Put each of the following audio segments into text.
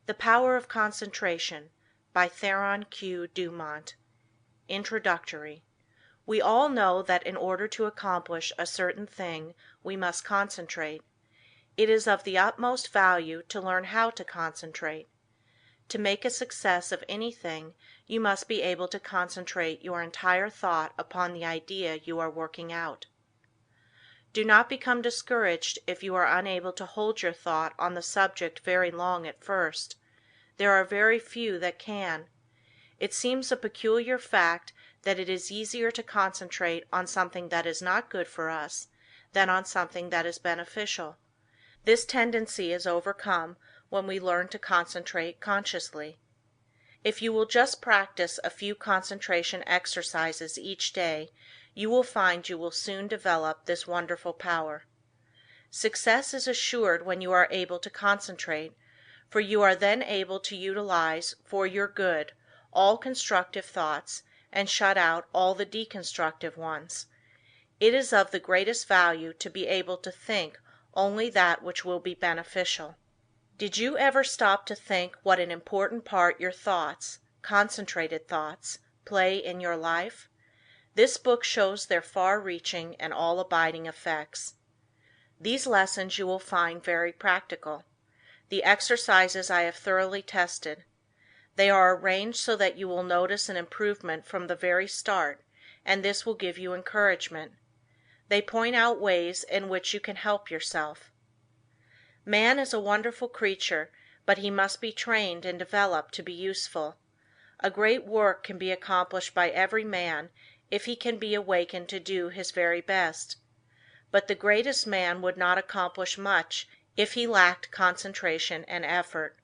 The Power of Concentration by Theron Q. Dumont. Introductory. We all know that in order to accomplish a certain thing we must concentrate. It is of the utmost value to learn how to concentrate. To make a success of anything you must be able to concentrate your entire thought upon the idea you are working out. Do not become discouraged if you are unable to hold your thought on the subject very long at first. There are very few that can. It seems a peculiar fact that it is easier to concentrate on something that is not good for us than on something that is beneficial. This tendency is overcome when we learn to concentrate consciously. If you will just practice a few concentration exercises each day, you will find you will soon develop this wonderful power. Success is assured when you are able to concentrate, for you are then able to utilize for your good all constructive thoughts and shut out all the destructive ones. It is of the greatest value to be able to think only that which will be beneficial. Did you ever stop to think what an important part your thoughts, concentrated thoughts, play in your life? This book shows their far-reaching and all-abiding effects. These lessons you will find very practical. The exercises I have thoroughly tested. They are arranged so that you will notice an improvement from the very start, and this will give you encouragement. They point out ways in which you can help yourself. Man is a wonderful creature, but he must be trained and developed to be useful. A great work can be accomplished by every man if he can be awakened to do his very best. But the greatest man would not accomplish much if he lacked concentration and effort.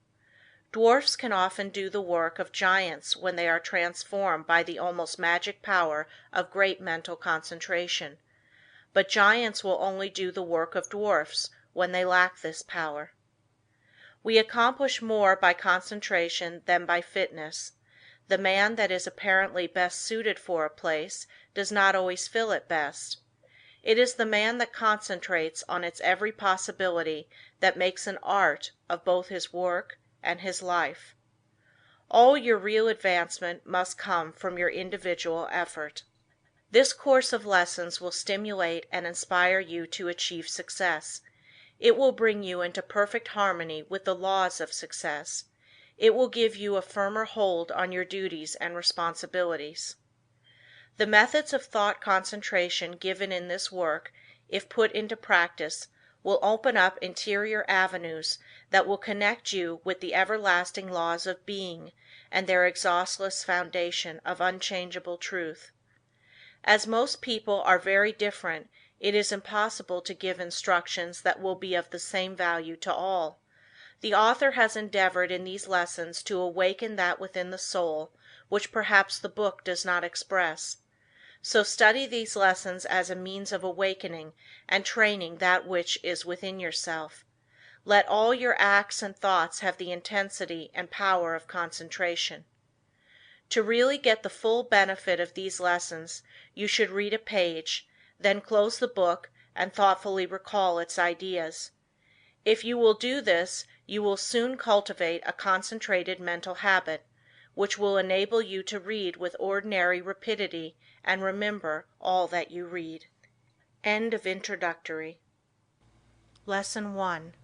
Dwarfs can often do the work of giants when they are transformed by the almost magic power of great mental concentration, but giants will only do the work of dwarfs when they lack this power. We accomplish more by concentration than by fitness. The man that is apparently best suited for a place does not always fill it best. It is the man that concentrates on its every possibility that makes an art of both his work and his life. All your real advancement must come from your individual effort. This course of lessons will stimulate and inspire you to achieve success. It will bring you into perfect harmony with the laws of success. It will give you a firmer hold on your duties and responsibilities. The methods of thought concentration given in this work, if put into practice, will open up interior avenues that will connect you with the everlasting laws of being and their exhaustless foundation of unchangeable truth. As most people are very different, it is impossible to give instructions that will be of the same value to all. The author has endeavored in these lessons to awaken that within the soul which perhaps the book does not express. So study these lessons as a means of awakening and training that which is within yourself. Let all your acts and thoughts have the intensity and power of concentration. To really get the full benefit of these lessons, you should read a page, then close the book and thoughtfully recall its ideas. If you will do this, you will soon cultivate a concentrated mental habit, which will enable you to read with ordinary rapidity and remember all that you read. End of introductory. Lesson 1.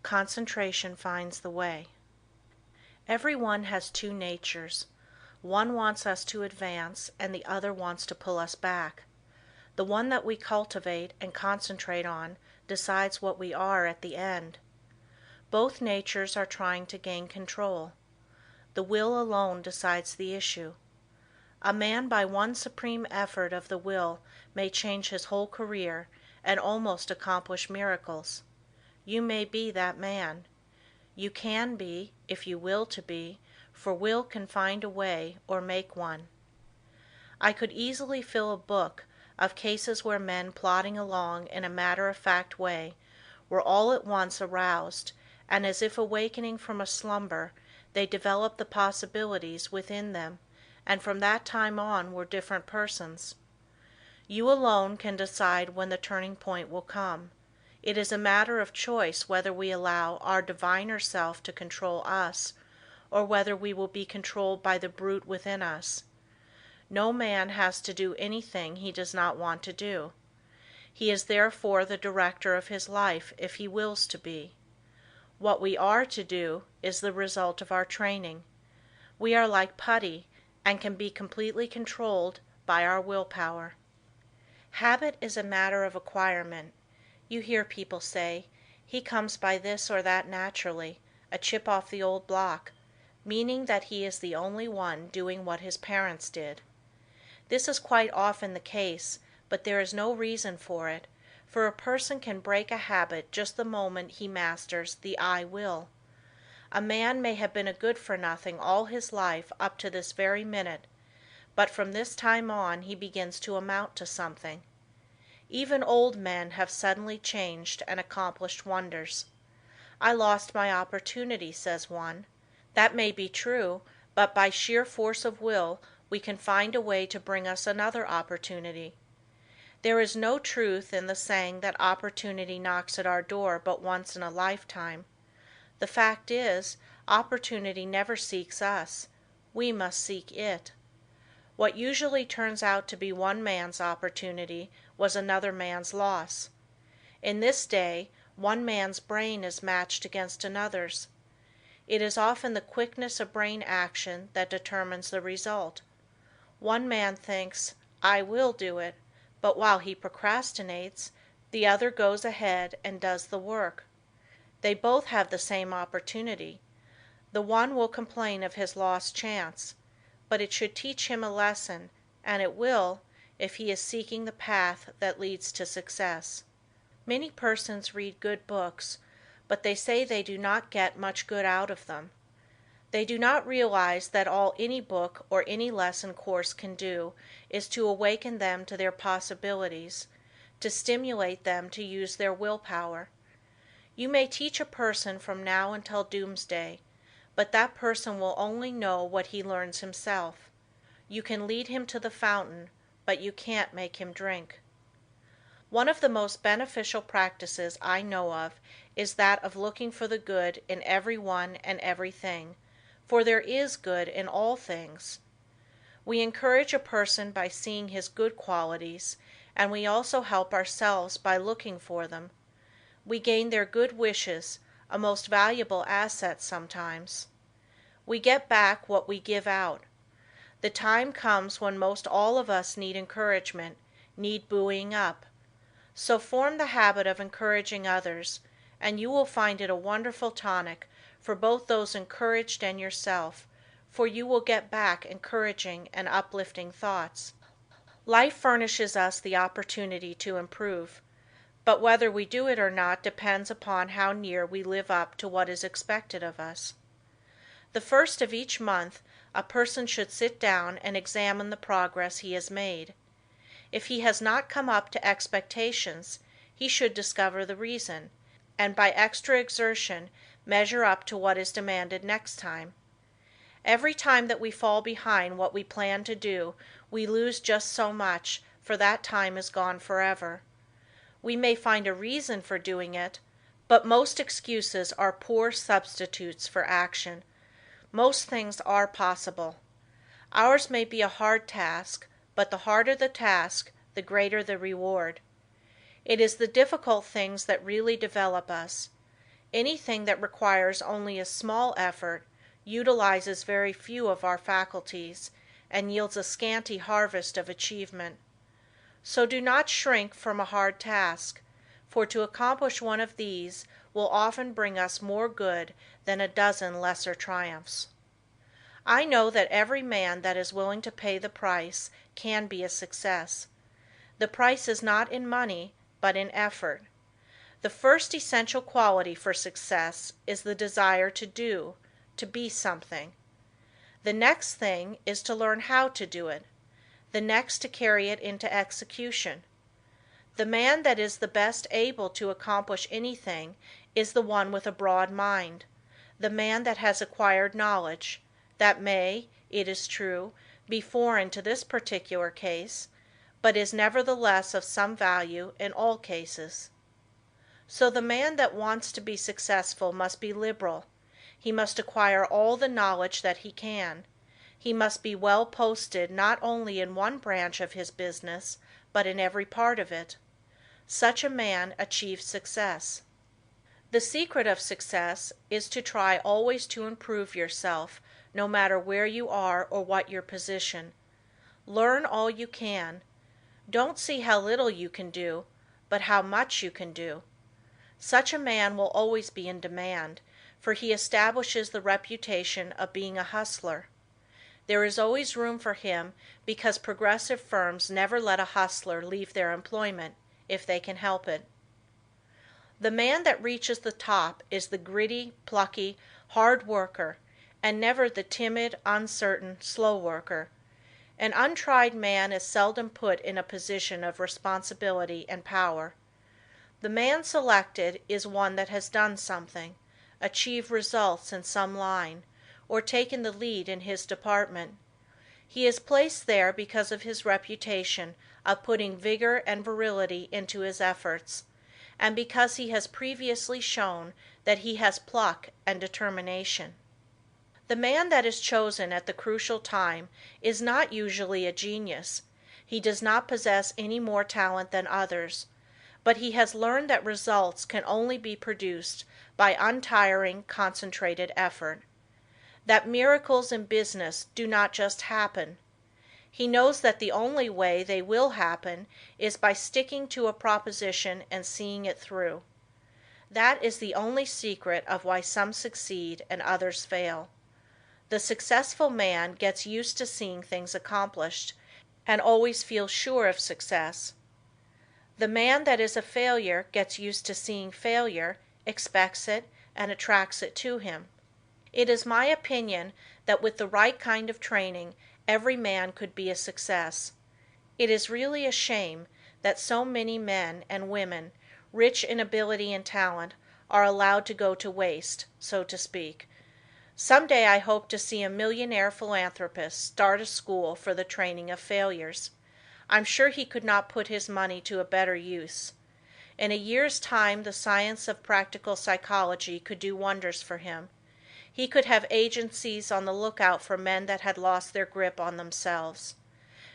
Concentration finds the way. Everyone has two natures. One wants us to advance and the other wants to pull us back. The one that we cultivate and concentrate on decides what we are at the end. Both natures are trying to gain control. The will alone decides the issue. A man by one supreme effort of the will may change his whole career and almost accomplish miracles. You may be that man. You can be, if you will to be, for will can find a way or make one. I could easily fill a book of cases where men plodding along in a matter-of-fact way were all at once aroused, and as if awakening from a slumber, they developed the possibilities within them, and from that time on were different persons. You alone can decide when the turning point will come. It is a matter of choice whether we allow our diviner self to control us, or whether we will be controlled by the brute within us. No man has to do anything he does not want to do. He is therefore the director of his life if he wills to be. What we are to do is the result of our training. We are like putty, and can be completely controlled by our willpower. Habit is a matter of acquirement. You hear people say, "He comes by this or that naturally, a chip off the old block," meaning that he is the only one doing what his parents did. This is quite often the case, but there is no reason for it, for a person can break a habit just the moment he masters the "I will." A man may have been a good-for-nothing all his life up to this very minute, but from this time on he begins to amount to something. Even old men have suddenly changed and accomplished wonders. "I lost my opportunity," says one. That may be true, but by sheer force of will we can find a way to bring us another opportunity. There is no truth in the saying that opportunity knocks at our door but once in a lifetime. The fact is, opportunity never seeks us. We must seek it. What usually turns out to be one man's opportunity was another man's loss. In this day, one man's brain is matched against another's. It is often the quickness of brain action that determines the result. One man thinks, "I will do it," but while he procrastinates, the other goes ahead and does the work. They both have the same opportunity. The one will complain of his lost chance, but it should teach him a lesson, and it will, if he is seeking the path that leads to success. Many persons read good books, but they say they do not get much good out of them. They do not realize that all any book or any lesson course can do is to awaken them to their possibilities, to stimulate them to use their willpower. You may teach a person from now until doomsday, but that person will only know what he learns himself. You can lead him to the fountain, but you can't make him drink. One of the most beneficial practices I know of is that of looking for the good in everyone and everything, for there is good in all things. We encourage a person by seeing his good qualities, and we also help ourselves by looking for them. We gain their good wishes, a most valuable asset sometimes. We get back what we give out. The time comes when most all of us need encouragement, need buoying up. So form the habit of encouraging others, and you will find it a wonderful tonic for both those encouraged and yourself, for you will get back encouraging and uplifting thoughts. Life furnishes us the opportunity to improve, but whether we do it or not depends upon how near we live up to what is expected of us. The first of each month a person should sit down and examine the progress he has made. If he has not come up to expectations, he should discover the reason, and by extra exertion measure up to what is demanded next time. Every time that we fall behind what we plan to do, we lose just so much, for that time is gone forever. We may find a reason for doing it, but most excuses are poor substitutes for action. Most things are possible. Ours may be a hard task, but the harder the task, the greater the reward. It is the difficult things that really develop us. Anything that requires only a small effort utilizes very few of our faculties, and yields a scanty harvest of achievement. So do not shrink from a hard task, for to accomplish one of these will often bring us more good than a dozen lesser triumphs. I know that every man that is willing to pay the price can be a success. The price is not in money, but in effort. The first essential quality for success is the desire to do, to be something. The next thing is to learn how to do it. The next to carry it into execution. The man that is the best able to accomplish anything is the one with a broad mind, the man that has acquired knowledge, that may, it is true, be foreign to this particular case, but is nevertheless of some value in all cases. So the man that wants to be successful must be liberal. He must acquire all the knowledge that he can. He must be well posted not only in one branch of his business, but in every part of it. Such a man achieves success. The secret of success is to try always to improve yourself, no matter where you are or what your position. Learn all you can. Don't see how little you can do, but how much you can do. Such a man will always be in demand, for he establishes the reputation of being a hustler. There is always room for him because progressive firms never let a hustler leave their employment if they can help it. The man that reaches the top is the gritty, plucky, hard worker, and never the timid, uncertain, slow worker. An untried man is seldom put in a position of responsibility and power. The man selected is one that has done something, achieved results in some line, or taken the lead in his department. He is placed there because of his reputation of putting vigor and virility into his efforts, and because he has previously shown that he has pluck and determination. The man that is chosen at the crucial time is not usually a genius. He does not possess any more talent than others, but he has learned that results can only be produced by untiring, concentrated effort. That miracles in business do not just happen. He knows that the only way they will happen is by sticking to a proposition and seeing it through. That is the only secret of why some succeed and others fail. The successful man gets used to seeing things accomplished, and always feels sure of success. The man that is a failure gets used to seeing failure, expects it, and attracts it to him. It is my opinion that with the right kind of training every man could be a success. It is really a shame that so many men and women, rich in ability and talent, are allowed to go to waste, so to speak. Some day I hope to see a millionaire philanthropist start a school for the training of failures. I'm sure he could not put his money to a better use. In a year's time the science of practical psychology could do wonders for him. He could have agencies on the lookout for men that had lost their grip on themselves,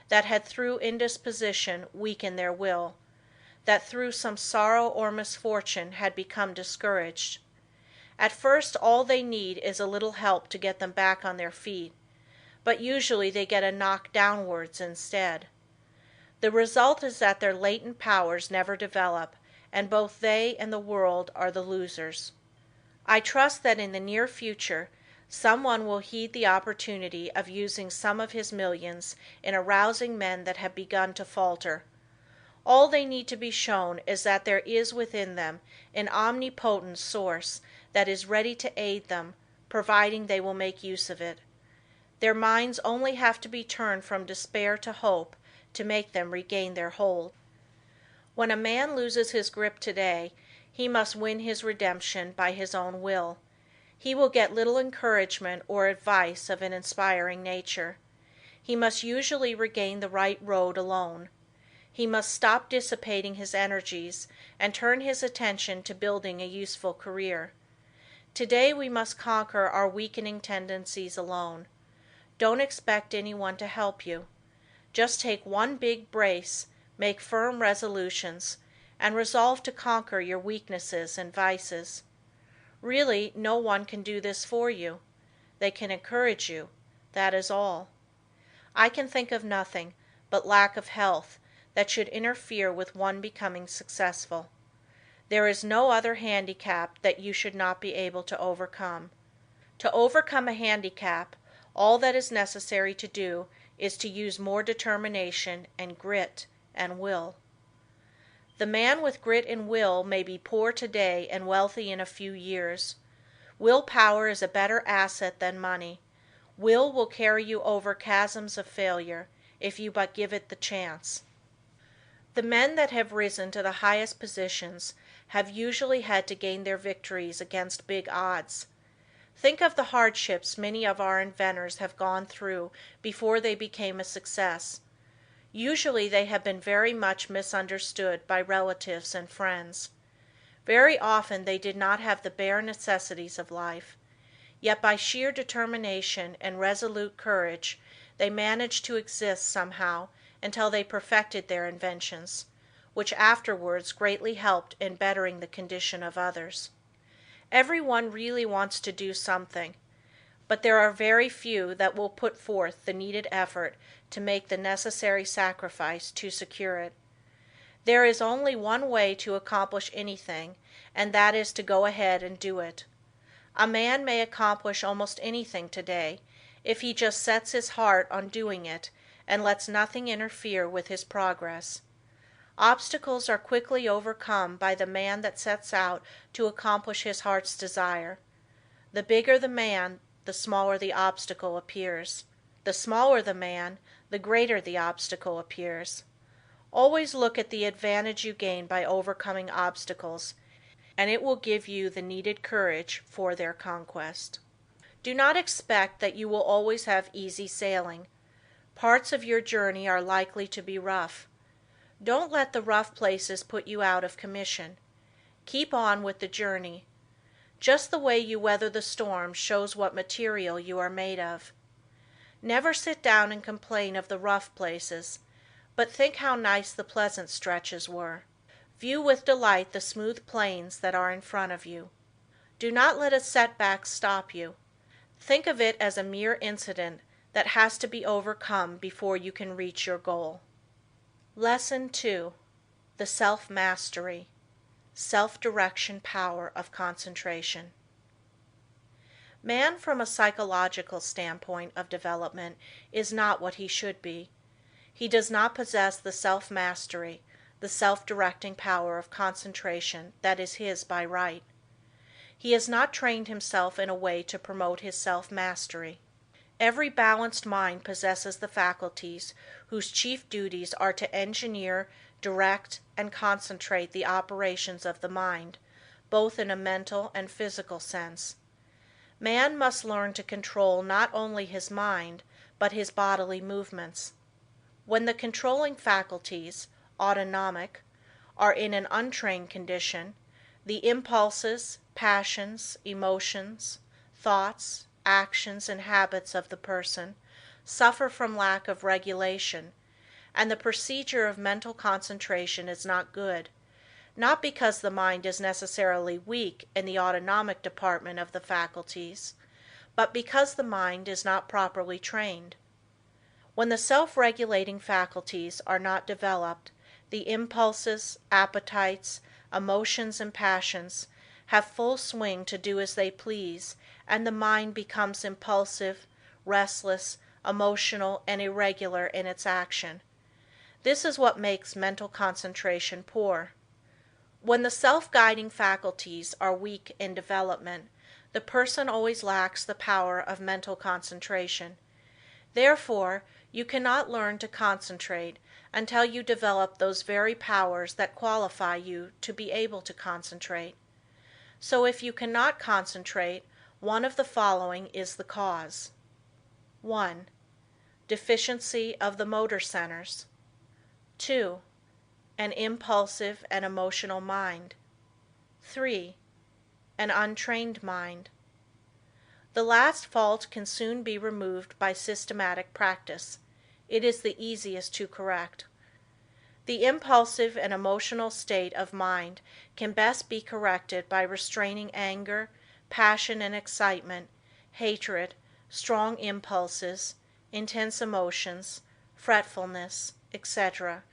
that had through indisposition weakened their will, that through some sorrow or misfortune had become discouraged. At first all they need is a little help to get them back on their feet, but usually they get a knock downwards instead. The result is that their latent powers never develop, and both they and the world are the losers. I trust that in the near future someone will heed the opportunity of using some of his millions in arousing men that have begun to falter. All they need to be shown is that there is within them an omnipotent source that is ready to aid them, providing they will make use of it. Their minds only have to be turned from despair to hope to make them regain their hold. When a man loses his grip today, he must win his redemption by his own will. He will get little encouragement or advice of an inspiring nature. He must usually regain the right road alone. He must stop dissipating his energies and turn his attention to building a useful career. Today we must conquer our weakening tendencies alone. Don't expect anyone to help you. Just take one big brace, make firm resolutions, and resolve to conquer your weaknesses and vices. Really, no one can do this for you. They can encourage you, that is all. I can think of nothing but lack of health that should interfere with one becoming successful. There is no other handicap that you should not be able to overcome. To overcome a handicap, all that is necessary to do is to use more determination and grit and will. The man with grit and will may be poor today and wealthy in a few years. Willpower is a better asset than money. Will carry you over chasms of failure if you but give it the chance. The men that have risen to the highest positions have usually had to gain their victories against big odds. Think of the hardships many of our inventors have gone through before they became a success. Usually they have been very much misunderstood by relatives and friends. Very often they did not have the bare necessities of life, yet by sheer determination and resolute courage they managed to exist somehow until they perfected their inventions, which afterwards greatly helped in bettering the condition of others. Everyone really wants to do something, but there are very few that will put forth the needed effort to make the necessary sacrifice to secure it. There is only one way to accomplish anything, and that is to go ahead and do it. A man may accomplish almost anything today if he just sets his heart on doing it and lets nothing interfere with his progress. Obstacles are quickly overcome by the man that sets out to accomplish his heart's desire. The bigger the man, the smaller the obstacle appears. The smaller the man, the greater the obstacle appears. Always look at the advantage you gain by overcoming obstacles, and it will give you the needed courage for their conquest. Do not expect that you will always have easy sailing. Parts of your journey are likely to be rough. Don't let the rough places put you out of commission. Keep on with the journey. Just the way you weather the storm shows what material you are made of. Never sit down and complain of the rough places, but think how nice the pleasant stretches were. View with delight the smooth plains that are in front of you. Do not let a setback stop you. Think of it as a mere incident that has to be overcome before you can reach your goal. Lesson 2. The Self-Mastery, Self-Direction Power of Concentration. Man, from a psychological standpoint of development, is not what he should be. He does not possess the self-mastery, the self-directing power of concentration that is his by right. He has not trained himself in a way to promote his self-mastery. Every balanced mind possesses the faculties whose chief duties are to engineer, direct, and concentrate the operations of the mind, both in a mental and physical sense. Man must learn to control not only his mind, but his bodily movements. When the controlling faculties, autonomic, are in an untrained condition, the impulses, passions, emotions, thoughts, actions, and habits of the person suffer from lack of regulation, and the procedure of mental concentration is not good, not because the mind is necessarily weak in the autonomic department of the faculties, but because the mind is not properly trained. When the self-regulating faculties are not developed, the impulses, appetites, emotions, and passions have full swing to do as they please, and the mind becomes impulsive, restless, emotional, and irregular in its action. This is what makes mental concentration poor. When the self-guiding faculties are weak in development, the person always lacks the power of mental concentration. Therefore, you cannot learn to concentrate until you develop those very powers that qualify you to be able to concentrate. So if you cannot concentrate, one of the following is the cause. 1. Deficiency of the motor centers. 2. An impulsive and emotional mind. 3. An untrained mind. The last fault can soon be removed by systematic practice. It is the easiest to correct. The impulsive and emotional state of mind can best be corrected by restraining anger, passion and excitement, hatred, strong impulses, intense emotions, fretfulness, etc.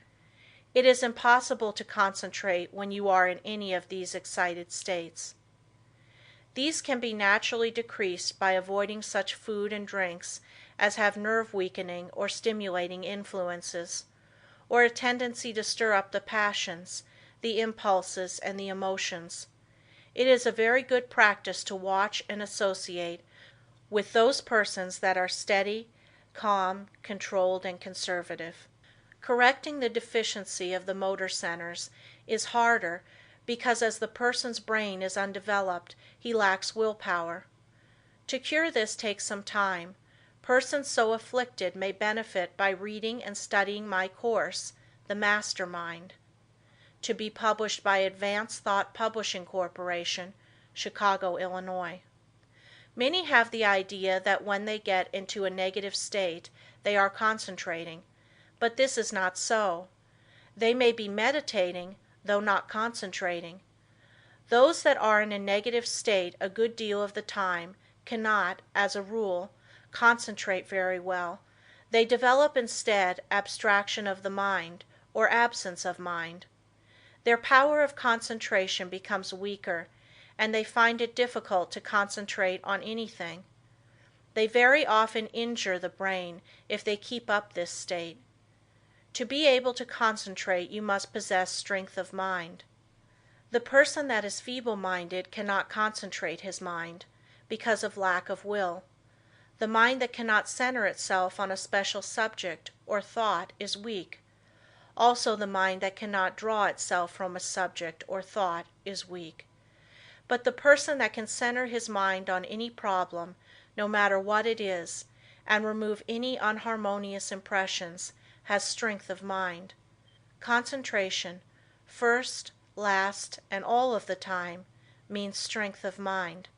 It is impossible to concentrate when you are in any of these excited states. These can be naturally decreased by avoiding such food and drinks as have nerve-weakening or stimulating influences, or a tendency to stir up the passions, the impulses, and the emotions. It is a very good practice to watch and associate with those persons that are steady, calm, controlled, and conservative. Correcting the deficiency of the motor centers is harder because as the person's brain is undeveloped, he lacks willpower. To cure this takes some time. Persons so afflicted may benefit by reading and studying my course, The Master Mind. to be published by Advanced Thought Publishing Corporation, Chicago, Illinois. Many have the idea that when they get into a negative state they are concentrating, but this is not so. They may be meditating, though not concentrating. Those that are in a negative state a good deal of the time cannot, as a rule, concentrate very well. They develop instead abstraction of the mind, or absence of mind. Their power of concentration becomes weaker, and they find it difficult to concentrate on anything. They very often injure the brain if they keep up this state. To be able to concentrate you must possess strength of mind. The person that is feeble-minded cannot concentrate his mind, because of lack of will. The mind that cannot center itself on a special subject or thought is weak. Also the mind that cannot draw itself from a subject or thought is weak. But the person that can center his mind on any problem, no matter what it is, and remove any unharmonious impressions, has strength of mind. Concentration, first, last, and all of the time, means strength of mind.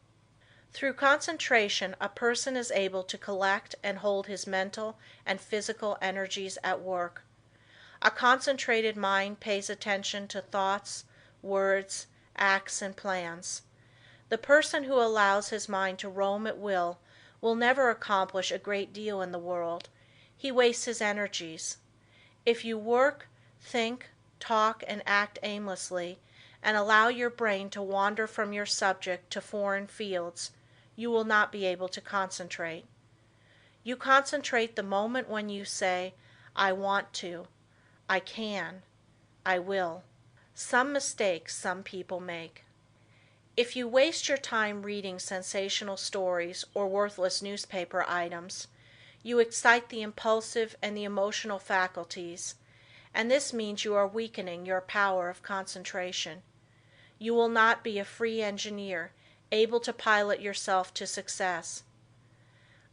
Through concentration a person is able to collect and hold his mental and physical energies at work. A concentrated mind pays attention to thoughts, words, acts, and plans. The person who allows his mind to roam at will never accomplish a great deal in the world. He wastes his energies. If you work, think, talk, and act aimlessly, and allow your brain to wander from your subject to foreign fields, you will not be able to concentrate. You concentrate the moment when you say, "I want to," "I can," "I will." Some mistakes some people make. If you waste your time reading sensational stories or worthless newspaper items, you excite the impulsive and the emotional faculties, and this means you are weakening your power of concentration. You will not be a free engineer, able to pilot yourself to success.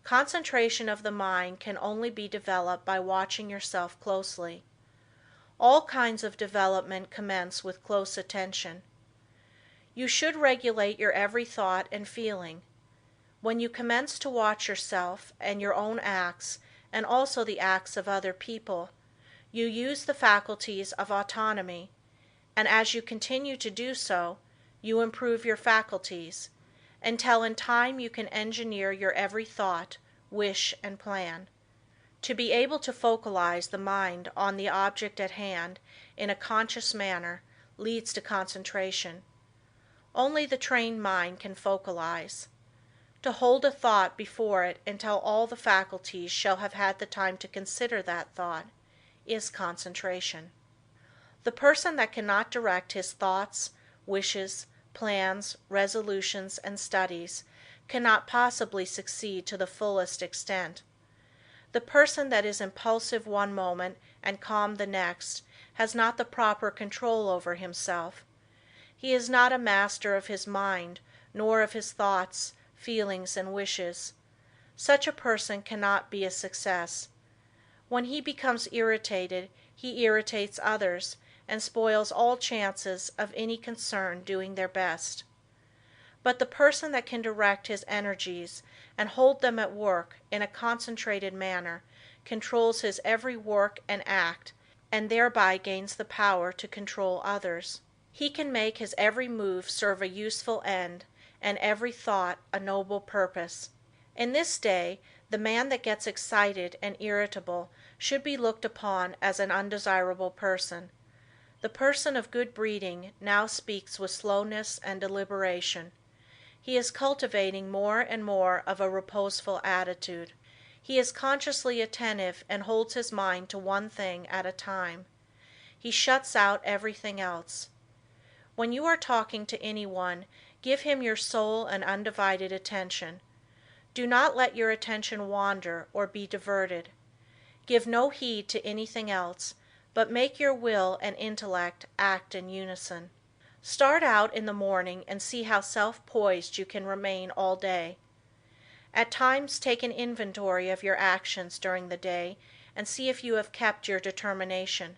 Concentration of the mind can only be developed by watching yourself closely. All kinds of development commence with close attention. You should regulate your every thought and feeling. When you commence to watch yourself and your own acts and also the acts of other people, you use the faculties of autonomy, and as you continue to do so, you improve your faculties, until in time you can engineer your every thought, wish, and plan. To be able to focalize the mind on the object at hand in a conscious manner leads to concentration. Only the trained mind can focalize. To hold a thought before it until all the faculties shall have had the time to consider that thought is concentration. The person that cannot direct his thoughts, wishes, plans, resolutions, and studies cannot possibly succeed to the fullest extent. The person that is impulsive one moment and calm the next has not the proper control over himself. He is not a master of his mind, nor of his thoughts, feelings, and wishes. Such a person cannot be a success. When he becomes irritated, he irritates others and spoils all chances of any concern doing their best. But the person that can direct his energies and hold them at work in a concentrated manner controls his every work and act, and thereby gains the power to control others. He can make his every move serve a useful end and every thought a noble purpose. In this day, the man that gets excited and irritable should be looked upon as an undesirable person. The person of good breeding now speaks with slowness and deliberation. He is cultivating more and more of a reposeful attitude. He is consciously attentive and holds his mind to one thing at a time. He shuts out everything else. When you are talking to anyone, give him your sole and undivided attention. Do not let your attention wander or be diverted. Give no heed to anything else, but make your will and intellect act in unison. Start out in the morning and see how self-poised you can remain all day. At times take an inventory of your actions during the day and see if you have kept your determination.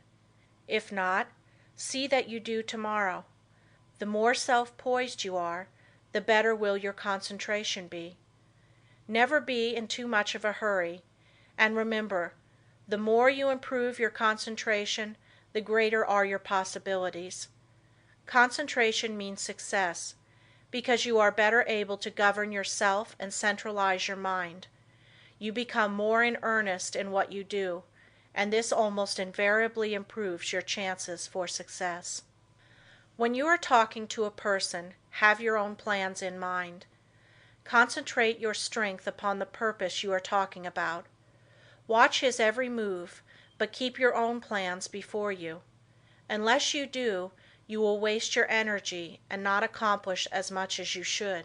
If not, See that you do tomorrow. The more self-poised you are, the better will your concentration be. Never be in too much of a hurry, and remember, the more you improve your concentration, the greater are your possibilities. Concentration means success, because you are better able to govern yourself and centralize your mind. You become more in earnest in what you do, and this almost invariably improves your chances for success. When you are talking to a person, have your own plans in mind. Concentrate your strength upon the purpose you are talking about. Watch his every move, but keep your own plans before you. Unless you do, you will waste your energy and not accomplish as much as you should.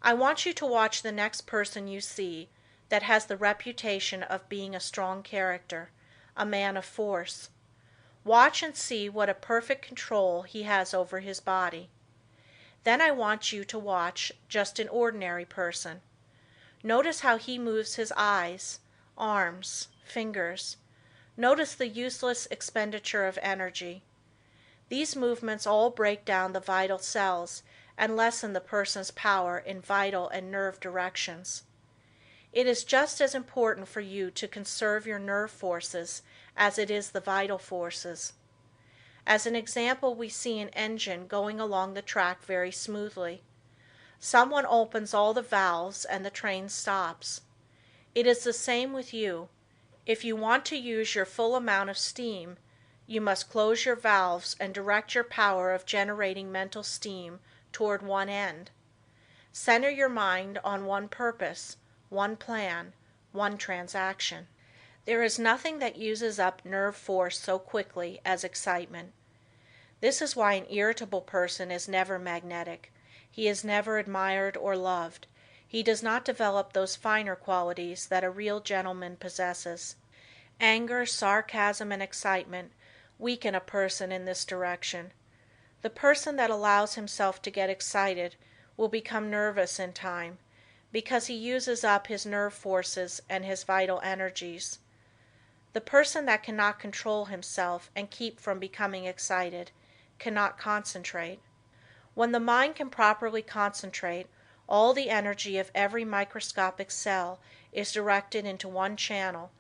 I want you to watch the next person you see that has the reputation of being a strong character, a man of force. Watch and see what a perfect control he has over his body. Then I want you to watch just an ordinary person. Notice how he moves his eyes, arms, fingers. Notice the useless expenditure of energy. These movements all break down the vital cells and lessen the person's power in vital and nerve directions. It is just as important for you to conserve your nerve forces as it is the vital forces. As an example, we see an engine going along the track very smoothly. Someone opens all the valves and the train stops. It is the same with you. If you want to use your full amount of steam, you must close your valves and direct your power of generating mental steam toward one end. Center your mind on one purpose, one plan, one transaction. There is nothing that uses up nerve force so quickly as excitement. This is why an irritable person is never magnetic. He is never admired or loved. He does not develop those finer qualities that a real gentleman possesses. Anger, sarcasm, and excitement weaken a person in this direction. The person that allows himself to get excited will become nervous in time, because he uses up his nerve forces and his vital energies. The person that cannot control himself and keep from becoming excited cannot concentrate. When the mind can properly concentrate, all the energy of every microscopic cell is directed into one channel,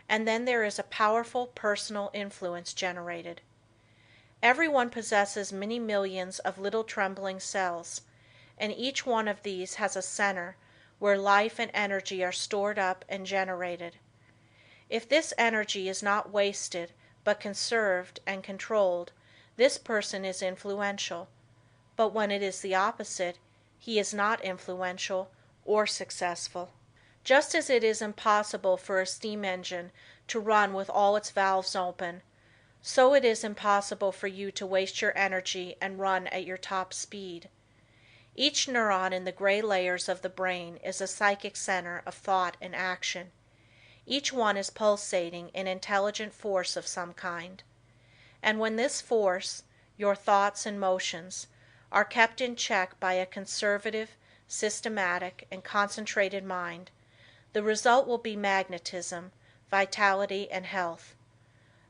and then there is a powerful personal influence generated. Everyone possesses many millions of little trembling cells, and each one of these has a center where life and energy are stored up and generated. If this energy is not wasted but conserved and controlled, this person is influential, but when it is the opposite, he is not influential or successful. Just as it is impossible for a steam engine to run with all its valves open, so it is impossible for you to waste your energy and run at your top speed. Each neuron in the gray layers of the brain is a psychic center of thought and action. Each one is pulsating in intelligent force of some kind. And when this force, your thoughts and motions, are kept in check by a conservative, systematic, and concentrated mind, the result will be magnetism, vitality, and health.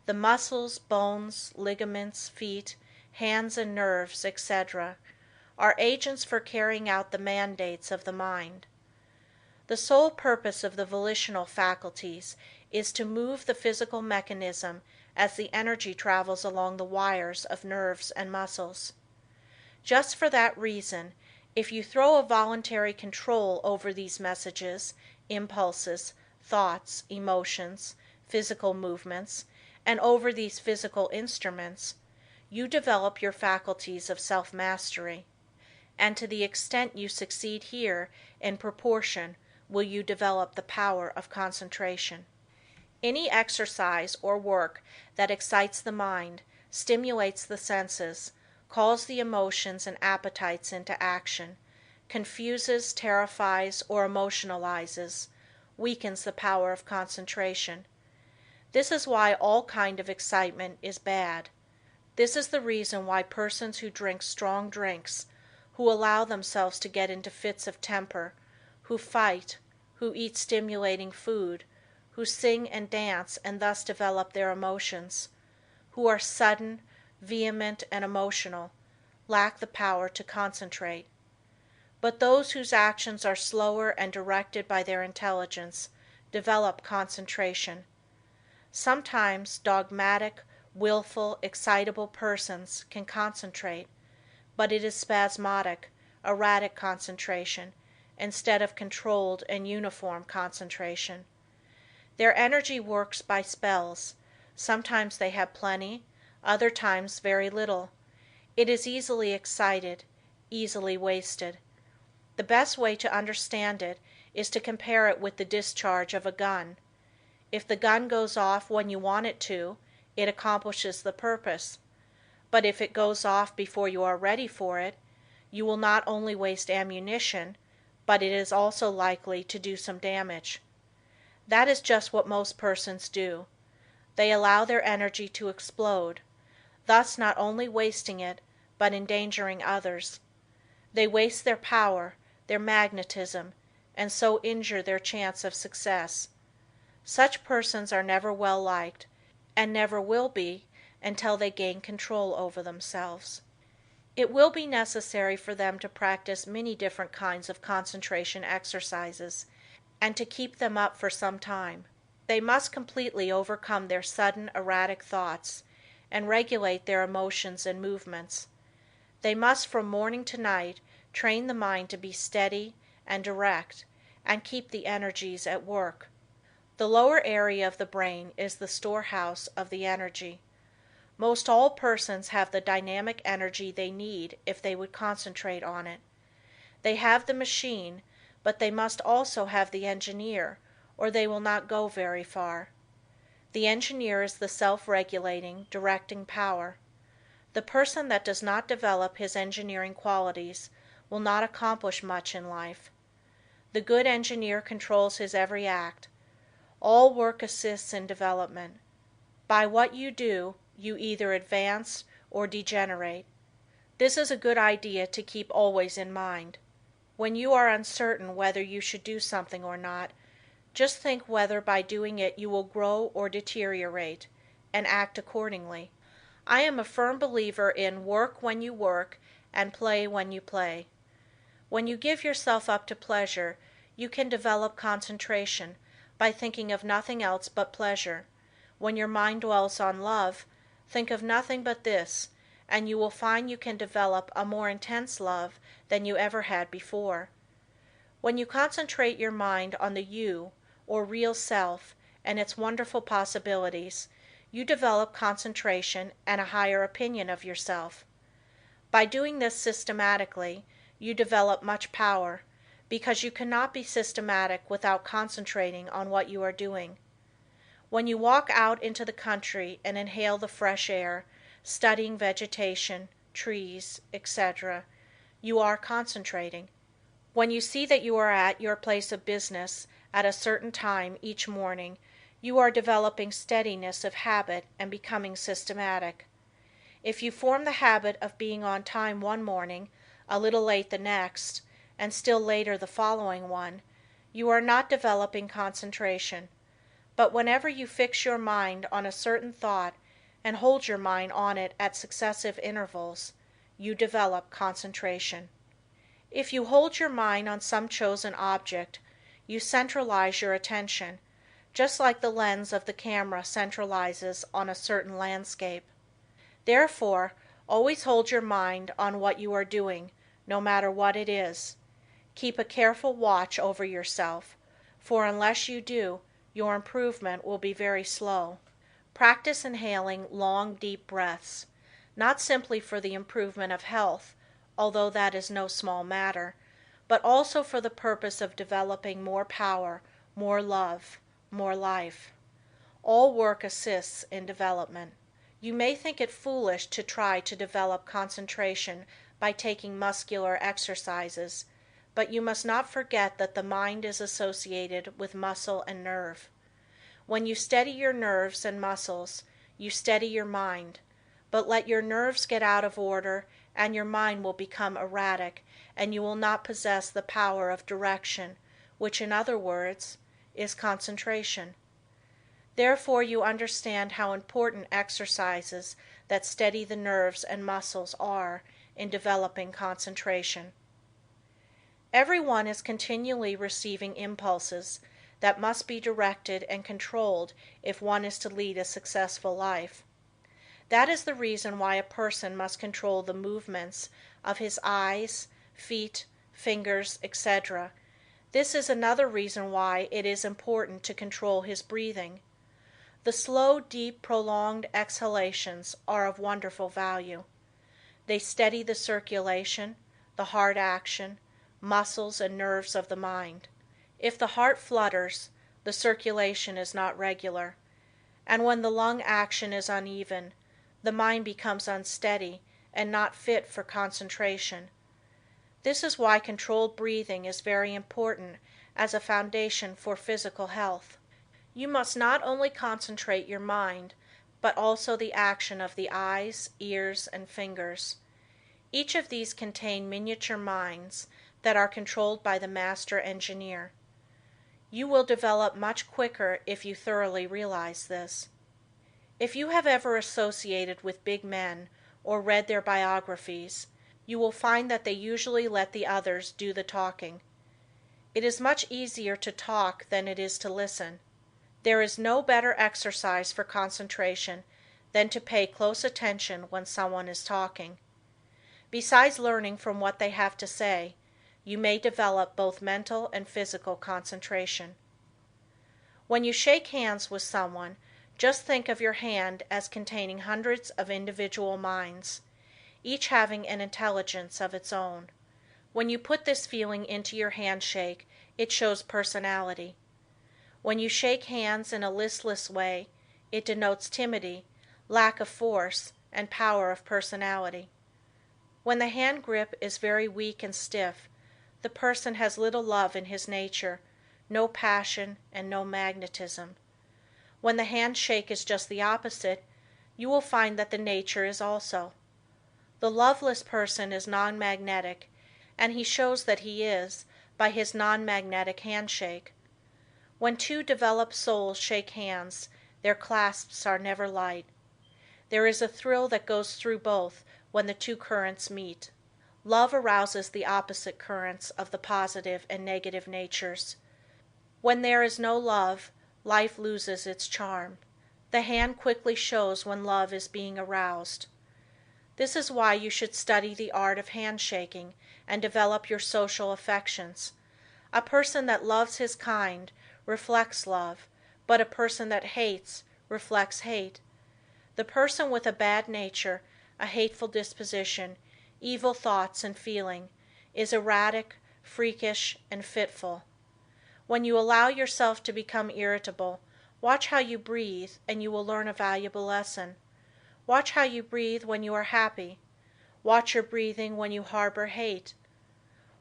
The muscles, bones, ligaments, feet, hands and nerves, etc., are agents for carrying out the mandates of the mind. The sole purpose of the volitional faculties is to move the physical mechanism as the energy travels along the wires of nerves and muscles. Just for that reason, if you throw a voluntary control over these messages, impulses, thoughts, emotions, physical movements, and over these physical instruments, you develop your faculties of self-mastery. And to the extent you succeed here, in proportion will you develop the power of concentration. Any exercise or work that excites the mind, stimulates the senses, calls the emotions and appetites into action, confuses, terrifies, or emotionalizes, weakens the power of concentration. This is why all kind of excitement is bad. This is the reason why persons who drink strong drinks, who allow themselves to get into fits of temper, who fight, who eat stimulating food, who sing and dance and thus develop their emotions, who are sudden, vehement, and emotional, lack the power to concentrate. But those whose actions are slower and directed by their intelligence develop concentration. Sometimes dogmatic, willful, excitable persons can concentrate, but it is spasmodic, erratic concentration instead of controlled and uniform concentration. Their energy works by spells. Sometimes they have plenty, other times very little. It is easily excited, easily wasted. The best way to understand it is to compare it with the discharge of a gun. If the gun goes off when you want it to, it accomplishes the purpose. But if it goes off before you are ready for it, you will not only waste ammunition, but it is also likely to do some damage. That is just what most persons do. They allow their energy to explode, thus not only wasting it, but endangering others. They waste their power, their magnetism, and so injure their chance of success. Such persons are never well liked, and never will be until they gain control over themselves. It will be necessary for them to practice many different kinds of concentration exercises, and to keep them up for some time. They must completely overcome their sudden erratic thoughts, and regulate their emotions and movements. They must from morning to night train the mind to be steady and direct, and keep the energies at work. The lower area of the brain is the storehouse of the energy. Most all persons have the dynamic energy they need if they would concentrate on it. They have the machine, but they must also have the engineer, or they will not go very far. The engineer is the self-regulating, directing power. The person that does not develop his engineering qualities will not accomplish much in life. The good engineer controls his every act. All work assists in development. By what you do, you either advance or degenerate. This is a good idea to keep always in mind. When you are uncertain whether you should do something or not, just think whether by doing it you will grow or deteriorate, and act accordingly. I am a firm believer in work when you work and play when you play. When you give yourself up to pleasure, you can develop concentration by thinking of nothing else but pleasure. When your mind dwells on love, think of nothing but this, and you will find you can develop a more intense love than you ever had before. When you concentrate your mind on the you, or real self, and its wonderful possibilities, you develop concentration and a higher opinion of yourself. By doing this systematically, you develop much power, because you cannot be systematic without concentrating on what you are doing. When you walk out into the country and inhale the fresh air, studying vegetation, trees, etc., you are concentrating. When you see that you are at your place of business at a certain time each morning, you are developing steadiness of habit and becoming systematic. If you form the habit of being on time one morning, a little late the next, and still later the following one, you are not developing concentration. But whenever you fix your mind on a certain thought and hold your mind on it at successive intervals, you develop concentration. If you hold your mind on some chosen object, you centralize your attention, just like the lens of the camera centralizes on a certain landscape. Therefore, always hold your mind on what you are doing, no matter what it is. Keep a careful watch over yourself, for unless you do, your improvement will be very slow. Practice inhaling long, deep breaths, not simply for the improvement of health, although that is no small matter, but also for the purpose of developing more power, more love, more life. All work assists in development. You may think it foolish to try to develop concentration by taking muscular exercises, but you must not forget that the mind is associated with muscle and nerve. When you steady your nerves and muscles, you steady your mind, but let your nerves get out of order and your mind will become erratic, and you will not possess the power of direction, which, in other words, is concentration. Therefore you understand how important exercises that steady the nerves and muscles are in developing concentration. Everyone is continually receiving impulses that must be directed and controlled if one is to lead a successful life. That is the reason why a person must control the movements of his eyes, feet, fingers, etc. This is another reason why it is important to control his breathing. The slow, deep, prolonged exhalations are of wonderful value. They steady the circulation, the heart action, muscles and nerves of the mind. If the heart flutters, the circulation is not regular, and when the lung action is uneven, the mind becomes unsteady and not fit for concentration. This is why controlled breathing is very important as a foundation for physical health. You must not only concentrate your mind, but also the action of the eyes, ears, and fingers. Each of these contain miniature minds that are controlled by the master engineer. You will develop much quicker if you thoroughly realize this. If you have ever associated with big men or read their biographies, you will find that they usually let the others do the talking. It is much easier to talk than it is to listen. There is no better exercise for concentration than to pay close attention when someone is talking. Besides learning from what they have to say, you may develop both mental and physical concentration. When you shake hands with someone, just think of your hand as containing hundreds of individual minds, each having an intelligence of its own. When you put this feeling into your handshake, it shows personality. When you shake hands in a listless way, it denotes timidity, lack of force, and power of personality. When the hand grip is very weak and stiff, the person has little love in his nature, no passion, and no magnetism. When the handshake is just the opposite, you will find that the nature is also. The loveless person is non-magnetic, and he shows that he is by his non-magnetic handshake. When two developed souls shake hands, their clasps are never light. There is a thrill that goes through both when the two currents meet. Love arouses the opposite currents of the positive and negative natures. When there is no love, life loses its charm. The hand quickly shows when love is being aroused. This is why you should study the art of handshaking and develop your social affections. A person that loves his kind reflects love, but a person that hates reflects hate. The person with a bad nature, a hateful disposition, evil thoughts and feeling, is erratic, freakish, and fitful. When you allow yourself to become irritable, watch how you breathe and you will learn a valuable lesson. Watch how you breathe when you are happy. Watch your breathing when you harbor hate.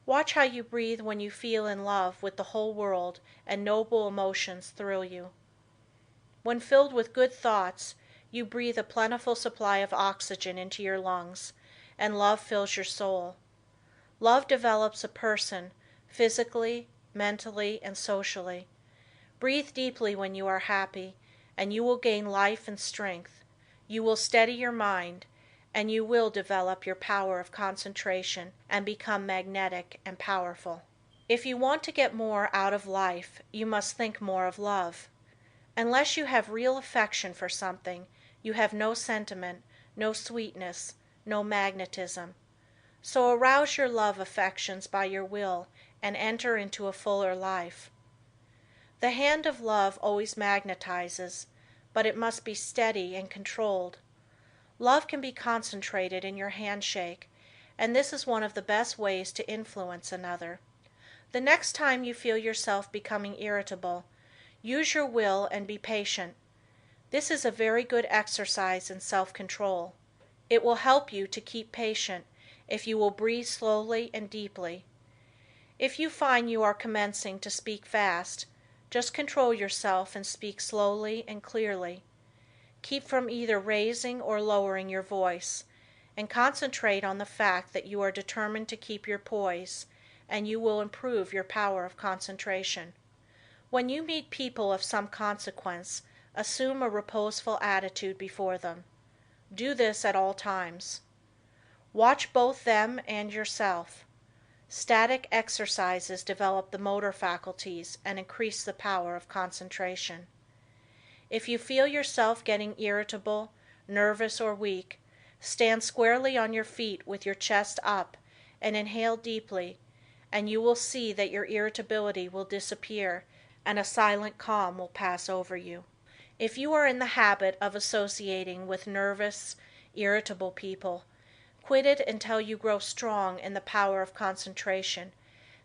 Watch how you breathe when you feel in love with the whole world and noble emotions thrill you. When filled with good thoughts, you breathe a plentiful supply of oxygen into your lungs, and love fills your soul. Love develops a person, physically, mentally, and socially. Breathe deeply when you are happy, and you will gain life and strength. You will steady your mind, and you will develop your power of concentration and become magnetic and powerful. If you want to get more out of life, you must think more of love. Unless you have real affection for something, you have no sentiment, no sweetness, no magnetism. So arouse your love affections by your will and enter into a fuller life. The hand of love always magnetizes, but it must be steady and controlled. Love can be concentrated in your handshake, and this is one of the best ways to influence another. The next time you feel yourself becoming irritable, use your will and be patient. This is a very good exercise in self-control. It will help you to keep patient if you will breathe slowly and deeply. If you find you are commencing to speak fast, just control yourself and speak slowly and clearly. Keep from either raising or lowering your voice, and concentrate on the fact that you are determined to keep your poise, and you will improve your power of concentration. When you meet people of some consequence, assume a reposeful attitude before them. Do this at all times. Watch both them and yourself. Static exercises develop the motor faculties and increase the power of concentration. If you feel yourself getting irritable, nervous, or weak, stand squarely on your feet with your chest up and inhale deeply, and you will see that your irritability will disappear and a silent calm will pass over you. If you are in the habit of associating with nervous, irritable people, quit it until you grow strong in the power of concentration,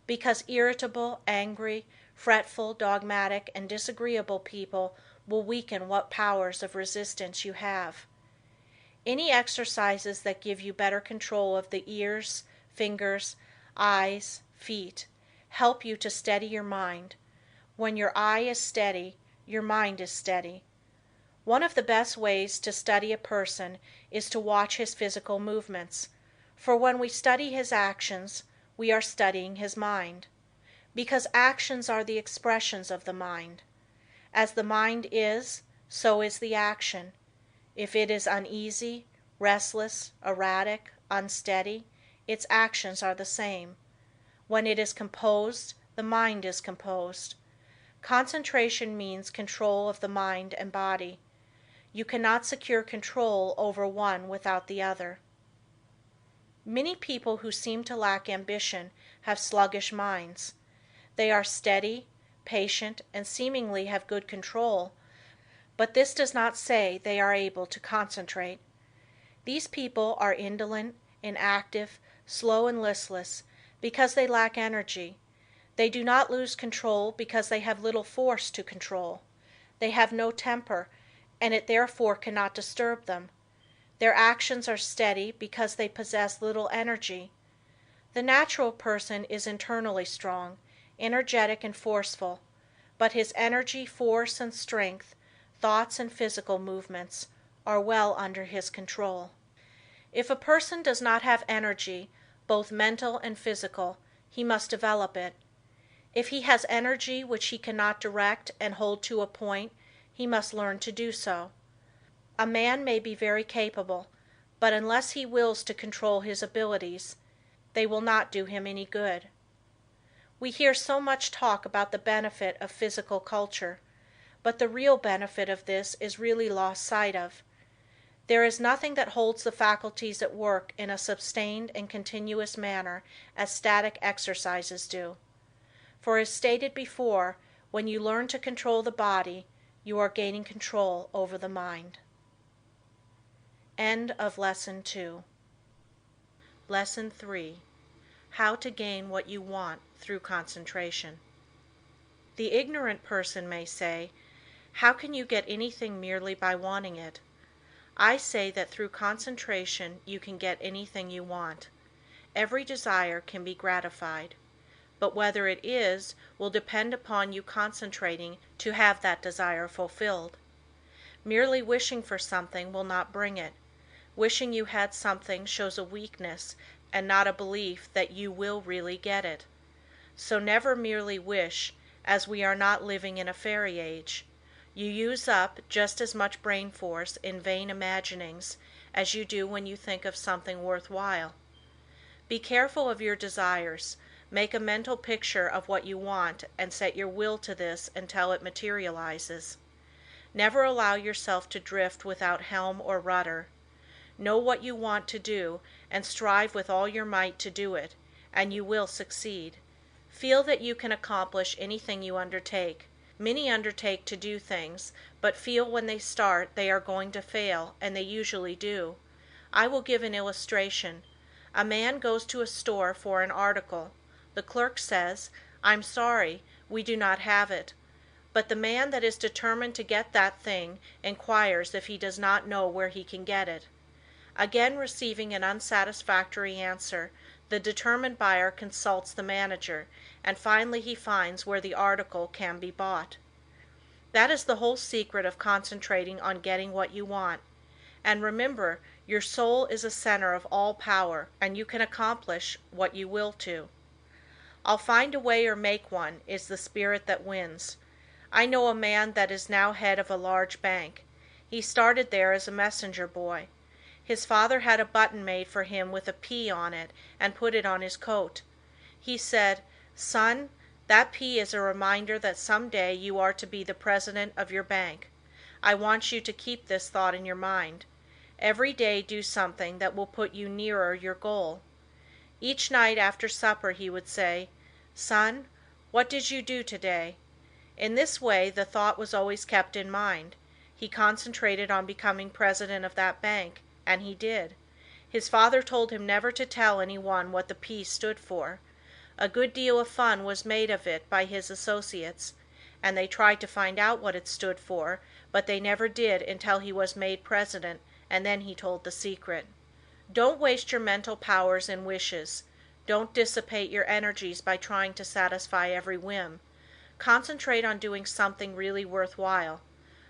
because irritable, angry, fretful, dogmatic, and disagreeable people will weaken what powers of resistance you have. Any exercises that give you better control of the ears, fingers, eyes, feet, help you to steady your mind. When your eye is steady, your mind is steady. One of the best ways to study a person is to watch his physical movements, for when we study his actions, we are studying his mind, because actions are the expressions of the mind. As the mind is, so is the action. If it is uneasy, restless, erratic, unsteady, its actions are the same. When it is composed, the mind is composed. Concentration means control of the mind and body. You cannot secure control over one without the other. Many people who seem to lack ambition have sluggish minds. They are steady, patient, and seemingly have good control, but this does not say they are able to concentrate. These people are indolent, inactive, slow, and listless because they lack energy. They do not lose control because they have little force to control. They have no temper, and it therefore cannot disturb them. Their actions are steady because they possess little energy. The natural person is internally strong, energetic, and forceful, but his energy, force, and strength, thoughts, and physical movements are well under his control. If a person does not have energy, both mental and physical, he must develop it. If he has energy which he cannot direct and hold to a point, he must learn to do so. A man may be very capable, but unless he wills to control his abilities, they will not do him any good. We hear so much talk about the benefit of physical culture, but the real benefit of this is really lost sight of. There is nothing that holds the faculties at work in a sustained and continuous manner as static exercises do. For as stated before, when you learn to control the body, you are gaining control over the mind. End of Lesson 2. Lesson 3. How to gain what you want through concentration. The ignorant person may say, "How can you get anything merely by wanting it?" I say that through concentration you can get anything you want. Every desire can be gratified, but whether it is will depend upon you concentrating to have that desire fulfilled. Merely wishing for something will not bring it. Wishing you had something shows a weakness and not a belief that you will really get it. So never merely wish, as we are not living in a fairy age. You use up just as much brain force in vain imaginings as you do when you think of something worthwhile. Be careful of your desires. Make a mental picture of what you want and set your will to this until it materializes. Never allow yourself to drift without helm or rudder. Know what you want to do and strive with all your might to do it, and you will succeed. Feel that you can accomplish anything you undertake. Many undertake to do things, but feel when they start they are going to fail, and they usually do. I will give an illustration. A man goes to a store for an article. The clerk says, "I'm sorry, we do not have it." But the man that is determined to get that thing inquires if he does not know where he can get it. Again receiving an unsatisfactory answer, the determined buyer consults the manager, and finally he finds where the article can be bought. That is the whole secret of concentrating on getting what you want. And remember, your soul is a center of all power, and you can accomplish what you will to. "I'll find a way or make one" is the spirit that wins. I know a man that is now head of a large bank. He started there as a messenger boy. His father had a button made for him with a P on it and put it on his coat. He said, "Son, that P is a reminder that some day you are to be the president of your bank. I want you to keep this thought in your mind. Every day do something that will put you nearer your goal." Each night after supper he would say, "Son, what did you do today?" In this way the thought was always kept in mind. He concentrated on becoming president of that bank, and he did. His father told him never to tell anyone what the P stood for. A good deal of fun was made of it by his associates, and they tried to find out what it stood for, but they never did until he was made president, and then he told the secret. Don't waste your mental powers in wishes. Don't dissipate your energies by trying to satisfy every whim. Concentrate on doing something really worthwhile.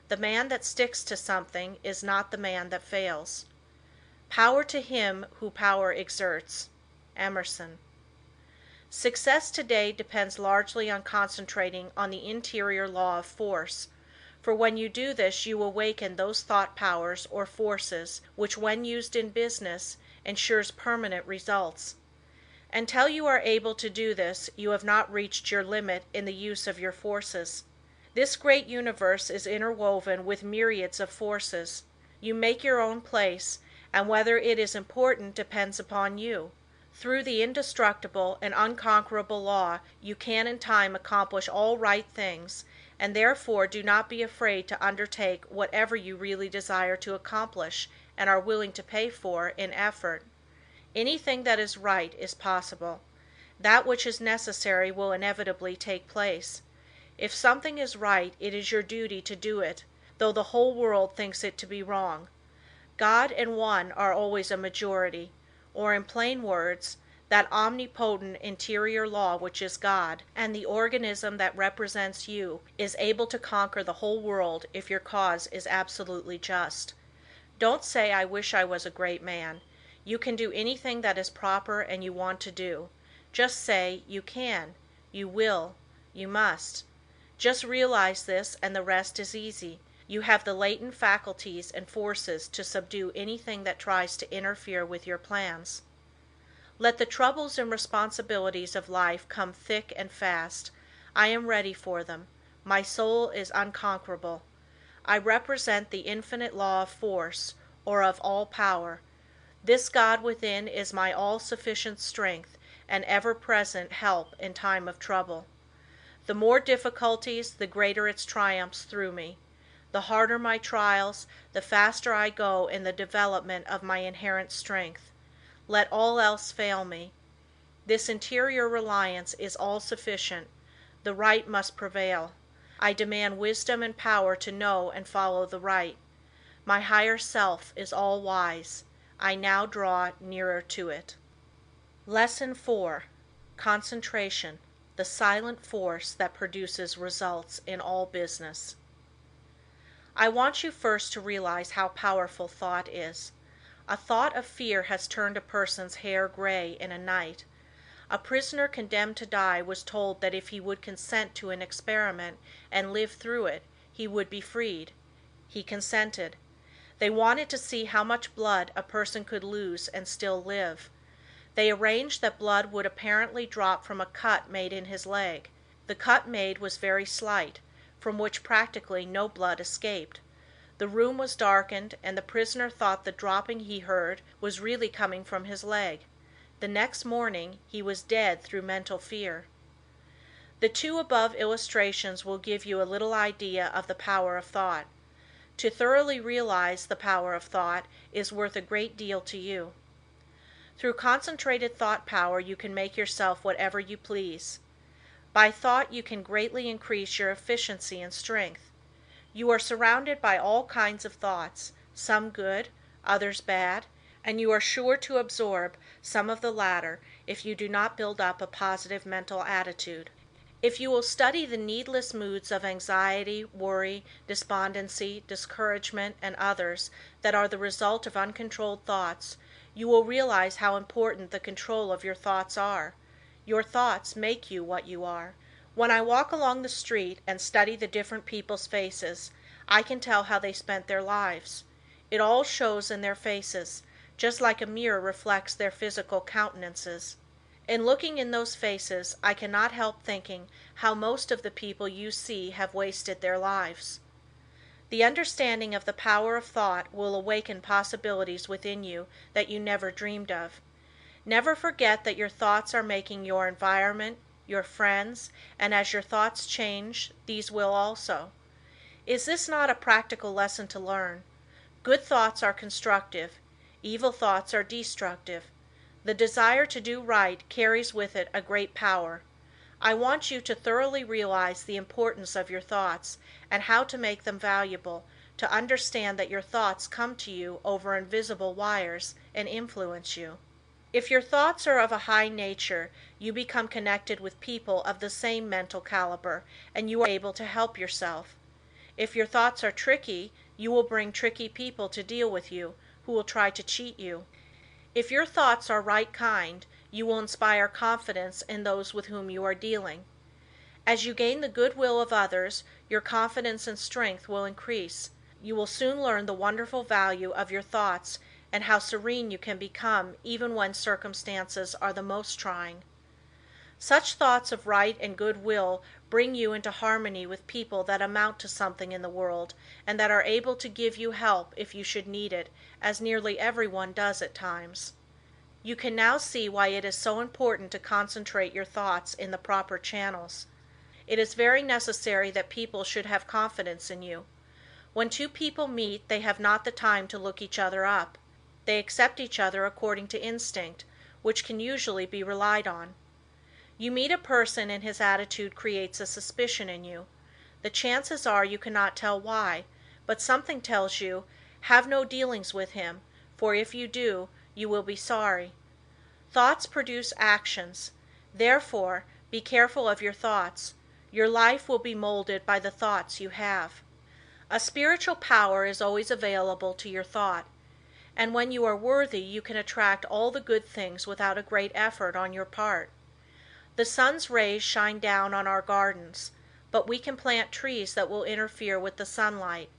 The man that sticks to something is not the man that fails. Power to him who power exerts. Emerson. Success today depends largely on concentrating on the interior law of force, for when you do this you awaken those thought powers or forces which when used in business ensures permanent results. Until you are able to do this you have not reached your limit in the use of your forces. This great universe is interwoven with myriads of forces. You make your own place, and whether it is important depends upon you. Through the indestructible and unconquerable law you can in time accomplish all right things, and therefore do not be afraid to undertake whatever you really desire to accomplish and are willing to pay for in effort. Anything that is right is possible. That which is necessary will inevitably take place. If something is right, it is your duty to do it, though the whole world thinks it to be wrong. God and one are always a majority, or in plain words, that omnipotent interior law which is God, and the organism that represents you, is able to conquer the whole world if your cause is absolutely just. Don't say, "I wish I was a great man." You can do anything that is proper and you want to do. Just say, "You can," "You will," "You must." Just realize this and the rest is easy. You have the latent faculties and forces to subdue anything that tries to interfere with your plans. Let the troubles and responsibilities of life come thick and fast. I am ready for them. My soul is unconquerable. I represent the infinite law of force, or of all power. This God within is my all-sufficient strength and ever-present help in time of trouble. The more difficulties, the greater its triumphs through me. The harder my trials, the faster I go in the development of my inherent strength. Let all else fail me. This interior reliance is all-sufficient. The right must prevail. I demand wisdom and power to know and follow the right. My higher self is all-wise. I now draw nearer to it. Lesson 4. Concentration, the silent force that produces results in all business. I want you first to realize how powerful thought is. A thought of fear has turned a person's hair gray in a night. A prisoner condemned to die was told that if he would consent to an experiment and live through it, he would be freed. He consented. They wanted to see how much blood a person could lose and still live. They arranged that blood would apparently drop from a cut made in his leg. The cut made was very slight, from which practically no blood escaped. The room was darkened, and the prisoner thought the dropping he heard was really coming from his leg. The next morning he was dead through mental fear. The two above illustrations will give you a little idea of the power of thought. To thoroughly realize the power of thought is worth a great deal to you. Through concentrated thought power you can make yourself whatever you please. By thought you can greatly increase your efficiency and strength. You are surrounded by all kinds of thoughts, some good, others bad, and you are sure to absorb some of the latter if you do not build up a positive mental attitude. If you will study the needless moods of anxiety, worry, despondency, discouragement, and others that are the result of uncontrolled thoughts, you will realize how important the control of your thoughts are. Your thoughts make you what you are. When I walk along the street and study the different people's faces, I can tell how they spent their lives. It all shows in their faces, just like a mirror reflects their physical countenances. In looking in those faces I cannot help thinking how most of the people you see have wasted their lives. The understanding of the power of thought will awaken possibilities within you that you never dreamed of. Never forget that your thoughts are making your environment, your friends, and as your thoughts change, these will also. Is this not a practical lesson to learn? Good thoughts are constructive. Evil thoughts are destructive. The desire to do right carries with it a great power. I want you to thoroughly realize the importance of your thoughts, and how to make them valuable, to understand that your thoughts come to you over invisible wires and influence you. If your thoughts are of a high nature, you become connected with people of the same mental caliber, and you are able to help yourself. If your thoughts are tricky, you will bring tricky people to deal with you, who will try to cheat you. If your thoughts are right kind, you will inspire confidence in those with whom you are dealing. As you gain the goodwill of others, your confidence and strength will increase. You will soon learn the wonderful value of your thoughts and how serene you can become even when circumstances are the most trying. Such thoughts of right and good will bring you into harmony with people that amount to something in the world, and that are able to give you help if you should need it, as nearly everyone does at times. You can now see why it is so important to concentrate your thoughts in the proper channels. It is very necessary that people should have confidence in you. When two people meet they have not the time to look each other up. They accept each other according to instinct, which can usually be relied on. You meet a person and his attitude creates a suspicion in you. The chances are you cannot tell why, but something tells you, have no dealings with him, for if you do, you will be sorry. Thoughts produce actions. Therefore, be careful of your thoughts. Your life will be molded by the thoughts you have. A spiritual power is always available to your thought, and when you are worthy you can attract all the good things without a great effort on your part. The sun's rays shine down on our gardens, but we can plant trees that will interfere with the sunlight.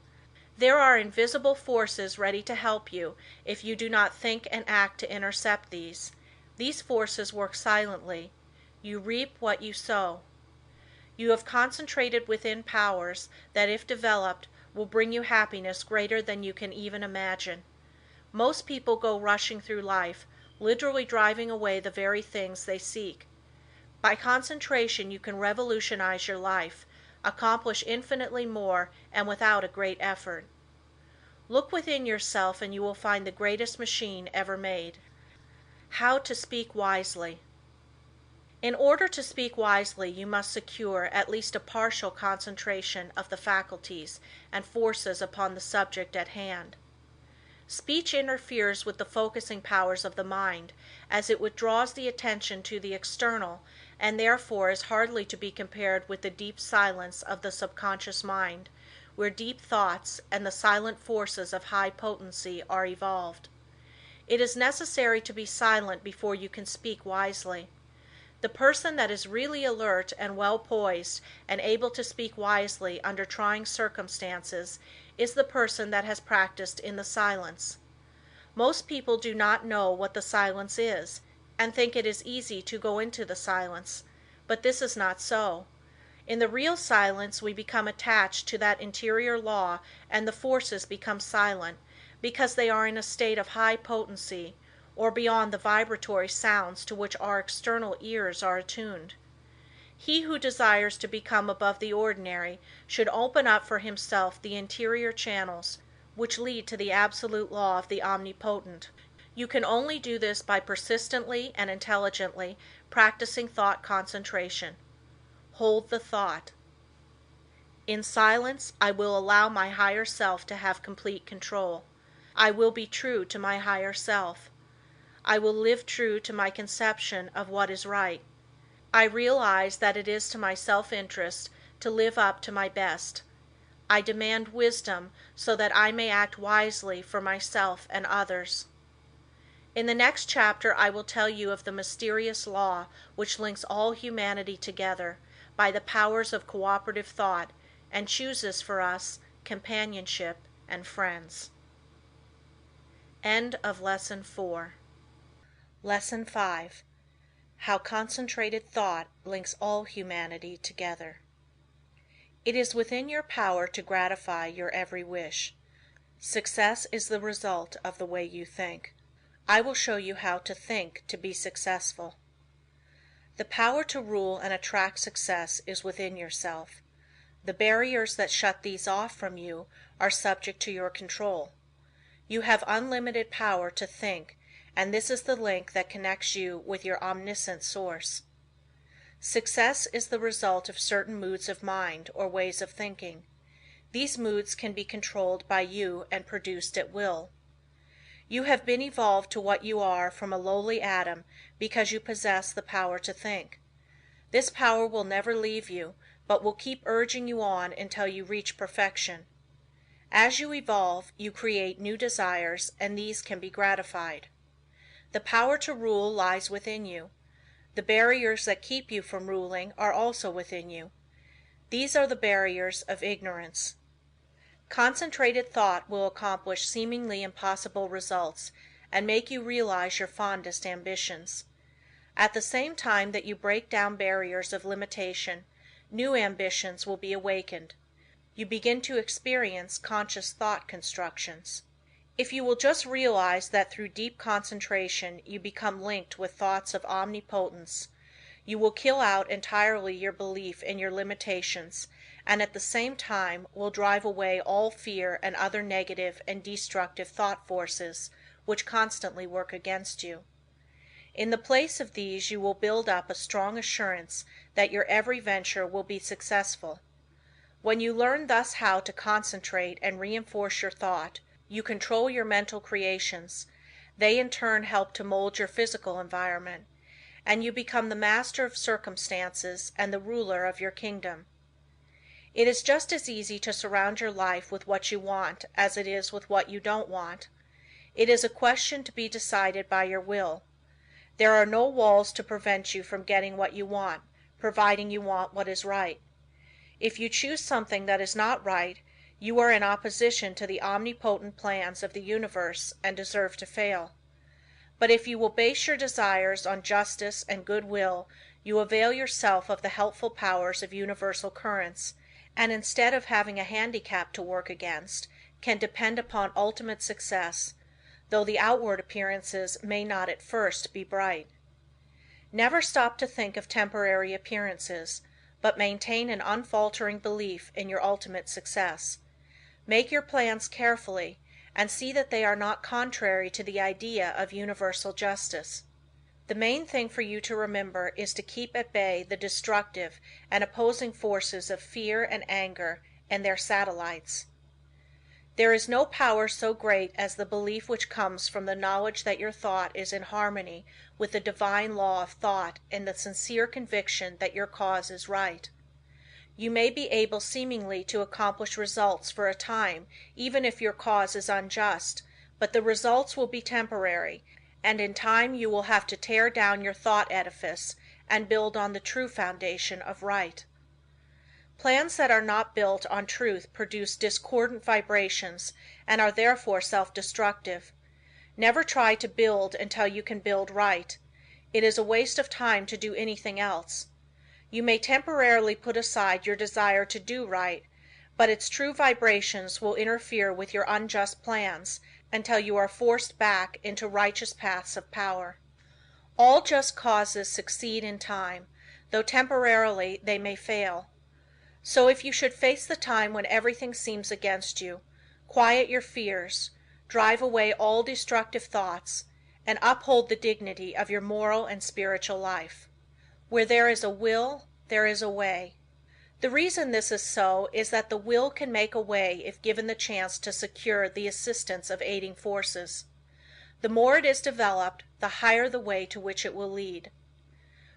There are invisible forces ready to help you if you do not think and act to intercept these. These forces work silently. You reap what you sow. You have concentrated within powers that, if developed, will bring you happiness greater than you can even imagine. Most people go rushing through life, literally driving away the very things they seek. By concentration you can revolutionize your life, accomplish infinitely more, and without a great effort. Look within yourself and you will find the greatest machine ever made. How to speak wisely. In order to speak wisely you must secure at least a partial concentration of the faculties and forces upon the subject at hand. Speech interferes with the focusing powers of the mind, as it withdraws the attention to the external, and therefore is hardly to be compared with the deep silence of the subconscious mind, where deep thoughts and the silent forces of high potency are evolved. It is necessary to be silent before you can speak wisely. The person that is really alert and well poised and able to speak wisely under trying circumstances is the person that has practiced in the silence. Most people do not know what the silence is, and think it is easy to go into the silence, but this is not so. In the real silence we become attached to that interior law and the forces become silent, because they are in a state of high potency, or beyond the vibratory sounds to which our external ears are attuned. He who desires to become above the ordinary should open up for himself the interior channels which lead to the absolute law of the omnipotent. You can only do this by persistently and intelligently practicing thought concentration. Hold the thought. In silence, I will allow my higher self to have complete control. I will be true to my higher self. I will live true to my conception of what is right. I realize that it is to my self-interest to live up to my best. I demand wisdom so that I may act wisely for myself and others. In the next chapter I will tell you of the mysterious law which links all humanity together by the powers of cooperative thought and chooses for us companionship and friends. End of Lesson 4. Lesson 5. How concentrated thought links all humanity together. It is within your power to gratify your every wish. Success is the result of the way you think. I will show you how to think to be successful. The power to rule and attract success is within yourself. The barriers that shut these off from you are subject to your control. You have unlimited power to think, and this is the link that connects you with your omniscient source. Success is the result of certain moods of mind or ways of thinking. These moods can be controlled by you and produced at will. You have been evolved to what you are from a lowly atom because you possess the power to think. This power will never leave you, but will keep urging you on until you reach perfection. As you evolve, you create new desires, and these can be gratified. The power to rule lies within you. The barriers that keep you from ruling are also within you. These are the barriers of ignorance. Concentrated thought will accomplish seemingly impossible results and make you realize your fondest ambitions. At the same time that you break down barriers of limitation, new ambitions will be awakened. You begin to experience conscious thought constructions. If you will just realize that through deep concentration you become linked with thoughts of omnipotence, you will kill out entirely your belief in your limitations, and at the same time will drive away all fear and other negative and destructive thought forces which constantly work against you. In the place of these you will build up a strong assurance that your every venture will be successful. When you learn thus how to concentrate and reinforce your thought, you control your mental creations. They in turn help to mold your physical environment, and you become the master of circumstances and the ruler of your kingdom. It is just as easy to surround your life with what you want as it is with what you don't want. It is a question to be decided by your will. There are no walls to prevent you from getting what you want, providing you want what is right. If you choose something that is not right, you are in opposition to the omnipotent plans of the universe and deserve to fail. But if you will base your desires on justice and goodwill, you avail yourself of the helpful powers of universal currents, and instead of having a handicap to work against, can depend upon ultimate success, though the outward appearances may not at first be bright. Never stop to think of temporary appearances, but maintain an unfaltering belief in your ultimate success. Make your plans carefully, and see that they are not contrary to the idea of universal justice. The main thing for you to remember is to keep at bay the destructive and opposing forces of fear and anger and their satellites. There is no power so great as the belief which comes from the knowledge that your thought is in harmony with the divine law of thought and the sincere conviction that your cause is right. You may be able seemingly to accomplish results for a time even if your cause is unjust, but the results will be temporary, and in time you will have to tear down your thought edifice and build on the true foundation of right. Plans that are not built on truth produce discordant vibrations and are therefore self-destructive. Never try to build until you can build right. It is a waste of time to do anything else. You may temporarily put aside your desire to do right, but its true vibrations will interfere with your unjust plans until you are forced back into righteous paths of power. All just causes succeed in time, though temporarily they may fail. So if you should face the time when everything seems against you, quiet your fears, drive away all destructive thoughts, and uphold the dignity of your moral and spiritual life. Where there is a will, there is a way. The reason this is so is that the will can make a way if given the chance to secure the assistance of aiding forces. The more it is developed, the higher the way to which it will lead.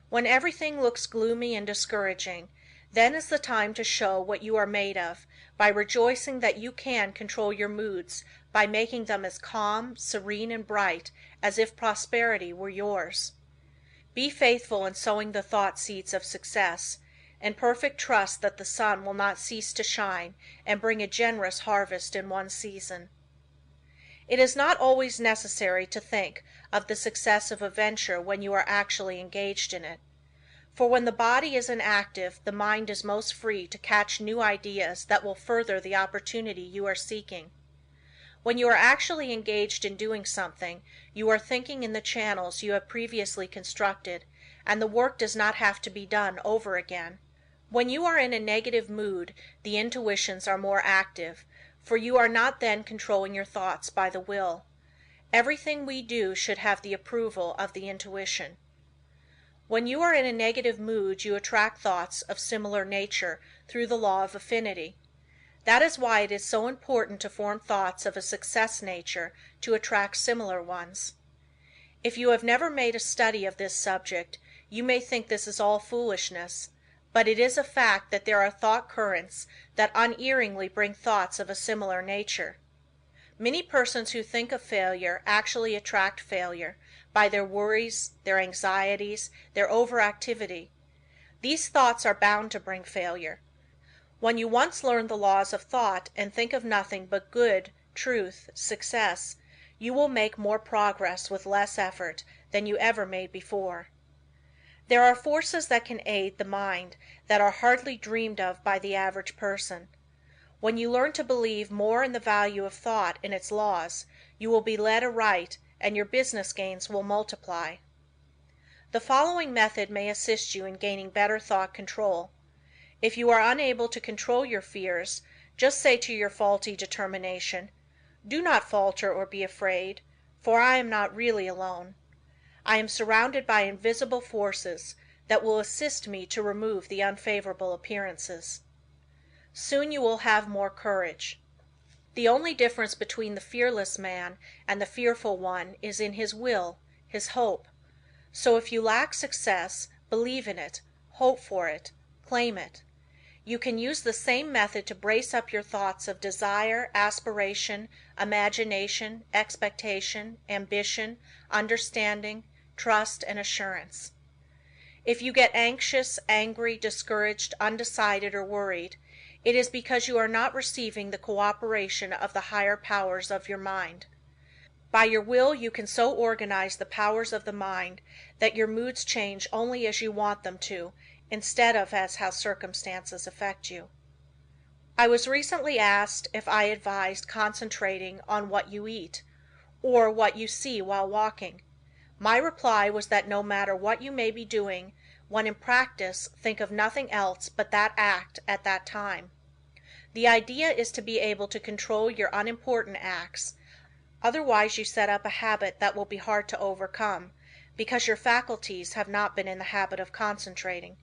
When everything looks gloomy and discouraging, then is the time to show what you are made of, by rejoicing that you can control your moods by making them as calm, serene, and bright as if prosperity were yours. Be faithful in sowing the thought seeds of success, in perfect trust that the sun will not cease to shine and bring a generous harvest in one season. It is not always necessary to think of the success of a venture when you are actually engaged in it. For when the body is inactive the mind is most free to catch new ideas that will further the opportunity you are seeking. When you are actually engaged in doing something, you are thinking in the channels you have previously constructed, and the work does not have to be done over again. When you are in a negative mood, the intuitions are more active, for you are not then controlling your thoughts by the will. Everything we do should have the approval of the intuition. When you are in a negative mood you attract thoughts of similar nature through the law of affinity. That is why it is so important to form thoughts of a success nature to attract similar ones. If you have never made a study of this subject, you may think this is all foolishness, but it is a fact that there are thought currents that unerringly bring thoughts of a similar nature. Many persons who think of failure actually attract failure by their worries, their anxieties, their overactivity. These thoughts are bound to bring failure. When you once learn the laws of thought and think of nothing but good, truth, success, you will make more progress with less effort than you ever made before. There are forces that can aid the mind that are hardly dreamed of by the average person. When you learn to believe more in the value of thought and its laws, you will be led aright and your business gains will multiply. The following method may assist you in gaining better thought control. If you are unable to control your fears, just say to your faulty determination, "Do not falter or be afraid, for I am not really alone. I am surrounded by invisible forces that will assist me to remove the unfavorable appearances." Soon you will have more courage. The only difference between the fearless man and the fearful one is in his will, his hope. So if you lack success, believe in it, hope for it, claim it. You can use the same method to brace up your thoughts of desire, aspiration, imagination, expectation, ambition, understanding, trust and assurance. If you get anxious, angry, discouraged, undecided or worried, it is because you are not receiving the cooperation of the higher powers of your mind. By your will you can so organize the powers of the mind that your moods change only as you want them to, instead of as how circumstances affect you. I was recently asked if I advised concentrating on what you eat, or what you see while walking. My reply was that no matter what you may be doing, when in practice think of nothing else but that act at that time. The idea is to be able to control your unimportant acts, otherwise you set up a habit that will be hard to overcome, because your faculties have not been in the habit of concentrating.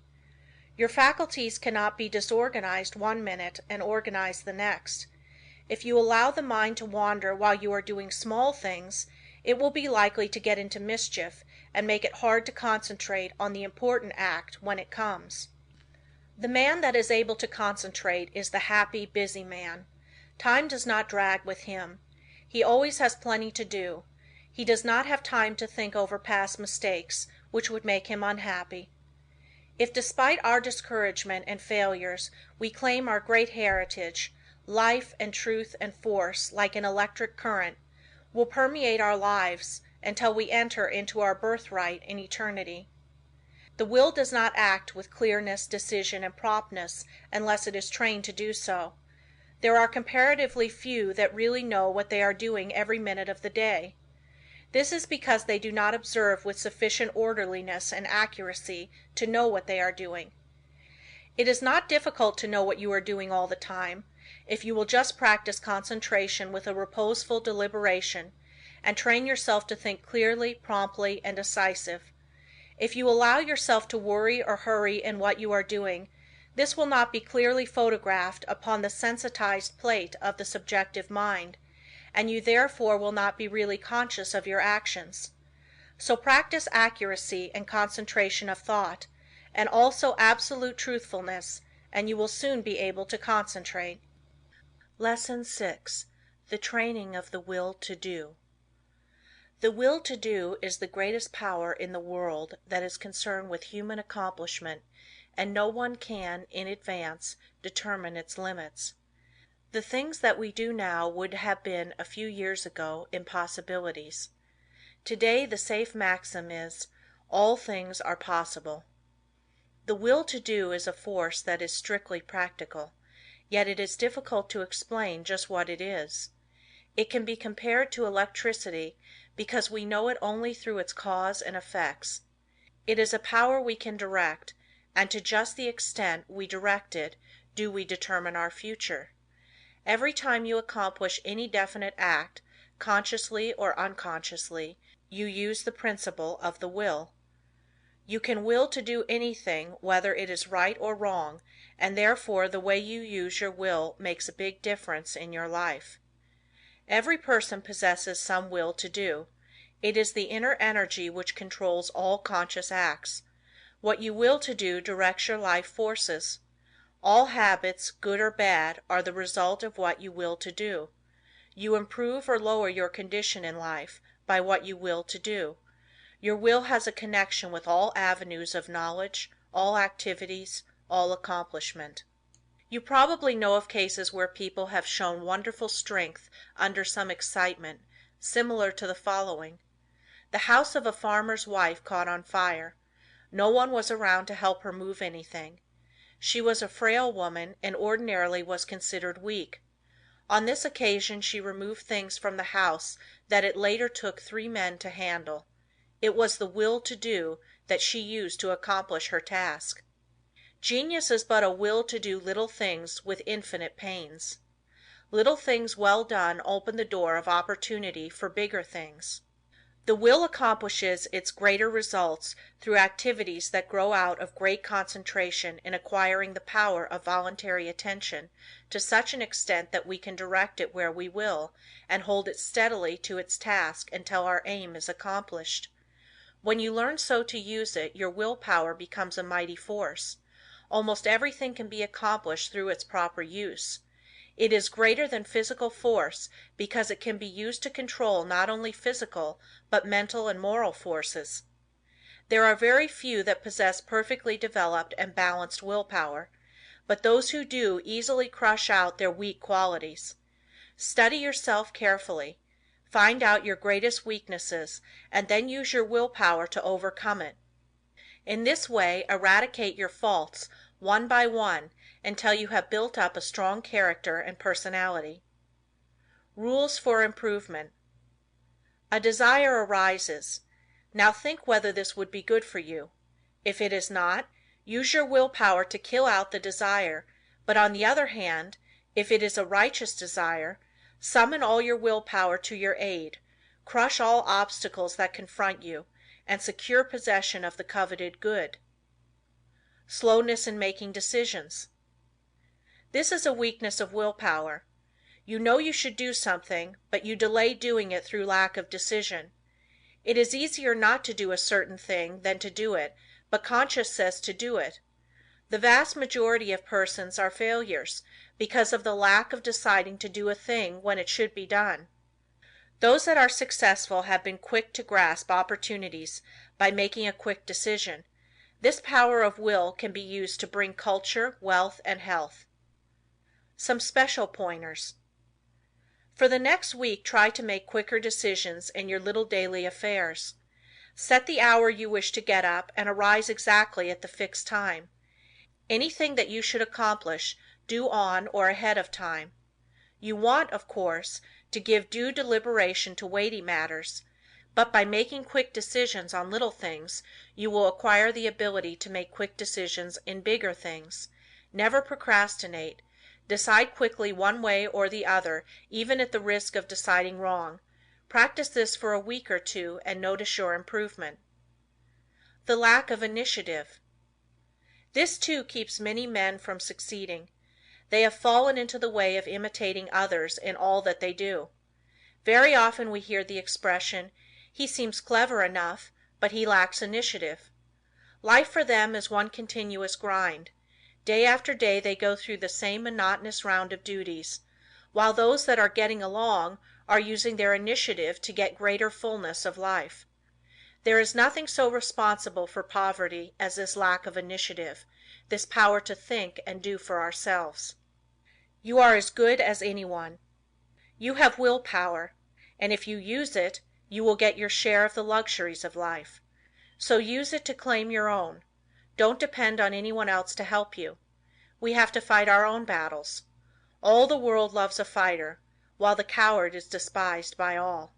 Your faculties cannot be disorganized one minute and organized the next. If you allow the mind to wander while you are doing small things, it will be likely to get into mischief and make it hard to concentrate on the important act when it comes. The man that is able to concentrate is the happy, busy man. Time does not drag with him. He always has plenty to do. He does not have time to think over past mistakes, which would make him unhappy. If despite our discouragement and failures we claim our great heritage, life and truth and force, like an electric current, will permeate our lives until we enter into our birthright in eternity. The will does not act with clearness, decision and promptness unless it is trained to do so. There are comparatively few that really know what they are doing every minute of the day. This is because they do not observe with sufficient orderliness and accuracy to know what they are doing. It is not difficult to know what you are doing all the time, if you will just practice concentration with a reposeful deliberation, and train yourself to think clearly, promptly, and decisive. If you allow yourself to worry or hurry in what you are doing, this will not be clearly photographed upon the sensitized plate of the subjective mind, and you therefore will not be really conscious of your actions. So practice accuracy and concentration of thought, and also absolute truthfulness, and you will soon be able to concentrate. Lesson 6. The Training of the Will to Do. The will to do is the greatest power in the world that is concerned with human accomplishment, and no one can, in advance, determine its limits. The things that we do now would have been a few years ago impossibilities. Today the safe maxim is, all things are possible. The will to do is a force that is strictly practical, yet it is difficult to explain just what it is. It can be compared to electricity because we know it only through its cause and effects. It is a power we can direct, and to just the extent we direct it do we determine our future. Every time you accomplish any definite act, consciously or unconsciously, you use the principle of the will. You can will to do anything whether it is right or wrong, and therefore the way you use your will makes a big difference in your life. Every person possesses some will to do. It is the inner energy which controls all conscious acts. What you will to do directs your life forces. All habits, good or bad, are the result of what you will to do. You improve or lower your condition in life by what you will to do. Your will has a connection with all avenues of knowledge, all activities, all accomplishment. You probably know of cases where people have shown wonderful strength under some excitement, similar to the following. The house of a farmer's wife caught on fire. No one was around to help her move anything. She was a frail woman and ordinarily was considered weak. On this occasion she removed things from the house that it later took 3 men to handle. It was the will to do that she used to accomplish her task. Genius is but a will to do little things with infinite pains. Little things well done open the door of opportunity for bigger things. The will accomplishes its greater results through activities that grow out of great concentration in acquiring the power of voluntary attention to such an extent that we can direct it where we will, and hold it steadily to its task until our aim is accomplished. When you learn so to use it, your will power becomes a mighty force. Almost everything can be accomplished through its proper use. It is greater than physical force because it can be used to control not only physical but mental and moral forces. There are very few that possess perfectly developed and balanced will power, but those who do easily crush out their weak qualities. Study yourself carefully. Find out your greatest weaknesses and then use your will power to overcome it. In this way eradicate your faults one by one until you have built up a strong character and personality. Rules for improvement. A desire arises. Now think whether this would be good for you. If it is not, use your will power to kill out the desire, but on the other hand, if it is a righteous desire, summon all your will power to your aid, crush all obstacles that confront you, and secure possession of the coveted good. Slowness in making decisions. This is a weakness of will power. You know you should do something, but you delay doing it through lack of decision. It is easier not to do a certain thing than to do it, but conscience says to do it. The vast majority of persons are failures because of the lack of deciding to do a thing when it should be done. Those that are successful have been quick to grasp opportunities by making a quick decision. This power of will can be used to bring culture, wealth, and health. Some special pointers. For the next week try to make quicker decisions in your little daily affairs. Set the hour you wish to get up and arise exactly at the fixed time. Anything that you should accomplish, do on or ahead of time. You want, of course, to give due deliberation to weighty matters, but by making quick decisions on little things, you will acquire the ability to make quick decisions in bigger things. Never procrastinate. Decide quickly one way or the other, even at the risk of deciding wrong. Practice this for a week or two and notice your improvement. The lack of initiative. This too keeps many men from succeeding. They have fallen into the way of imitating others in all that they do. Very often we hear the expression, "He seems clever enough, but he lacks initiative." Life for them is one continuous grind. Day after day they go through the same monotonous round of duties, while those that are getting along are using their initiative to get greater fullness of life. There is nothing so responsible for poverty as this lack of initiative, this power to think and do for ourselves. You are as good as anyone. You have willpower, and if you use it, you will get your share of the luxuries of life. So use it to claim your own. Don't depend on anyone else to help you. We have to fight our own battles. All the world loves a fighter, while the coward is despised by all.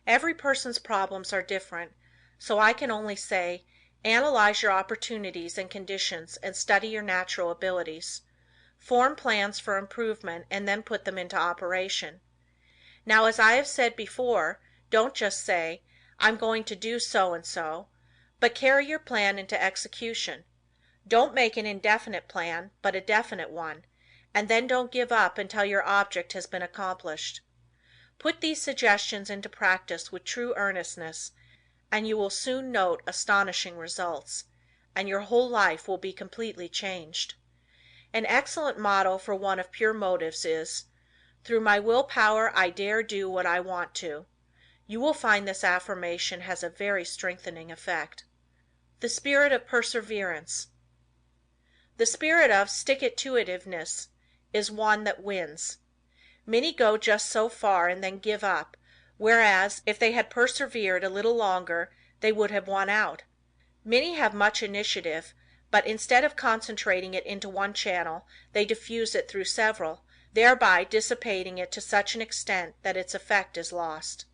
Every person's problems are different, so I can only say, analyze your opportunities and conditions and study your natural abilities. Form plans for improvement and then put them into operation. Now, as I have said before, don't just say, I'm going to do so and so, but carry your plan into execution. Don't make an indefinite plan, but a definite one, and then don't give up until your object has been accomplished. Put these suggestions into practice with true earnestness, and you will soon note astonishing results, and your whole life will be completely changed. An excellent motto for one of pure motives is, "Through my willpower I dare do what I want to." You will find this affirmation has a very strengthening effect. The spirit of perseverance. The spirit of stick-it-to-itiveness is one that wins. Many go just so far and then give up, whereas if they had persevered a little longer they would have won out. Many have much initiative, but instead of concentrating it into one channel, they diffuse it through several, thereby dissipating it to such an extent that its effect is lost.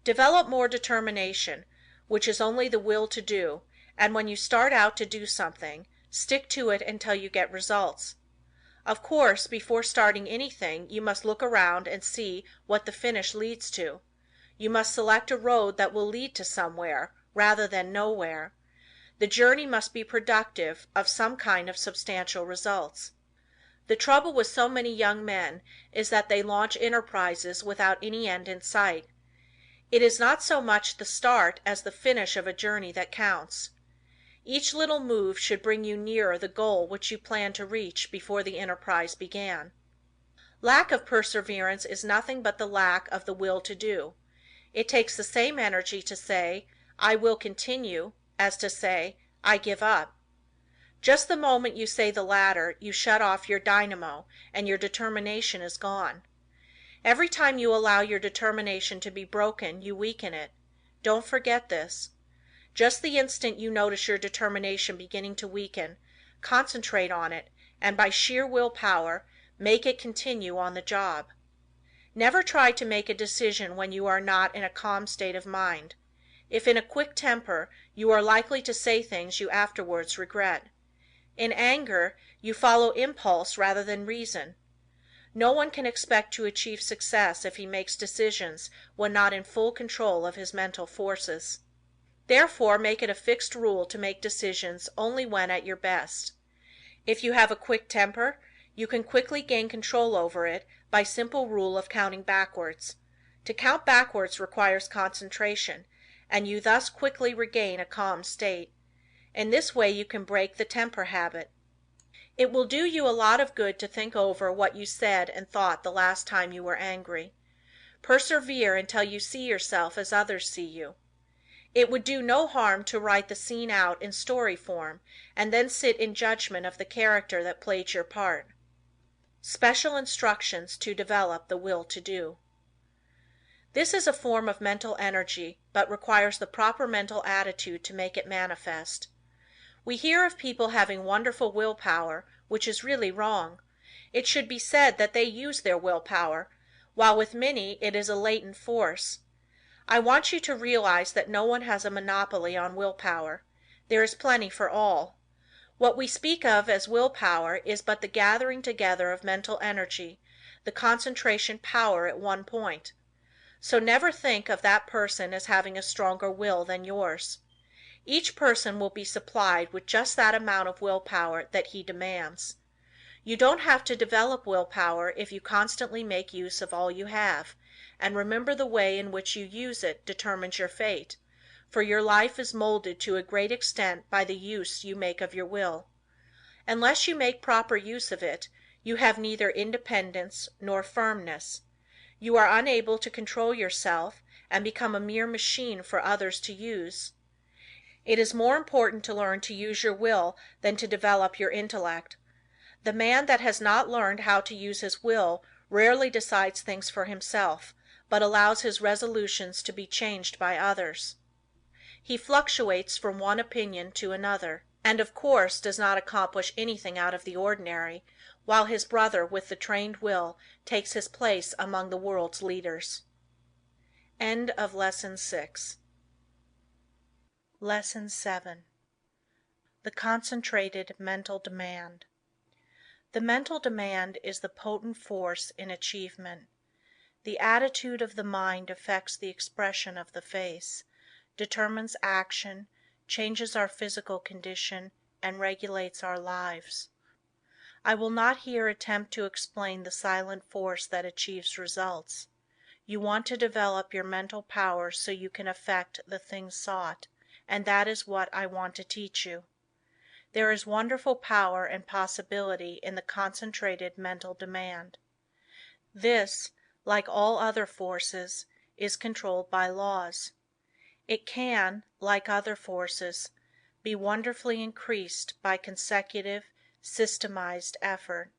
Develop more determination, which is only the will to do, and when you start out to do something, stick to it until you get results. Of course, before starting anything, you must look around and see what the finish leads to. You must select a road that will lead to somewhere, rather than nowhere. The journey must be productive of some kind of substantial results. The trouble with so many young men is that they launch enterprises without any end in sight. It is not so much the start as the finish of a journey that counts. Each little move should bring you nearer the goal which you planned to reach before the enterprise began. Lack of perseverance is nothing but the lack of the will to do. It takes the same energy to say, "I will continue," as to say, "I give up." Just the moment you say the latter, you shut off your dynamo, and your determination is gone. Every time you allow your determination to be broken, you weaken it. Don't forget this. Just the instant you notice your determination beginning to weaken, concentrate on it, and by sheer willpower, make it continue on the job. Never try to make a decision when you are not in a calm state of mind. If in a quick temper, you are likely to say things you afterwards regret. In anger, you follow impulse rather than reason. No one can expect to achieve success if he makes decisions when not in full control of his mental forces. Therefore, make it a fixed rule to make decisions only when at your best. If you have a quick temper, you can quickly gain control over it by simple rule of counting backwards. To count backwards requires concentration, and you thus quickly regain a calm state. In this way you can break the temper habit. It will do you a lot of good to think over what you said and thought the last time you were angry. Persevere until you see yourself as others see you. It would do no harm to write the scene out in story form, and then sit in judgment of the character that played your part. Special instructions to develop the will to do. This is a form of mental energy, but requires the proper mental attitude to make it manifest. We hear of people having wonderful willpower, which is really wrong. It should be said that they use their willpower, while with many it is a latent force. I want you to realize that no one has a monopoly on willpower. There is plenty for all. What we speak of as willpower is but the gathering together of mental energy, the concentration power at one point. So never think of that person as having a stronger will than yours. Each person will be supplied with just that amount of willpower that he demands. You don't have to develop willpower if you constantly make use of all you have, and remember the way in which you use it determines your fate, for your life is molded to a great extent by the use you make of your will. Unless you make proper use of it, you have neither independence nor firmness. You are unable to control yourself and become a mere machine for others to use. It is more important to learn to use your will than to develop your intellect. The man that has not learned how to use his will rarely decides things for himself, but allows his resolutions to be changed by others. He fluctuates from one opinion to another, and of course does not accomplish anything out of the ordinary, while his brother with the trained will takes his place among the world's leaders. Lesson 7. The Concentrated Mental Demand. The mental demand is the potent force in achievement. The attitude of the mind affects the expression of the face, determines action, changes our physical condition, and regulates our lives. I will not here attempt to explain the silent force that achieves results. You want to develop your mental powers so you can effect the things sought, and that is what I want to teach you. There is wonderful power and possibility in the concentrated mental demand. This, like all other forces, is controlled by laws. It can, like other forces, be wonderfully increased by consecutive, systematized effort.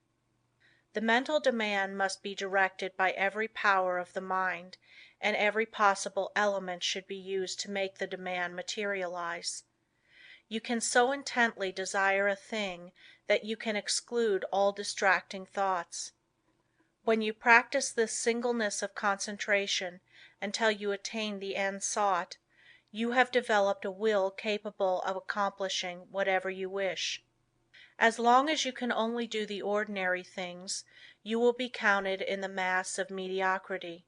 The mental demand must be directed by every power of the mind, and every possible element should be used to make the demand materialize. You can so intently desire a thing that you can exclude all distracting thoughts. When you practice this singleness of concentration until you attain the end sought, you have developed a will capable of accomplishing whatever you wish. As long as you can only do the ordinary things, you will be counted in the mass of mediocrity.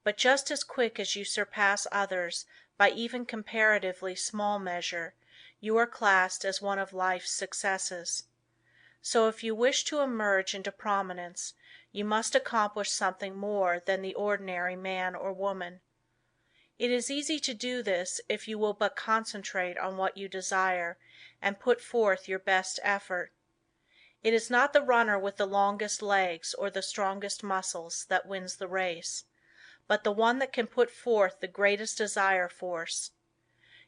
But just as quick as you surpass others by even comparatively small measure, you are classed as one of life's successes. So if you wish to emerge into prominence, you must accomplish something more than the ordinary man or woman. It is easy to do this if you will but concentrate on what you desire and put forth your best effort. It is not the runner with the longest legs or the strongest muscles that wins the race, but the one that can put forth the greatest desire force.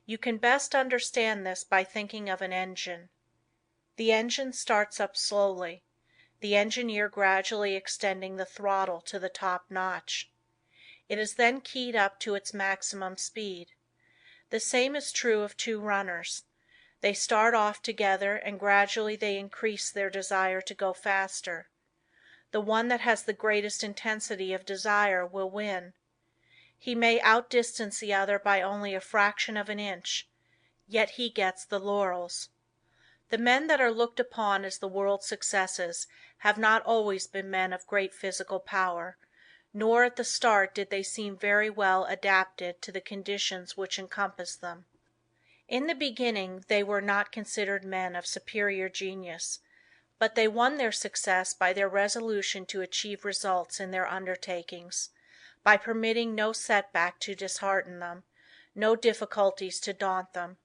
You can best understand this by thinking of an engine. The engine starts up slowly, the engineer gradually extending the throttle to the top notch. It is then keyed up to its maximum speed. The same is true of two runners. They start off together and gradually they increase their desire to go faster. The one that has the greatest intensity of desire will win. He may outdistance the other by only a fraction of an inch, yet he gets the laurels. The men that are looked upon as the world's successes have not always been men of great physical power, nor at the start did they seem very well adapted to the conditions which encompass them. In the beginning they were not considered men of superior genius, but they won their success by their resolution to achieve results in their undertakings, by permitting no setback to dishearten them, no difficulties to daunt them.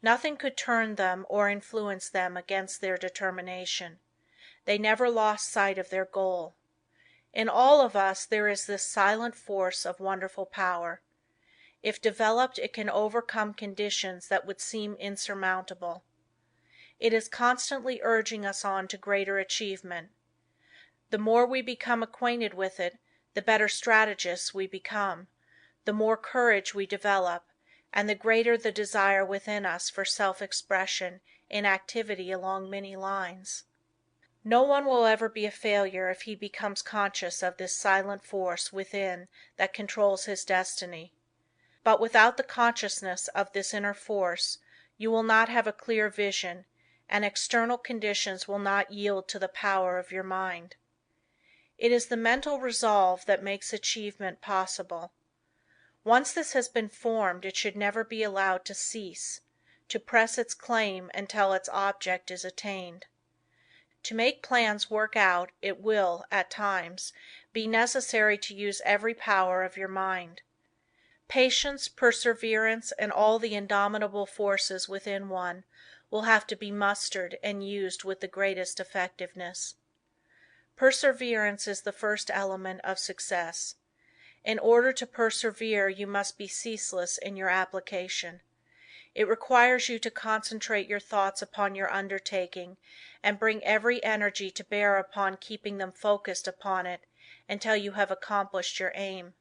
Nothing could turn them or influence them against their determination. They never lost sight of their goal. In all of us there is this silent force of wonderful power. If developed, it can overcome conditions that would seem insurmountable. It is constantly urging us on to greater achievement. The more we become acquainted with it, the better strategists we become, the more courage we develop, and the greater the desire within us for self-expression in activity along many lines. No one will ever be a failure if he becomes conscious of this silent force within that controls his destiny. But without the consciousness of this inner force, you will not have a clear vision, and external conditions will not yield to the power of your mind. It is the mental resolve that makes achievement possible. Once this has been formed, it should never be allowed to cease, to press its claim until its object is attained. To make plans work out, it will, at times, be necessary to use every power of your mind. Patience, perseverance, and all the indomitable forces within one will have to be mustered and used with the greatest effectiveness. Perseverance is the first element of success. In order to persevere you must be ceaseless in your application. It requires you to concentrate your thoughts upon your undertaking and bring every energy to bear upon keeping them focused upon it until you have accomplished your aim.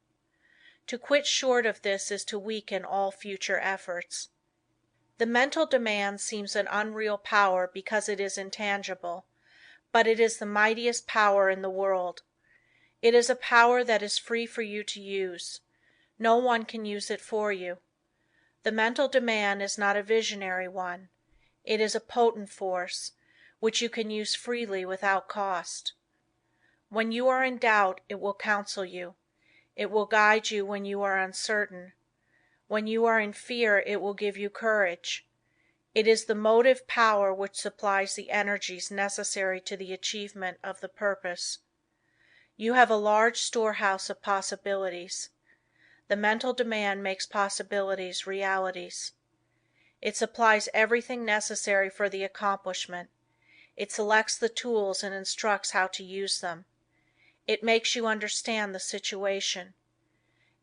To quit short of this is to weaken all future efforts. The mental demand seems an unreal power because it is intangible, but it is the mightiest power in the world. It is a power that is free for you to use. No one can use it for you. The mental demand is not a visionary one. It is a potent force, which you can use freely without cost. When you are in doubt, it will counsel you. It will guide you when you are uncertain. When you are in fear, it will give you courage. It is the motive power which supplies the energies necessary to the achievement of the purpose. You have a large storehouse of possibilities. The mental demand makes possibilities realities. It supplies everything necessary for the accomplishment. It selects the tools and instructs how to use them. It makes you understand the situation.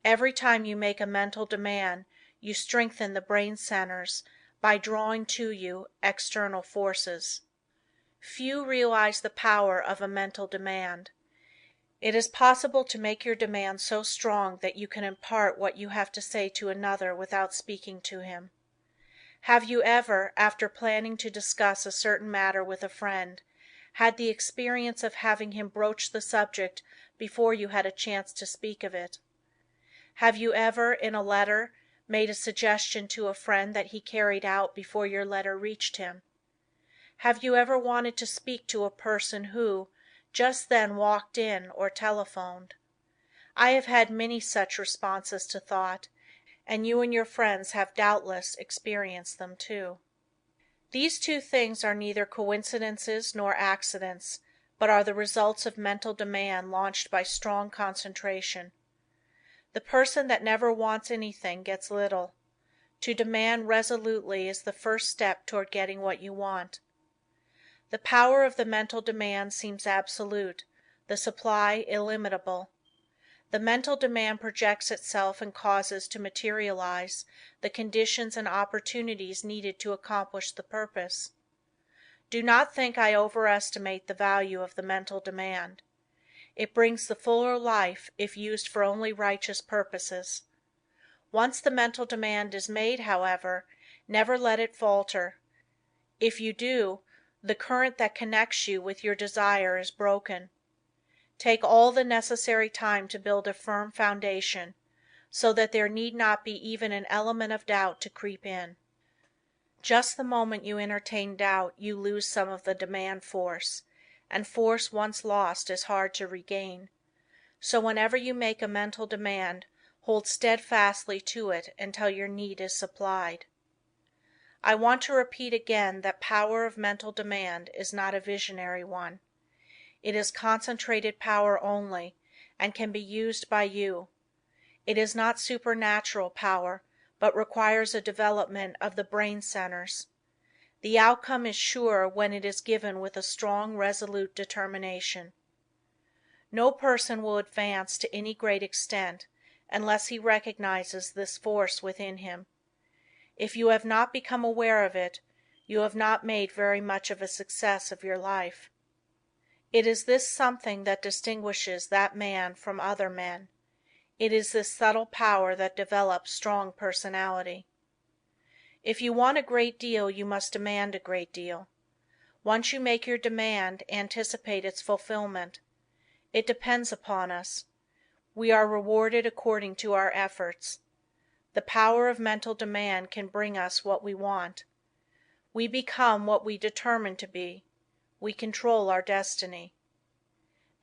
Every time you make a mental demand, you strengthen the brain centers by drawing to you external forces. Few realize the power of a mental demand. It is possible to make your demand so strong that you can impart what you have to say to another without speaking to him. Have you ever, after planning to discuss a certain matter with a friend, had the experience of having him broach the subject before you had a chance to speak of it? Have you ever, in a letter, made a suggestion to a friend that he carried out before your letter reached him? Have you ever wanted to speak to a person who, just then walked in or telephoned? I have had many such responses to thought, and you and your friends have doubtless experienced them too. These two things are neither coincidences nor accidents, but are the results of mental demand launched by strong concentration. The person that never wants anything gets little. To demand resolutely is the first step toward getting what you want. The power of the mental demand seems absolute, the supply illimitable. The mental demand projects itself and causes to materialize the conditions and opportunities needed to accomplish the purpose. Do not think I overestimate the value of the mental demand. It brings the fuller life if used for only righteous purposes. Once the mental demand is made, however, never let it falter. If you do, the current that connects you with your desire is broken. Take all the necessary time to build a firm foundation, so that there need not be even an element of doubt to creep in. Just the moment you entertain doubt you lose some of the demand force, and force once lost is hard to regain. So whenever you make a mental demand, hold steadfastly to it until your need is supplied. I want to repeat again that power of mental demand is not a visionary one. It is concentrated power only, and can be used by you. It is not supernatural power, but requires a development of the brain centers. The outcome is sure when it is given with a strong, resolute determination. No person will advance to any great extent unless he recognizes this force within him. If you have not become aware of it, you have not made very much of a success of your life. It is this something that distinguishes that man from other men. It is this subtle power that develops strong personality. If you want a great deal, you must demand a great deal. Once you make your demand, anticipate its fulfillment. It depends upon us. We are rewarded according to our efforts. The power of mental demand can bring us what we want. We become what we determine to be. We control our destiny.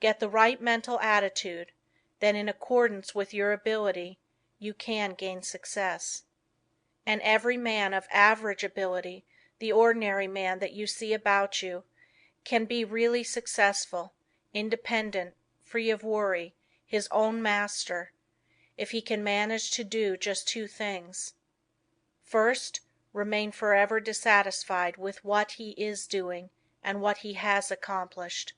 Get the right mental attitude, then in accordance with your ability, you can gain success. And every man of average ability, the ordinary man that you see about you, can be really successful, independent, free of worry, his own master, if he can manage to do just two things. First, remain forever dissatisfied with what he is doing and what he has accomplished.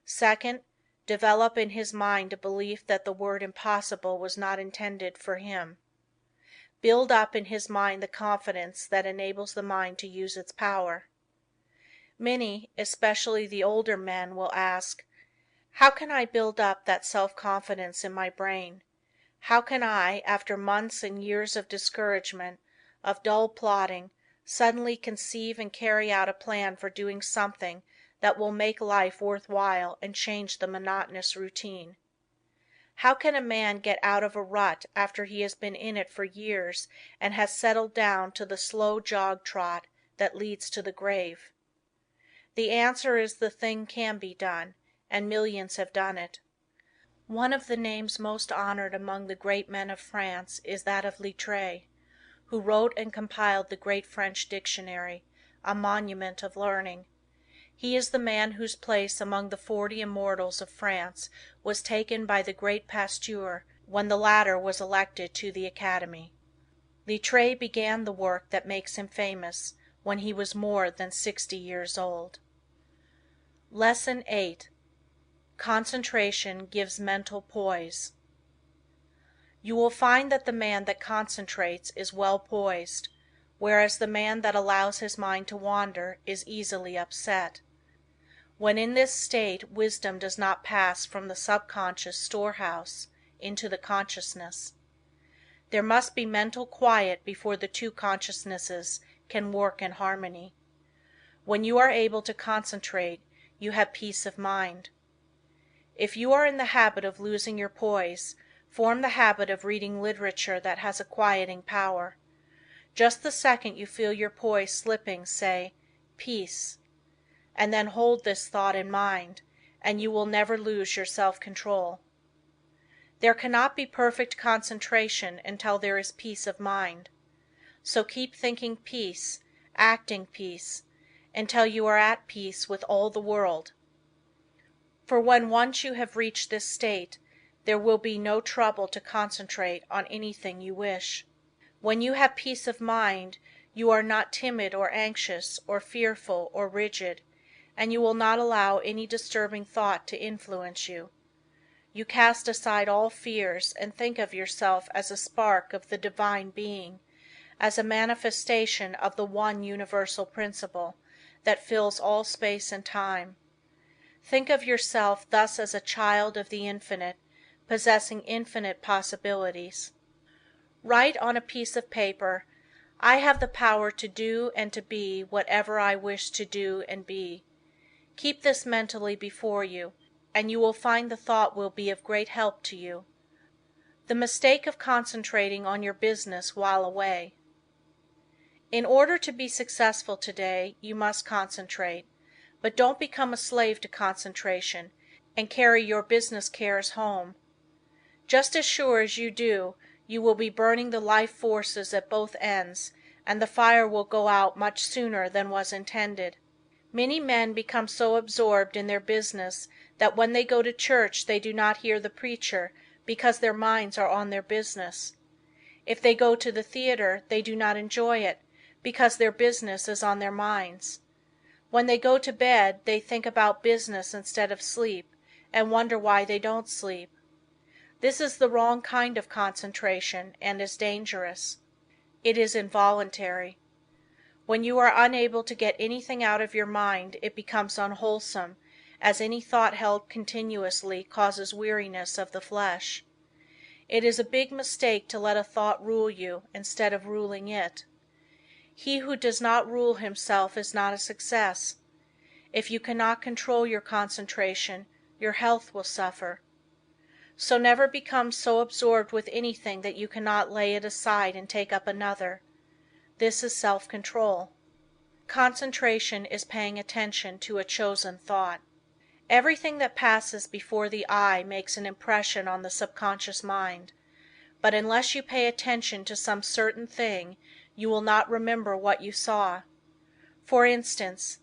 Second, develop in his mind a belief that the word impossible was not intended for him. build up in his mind the confidence that enables the mind to use its power. Many, especially the older men, will ask, "How can I build up that self-confidence in my brain? How can I, after months and years of discouragement, of dull plodding, suddenly conceive and carry out a plan for doing something that will make life worth while and change the monotonous routine? How can a man get out of a rut after he has been in it for years and has settled down to the slow jog trot that leads to the grave?" The answer is the thing can be done, and millions have done it. One of the names most honored among the great men of France is that of Littre, who wrote and compiled the great French dictionary, a monument of learning. He is the man whose place among the 40 immortals of France was taken by the great Pasteur when the latter was elected to the Academy. Littre began the work that makes him famous when he was more than 60 years old. Lesson 8. Concentration gives mental poise. You will find that the man that concentrates is well poised, whereas the man that allows his mind to wander is easily upset. When in this state wisdom does not pass from the subconscious storehouse into the consciousness. There must be mental quiet before the two consciousnesses can work in harmony. When you are able to concentrate, you have peace of mind. If you are in the habit of losing your poise, form the habit of reading literature that has a quieting power. Just the second you feel your poise slipping, say, "Peace," and then hold this thought in mind, and you will never lose your self-control. There cannot be perfect concentration until there is peace of mind. So keep thinking peace, acting peace, until you are at peace with all the world. For when once you have reached this state, there will be no trouble to concentrate on anything you wish. When you have peace of mind, you are not timid or anxious or fearful or rigid, and you will not allow any disturbing thought to influence you. You cast aside all fears and think of yourself as a spark of the Divine Being, as a manifestation of the one universal principle that fills all space and time. Think of yourself thus as a child of the Infinite, possessing infinite possibilities. Write on a piece of paper, "I have the power to do and to be whatever I wish to do and be." Keep this mentally before you, and you will find the thought will be of great help to you. The mistake of concentrating on your business while away. In order to be successful today, you must concentrate, but don't become a slave to concentration, and carry your business cares home. Just as sure as you do, you will be burning the life forces at both ends, and the fire will go out much sooner than was intended. Many men become so absorbed in their business that when they go to church they do not hear the preacher because their minds are on their business. If they go to the theater they do not enjoy it because their business is on their minds. When they go to bed they think about business instead of sleep, and wonder why they don't sleep. This is the wrong kind of concentration and is dangerous. It is involuntary. When you are unable to get anything out of your mind it becomes unwholesome, as any thought held continuously causes weariness of the flesh. It is a big mistake to let a thought rule you instead of ruling it. He who does not rule himself is not a success. If you cannot control your concentration, your health will suffer. So never become so absorbed with anything that you cannot lay it aside and take up another. This is self-control. Concentration is paying attention to a chosen thought. Everything that passes before the eye makes an impression on the subconscious mind, but unless you pay attention to some certain thing, you will not remember what you saw. For instance,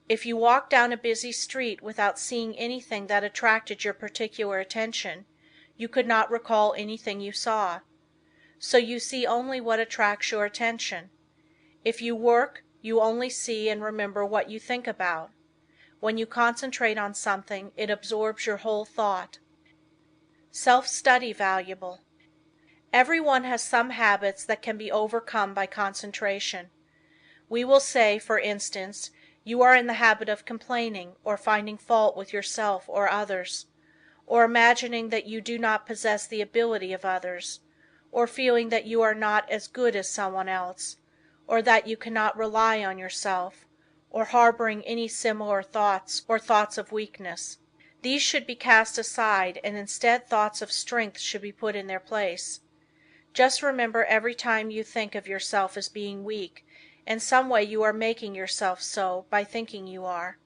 if you walk down a busy street without seeing anything that attracted your particular attention, you could not recall anything you saw. So you see only what attracts your attention. If you work, you only see and remember what you think about. When you concentrate on something, it absorbs your whole thought. Self-study valuable. Everyone has some habits that can be overcome by concentration. We will say, for instance, you are in the habit of complaining or finding fault with yourself or others, or imagining that you do not possess the ability of others, or feeling that you are not as good as someone else, or that you cannot rely on yourself, or harboring any similar thoughts or thoughts of weakness. These should be cast aside and instead thoughts of strength should be put in their place. Just remember every time you think of yourself as being weak, in some way you are making yourself so by thinking you are.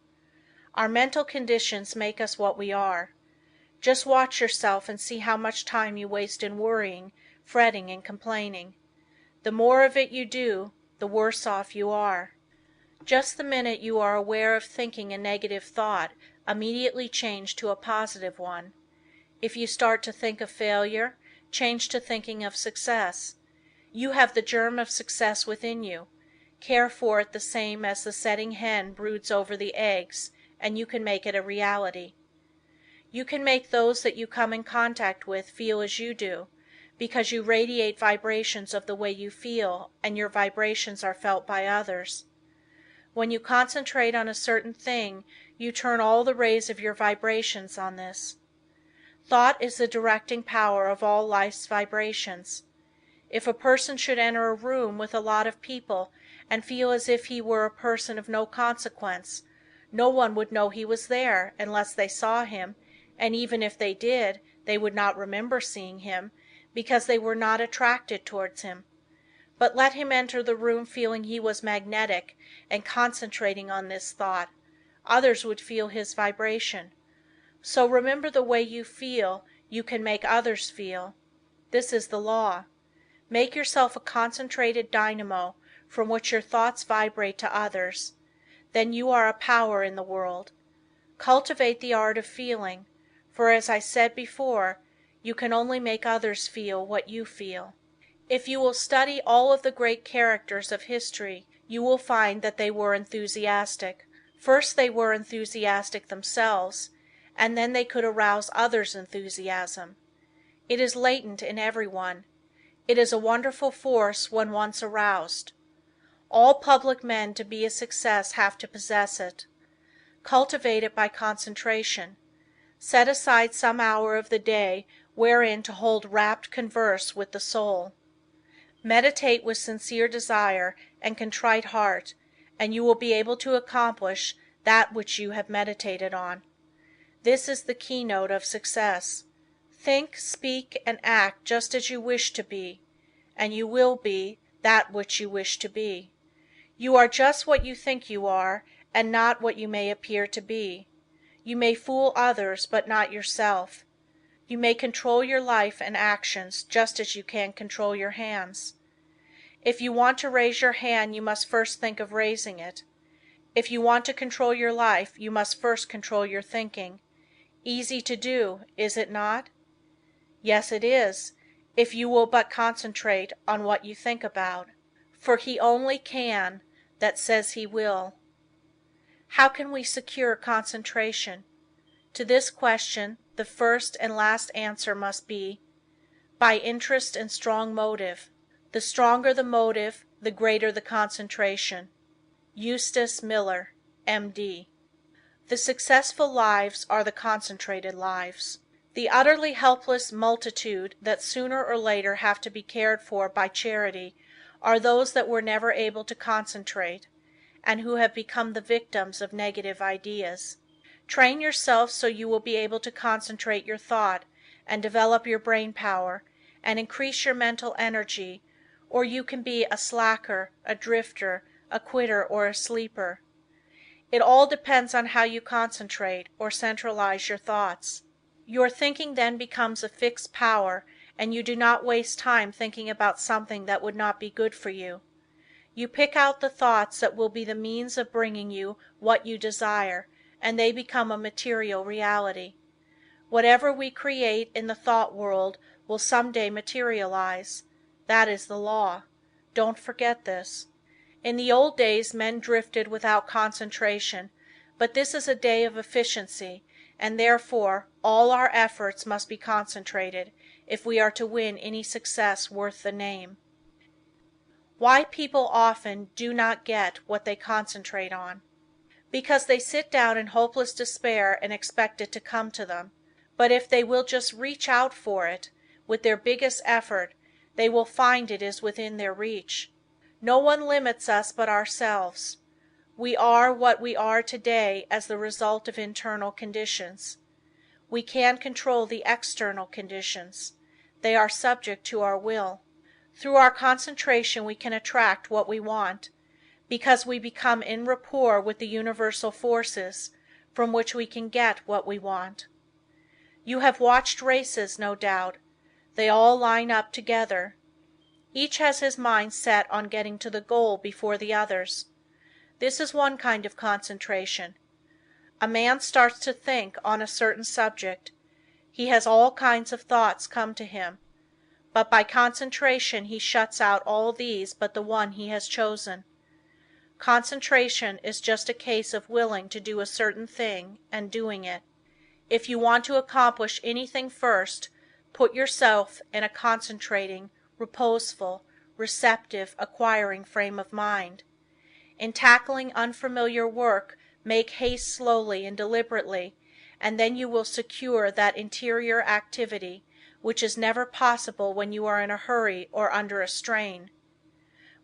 Our mental conditions make us what we are. Just watch yourself and see how much time you waste in worrying, fretting, and complaining. The more of it you do, the worse off you are. Just the minute you are aware of thinking a negative thought, immediately change to a positive one. If you start to think of failure, change to thinking of success. You have the germ of success within you. Care for it the same as the setting hen broods over the eggs, and you can make it a reality. You can make those that you come in contact with feel as you do, because you radiate vibrations of the way you feel, and your vibrations are felt by others. When you concentrate on a certain thing, you turn all the rays of your vibrations on this. Thought is the directing power of all life's vibrations. If a person should enter a room with a lot of people and feel as if he were a person of no consequence, no one would know he was there unless they saw him, and even if they did, they would not remember seeing him, because they were not attracted towards him. But let him enter the room feeling he was magnetic and concentrating on this thought, others would feel his vibration. So remember the way you feel, you can make others feel. This is the law. Make yourself a concentrated dynamo from which your thoughts vibrate to others. Then you are a power in the world. Cultivate the art of feeling, for as I said before, you can only make others feel what you feel. If you will study all of the great characters of history, you will find that they were enthusiastic. First they were enthusiastic themselves, and then they could arouse others' enthusiasm. It is latent in everyone. It is a wonderful force when once aroused. All public men to be a success have to possess it. Cultivate it by concentration. Set aside some hour of the day wherein to hold rapt converse with the soul. Meditate with sincere desire and contrite heart, and you will be able to accomplish that which you have meditated on. This is the keynote of success. Think, speak, and act just as you wish to be, and you will be that which you wish to be. You are just what you think you are, and not what you may appear to be. You may fool others, but not yourself. You may control your life and actions just as you can control your hands. If you want to raise your hand, you must first think of raising it. If you want to control your life, you must first control your thinking. Easy to do, is it not? Yes, it is, if you will but concentrate on what you think about. For he only can that says he will. How can we secure concentration? To this question, the first and last answer must be, by interest and strong motive. The stronger the motive, the greater the concentration. Eustace Miller, M.D. The successful lives are the concentrated lives. The utterly helpless multitude that sooner or later have to be cared for by charity are those that were never able to concentrate, and who have become the victims of negative ideas. Train yourself so you will be able to concentrate your thought and develop your brain power and increase your mental energy, or you can be a slacker, a drifter, a quitter, or a sleeper. It all depends on how you concentrate or centralize your thoughts. Your thinking then becomes a fixed power, and you do not waste time thinking about something that would not be good for you. You pick out the thoughts that will be the means of bringing you what you desire, and they become a material reality. Whatever we create in the thought world will some day materialize. That is the law. Don't forget this. In the old days men drifted without concentration, but this is a day of efficiency, and therefore all our efforts must be concentrated if we are to win any success worth the name. Why people often do not get what they concentrate on. Because they sit down in hopeless despair and expect it to come to them. But if they will just reach out for it, with their biggest effort, they will find it is within their reach. No one limits us but ourselves. We are what we are today as the result of internal conditions. We can control the external conditions. They are subject to our will. Through our concentration we can attract what we want, because we become in rapport with the universal forces from which we can get what we want. You have watched races, no doubt. They all line up together. Each has his mind set on getting to the goal before the others. This is one kind of concentration. A man starts to think on a certain subject. He has all kinds of thoughts come to him, but by concentration he shuts out all these but the one he has chosen. Concentration is just a case of willing to do a certain thing and doing it. If you want to accomplish anything first, put yourself in a concentrating, reposeful, receptive, acquiring frame of mind. In tackling unfamiliar work, make haste slowly and deliberately, and then you will secure that interior activity which is never possible when you are in a hurry or under a strain.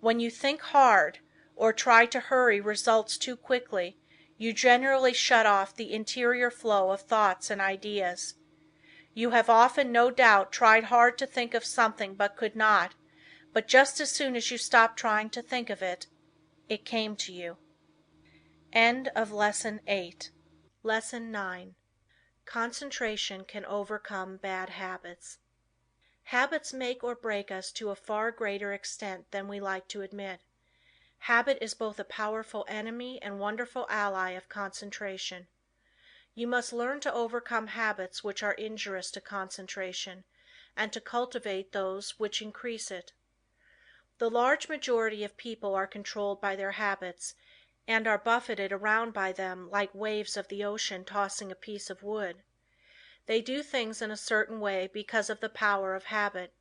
When you think hard, or try to hurry results too quickly, you generally shut off the interior flow of thoughts and ideas. You have often, no doubt, tried hard to think of something but could not, but just as soon as you stopped trying to think of it, it came to you. End of Lesson 8. Lesson 9. Concentration can overcome bad habits. Habits make or break us to a far greater extent than we like to admit. Habit is both a powerful enemy and wonderful ally of concentration. You must learn to overcome habits which are injurious to concentration, and to cultivate those which increase it. The large majority of people are controlled by their habits, and are buffeted around by them like waves of the ocean tossing a piece of wood. They do things in a certain way because of the power of habit.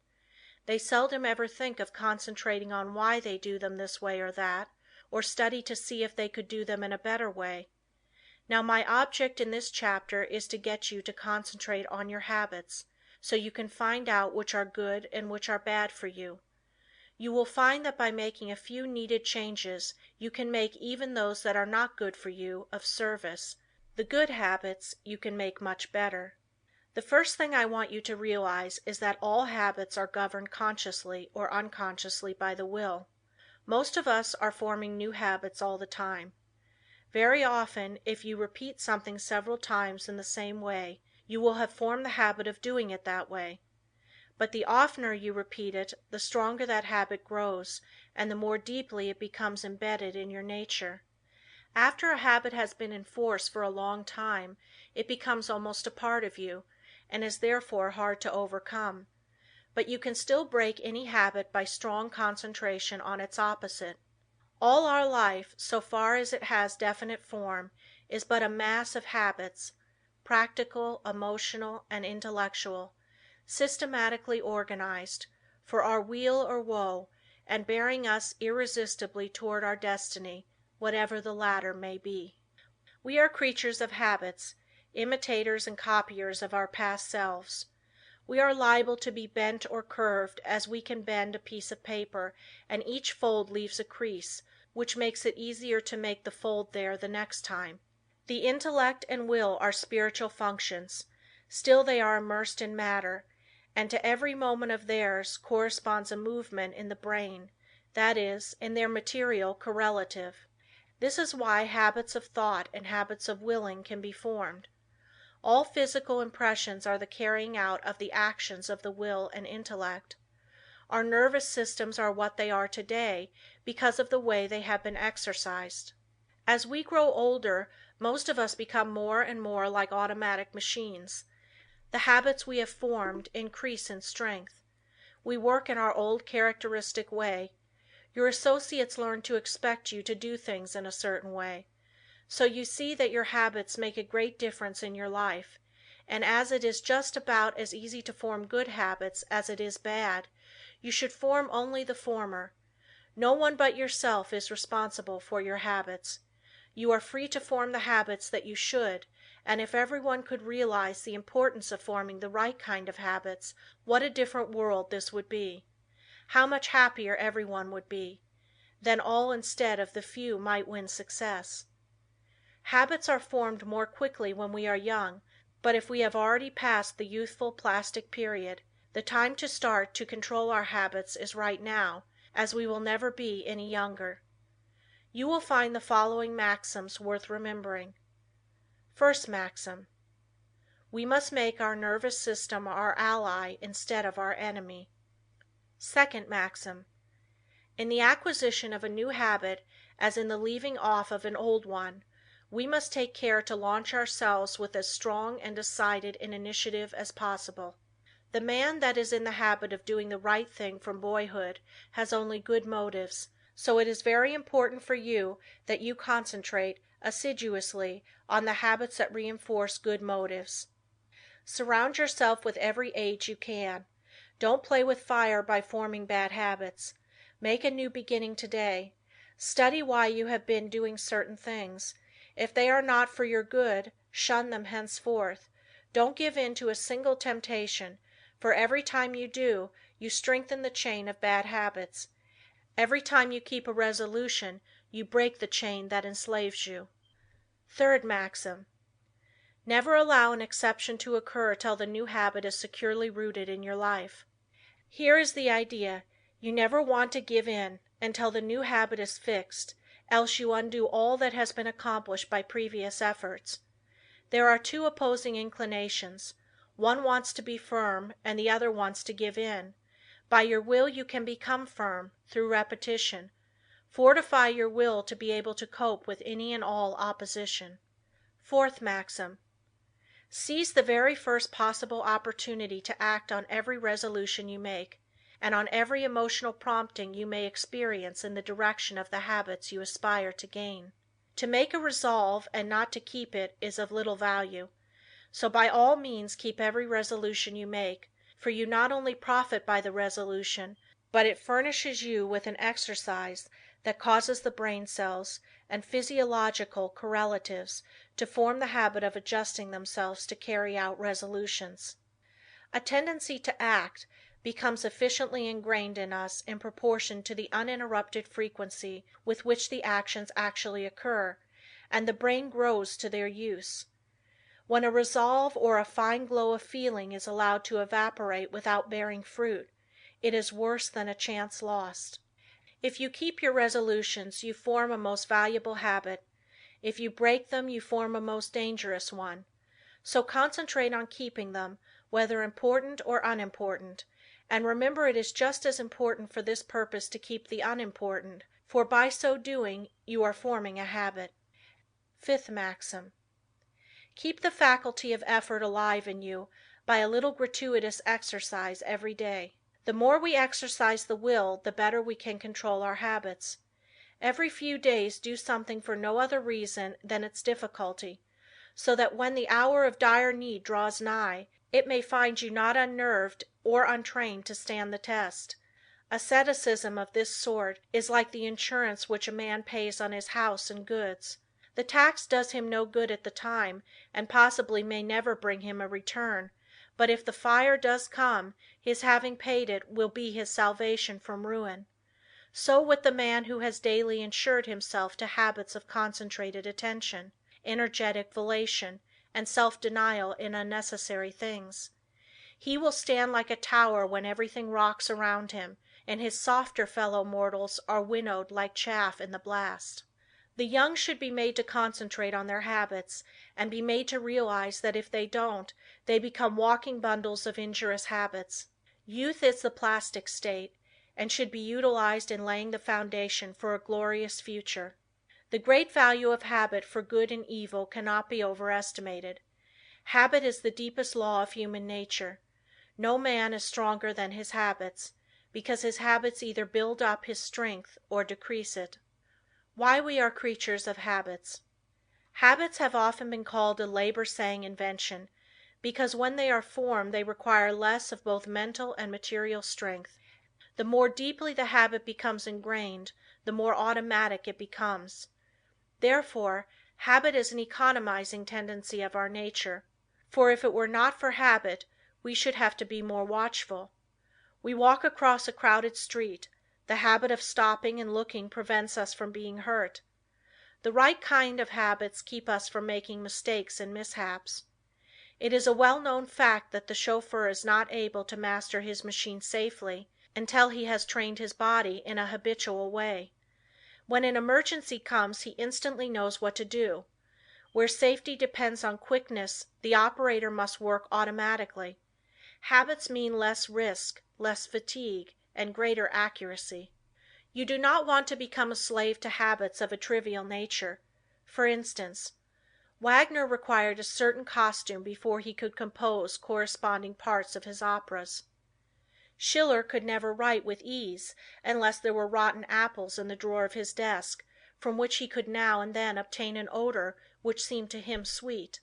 They seldom ever think of concentrating on why they do them this way or that, or study to see if they could do them in a better way. Now my object in this chapter is to get you to concentrate on your habits, so you can find out which are good and which are bad for you. You will find that by making a few needed changes you can make even those that are not good for you of service. The good habits you can make much better. The first thing I want you to realize is that all habits are governed consciously or unconsciously by the will. Most of us are forming new habits all the time. Very often, if you repeat something several times in the same way, you will have formed the habit of doing it that way. But the oftener you repeat it, the stronger that habit grows, and the more deeply it becomes embedded in your nature. After a habit has been in force for a long time, it becomes almost a part of you, and is therefore hard to overcome. But you can still break any habit by strong concentration on its opposite. All our life, so far as it has definite form, is but a mass of habits, practical, emotional, and intellectual, systematically organized, for our weal or woe, and bearing us irresistibly toward our destiny, whatever the latter may be. We are creatures of habits, imitators and copiers of our past selves. We are liable to be bent or curved as we can bend a piece of paper, and each fold leaves a crease, which makes it easier to make the fold there the next time. The intellect and will are spiritual functions, still they are immersed in matter, and to every movement of theirs corresponds a movement in the brain, that is, in their material correlative. This is why habits of thought and habits of willing can be formed. All physical impressions are the carrying out of the actions of the will and intellect. Our nervous systems are what they are today because of the way they have been exercised. As we grow older, most of us become more and more like automatic machines. The habits we have formed increase in strength. We work in our old characteristic way. Your associates learn to expect you to do things in a certain way. So you see that your habits make a great difference in your life, and as it is just about as easy to form good habits as it is bad, you should form only the former. No one but yourself is responsible for your habits. You are free to form the habits that you should, and if everyone could realize the importance of forming the right kind of habits, what a different world this would be. How much happier everyone would be. Then all instead of the few might win success. Habits are formed more quickly when we are young, but if we have already passed the youthful plastic period, the time to start to control our habits is right now, as we will never be any younger. You will find the following maxims worth remembering. First maxim: we must make our nervous system our ally instead of our enemy. Second maxim: in the acquisition of a new habit, as in the leaving off of an old one, we must take care to launch ourselves with as strong and decided an initiative as possible. The man that is in the habit of doing the right thing from boyhood has only good motives, so it is very important for you that you concentrate assiduously on the habits that reinforce good motives. Surround yourself with every aid you can. Don't play with fire by forming bad habits. Make a new beginning today. Study why you have been doing certain things. If they are not for your good, shun them henceforth. Don't give in to a single temptation, for every time you do, you strengthen the chain of bad habits. Every time you keep a resolution, you break the chain that enslaves you. Third maxim: never allow an exception to occur till the new habit is securely rooted in your life. Here is the idea: you never want to give in until the new habit is fixed, else you undo all that has been accomplished by previous efforts. There are two opposing inclinations. One wants to be firm and the other wants to give in. By your will you can become firm, through repetition. Fortify your will to be able to cope with any and all opposition. Fourth maxim: seize the very first possible opportunity to act on every resolution you make, and on every emotional prompting you may experience in the direction of the habits you aspire to gain. To make a resolve and not to keep it is of little value, so by all means keep every resolution you make, for you not only profit by the resolution, but it furnishes you with an exercise that causes the brain cells and physiological correlatives to form the habit of adjusting themselves to carry out resolutions. A tendency to act becomes efficiently ingrained in us in proportion to the uninterrupted frequency with which the actions actually occur, and the brain grows to their use. When a resolve or a fine glow of feeling is allowed to evaporate without bearing fruit, it is worse than a chance lost. If you keep your resolutions, you form a most valuable habit. If you break them, you form a most dangerous one. So concentrate on keeping them, whether important or unimportant, and remember it is just as important for this purpose to keep the unimportant, for by so doing you are forming a habit. Fifth maxim: keep the faculty of effort alive in you by a little gratuitous exercise every day. The more we exercise the will, the better we can control our habits. Every few days do something for no other reason than its difficulty, so that when the hour of dire need draws nigh, it may find you not unnerved or untrained to stand the test. Asceticism of this sort is like the insurance which a man pays on his house and goods. The tax does him no good at the time, and possibly may never bring him a return, but if the fire does come, his having paid it will be his salvation from ruin. So with the man who has daily insured himself to habits of concentrated attention, energetic volation, and self-denial in unnecessary things. He will stand like a tower when everything rocks around him, and his softer fellow mortals are winnowed like chaff in the blast. The young should be made to concentrate on their habits, and be made to realize that if they don't, they become walking bundles of injurious habits. Youth is the plastic state, and should be utilized in laying the foundation for a glorious future. The great value of habit for good and evil cannot be overestimated. Habit is the deepest law of human nature. No man is stronger than his habits, because his habits either build up his strength or decrease it. Why we are creatures of habits. Habits have often been called a labor-saving invention because when they are formed they require less of both mental and material strength. The more deeply the habit becomes ingrained, the more automatic it becomes. Therefore, habit is an economizing tendency of our nature, for if it were not for habit we should have to be more watchful. We walk across a crowded street, the habit of stopping and looking prevents us from being hurt. The right kind of habits keep us from making mistakes and mishaps. It is a well-known fact that the chauffeur is not able to master his machine safely until he has trained his body in a habitual way. When an emergency comes he instantly knows what to do. Where safety depends on quickness, the operator must work automatically. Habits mean less risk, less fatigue, and greater accuracy. You do not want to become a slave to habits of a trivial nature. For instance, Wagner required a certain costume before he could compose corresponding parts of his operas. Schiller could never write with ease unless there were rotten apples in the drawer of his desk, from which he could now and then obtain an odor which seemed to him sweet.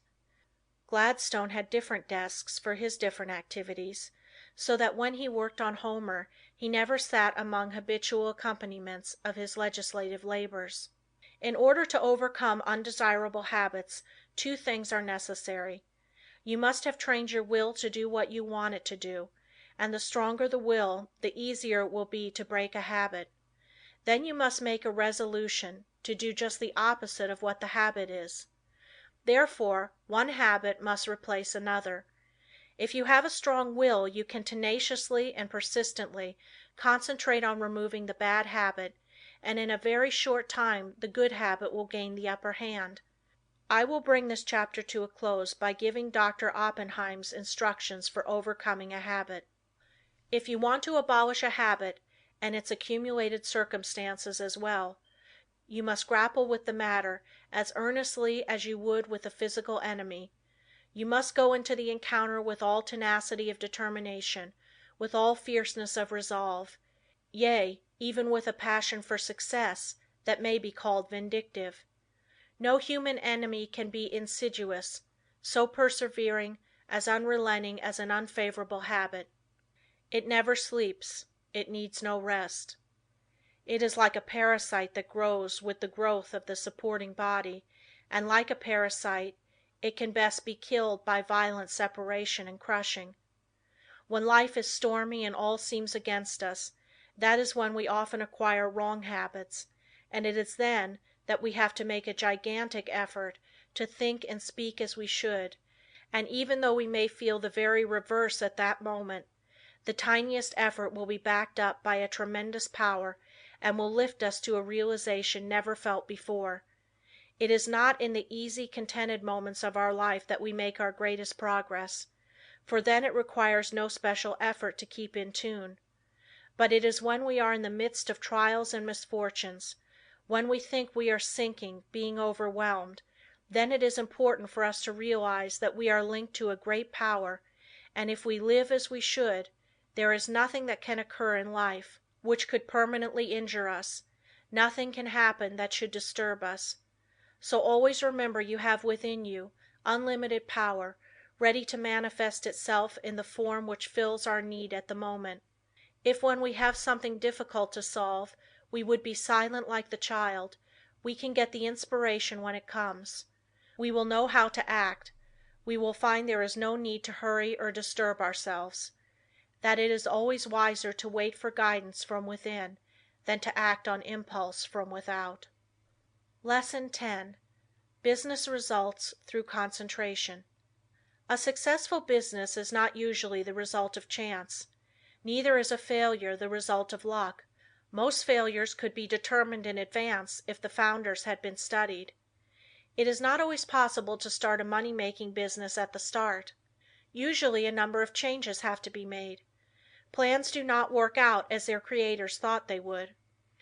Gladstone had different desks for his different activities, so that when he worked on Homer he never sat among habitual accompaniments of his legislative labors. In order to overcome undesirable habits, two things are necessary. You must have trained your will to do what you want it to do, and the stronger the will, the easier it will be to break a habit. Then you must make a resolution to do just the opposite of what the habit is. Therefore, one habit must replace another. If you have a strong will you can tenaciously and persistently concentrate on removing the bad habit, and in a very short time the good habit will gain the upper hand. I will bring this chapter to a close by giving Dr. Oppenheim's instructions for overcoming a habit. If you want to abolish a habit, and its accumulated circumstances as well, you must grapple with the matter as earnestly as you would with a physical enemy. You must go into the encounter with all tenacity of determination, with all fierceness of resolve, yea, even with a passion for success that may be called vindictive. No human enemy can be insidious, so persevering, as unrelenting as an unfavorable habit. It never sleeps, it needs no rest. It is like a parasite that grows with the growth of the supporting body, and like a parasite, it can best be killed by violent separation and crushing. When life is stormy and all seems against us, that is when we often acquire wrong habits, and it is then that we have to make a gigantic effort to think and speak as we should, and even though we may feel the very reverse at that moment, the tiniest effort will be backed up by a tremendous power and will lift us to a realization never felt before. It is not in the easy, contented moments of our life that we make our greatest progress, for then it requires no special effort to keep in tune. But it is when we are in the midst of trials and misfortunes, when we think we are sinking, being overwhelmed, then it is important for us to realize that we are linked to a great power, and if we live as we should, there is nothing that can occur in life which could permanently injure us, nothing can happen that should disturb us. So always remember you have within you unlimited power, ready to manifest itself in the form which fills our need at the moment. If when we have something difficult to solve we would be silent like the child, we can get the inspiration when it comes. We will know how to act. We will find there is no need to hurry or disturb ourselves. That it is always wiser to wait for guidance from within than to act on impulse from without. Lesson 10. Business results through concentration. A successful business is not usually the result of chance. Neither is a failure the result of luck. Most failures could be determined in advance if the founders had been studied. It is not always possible to start a money-making business at the start. Usually a number of changes have to be made. Plans do not work out as their creators thought they would.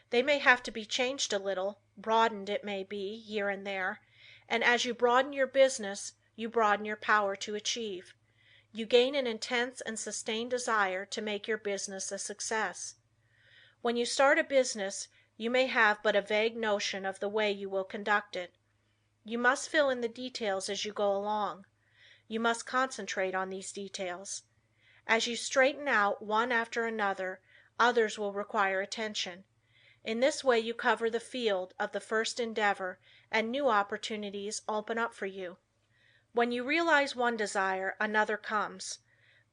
They may have to be changed a little, broadened it may be, here and there, and as you broaden your business, you broaden your power to achieve. You gain an intense and sustained desire to make your business a success. When you start a business, you may have but a vague notion of the way you will conduct it. You must fill in the details as you go along. You must concentrate on these details. As you straighten out one after another, others will require attention. In this way you cover the field of the first endeavor and new opportunities open up for you. When you realize one desire, another comes.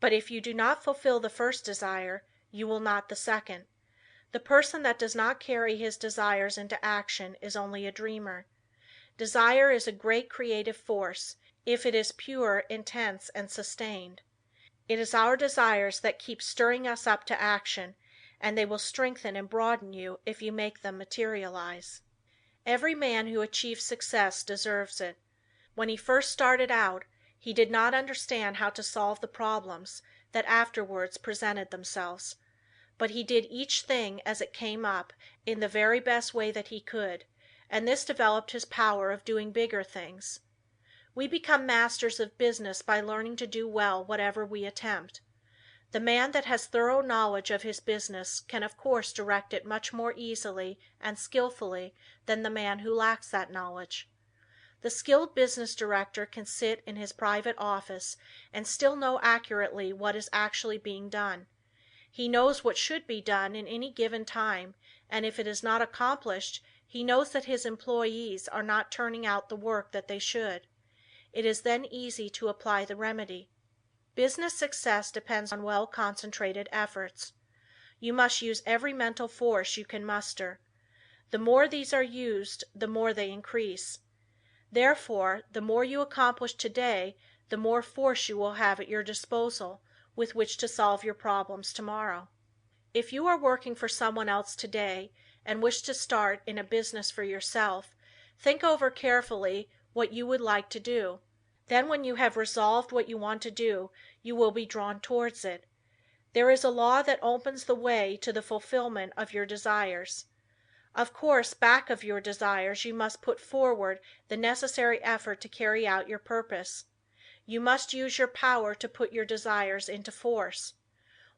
But if you do not fulfill the first desire, you will not the second. The person that does not carry his desires into action is only a dreamer. Desire is a great creative force, if it is pure, intense and sustained. It is our desires that keep stirring us up to action, and they will strengthen and broaden you if you make them materialize. Every man who achieves success deserves it. When he first started out, he did not understand how to solve the problems that afterwards presented themselves. But he did each thing as it came up in the very best way that he could, and this developed his power of doing bigger things. We become masters of business by learning to do well whatever we attempt. The man that has thorough knowledge of his business can of course direct it much more easily and skillfully than the man who lacks that knowledge. The skilled business director can sit in his private office and still know accurately what is actually being done. He knows what should be done in any given time, and if it is not accomplished, he knows that his employees are not turning out the work that they should. It is then easy to apply the remedy. Business success depends on well-concentrated efforts. You must use every mental force you can muster. The more these are used, the more they increase. Therefore, the more you accomplish today, the more force you will have at your disposal with which to solve your problems tomorrow. If you are working for someone else today and wish to start in a business for yourself, think over carefully what you would like to do. Then when you have resolved what you want to do, you will be drawn towards it. There is a law that opens the way to the fulfillment of your desires. Of course, back of your desires you must put forward the necessary effort to carry out your purpose. You must use your power to put your desires into force.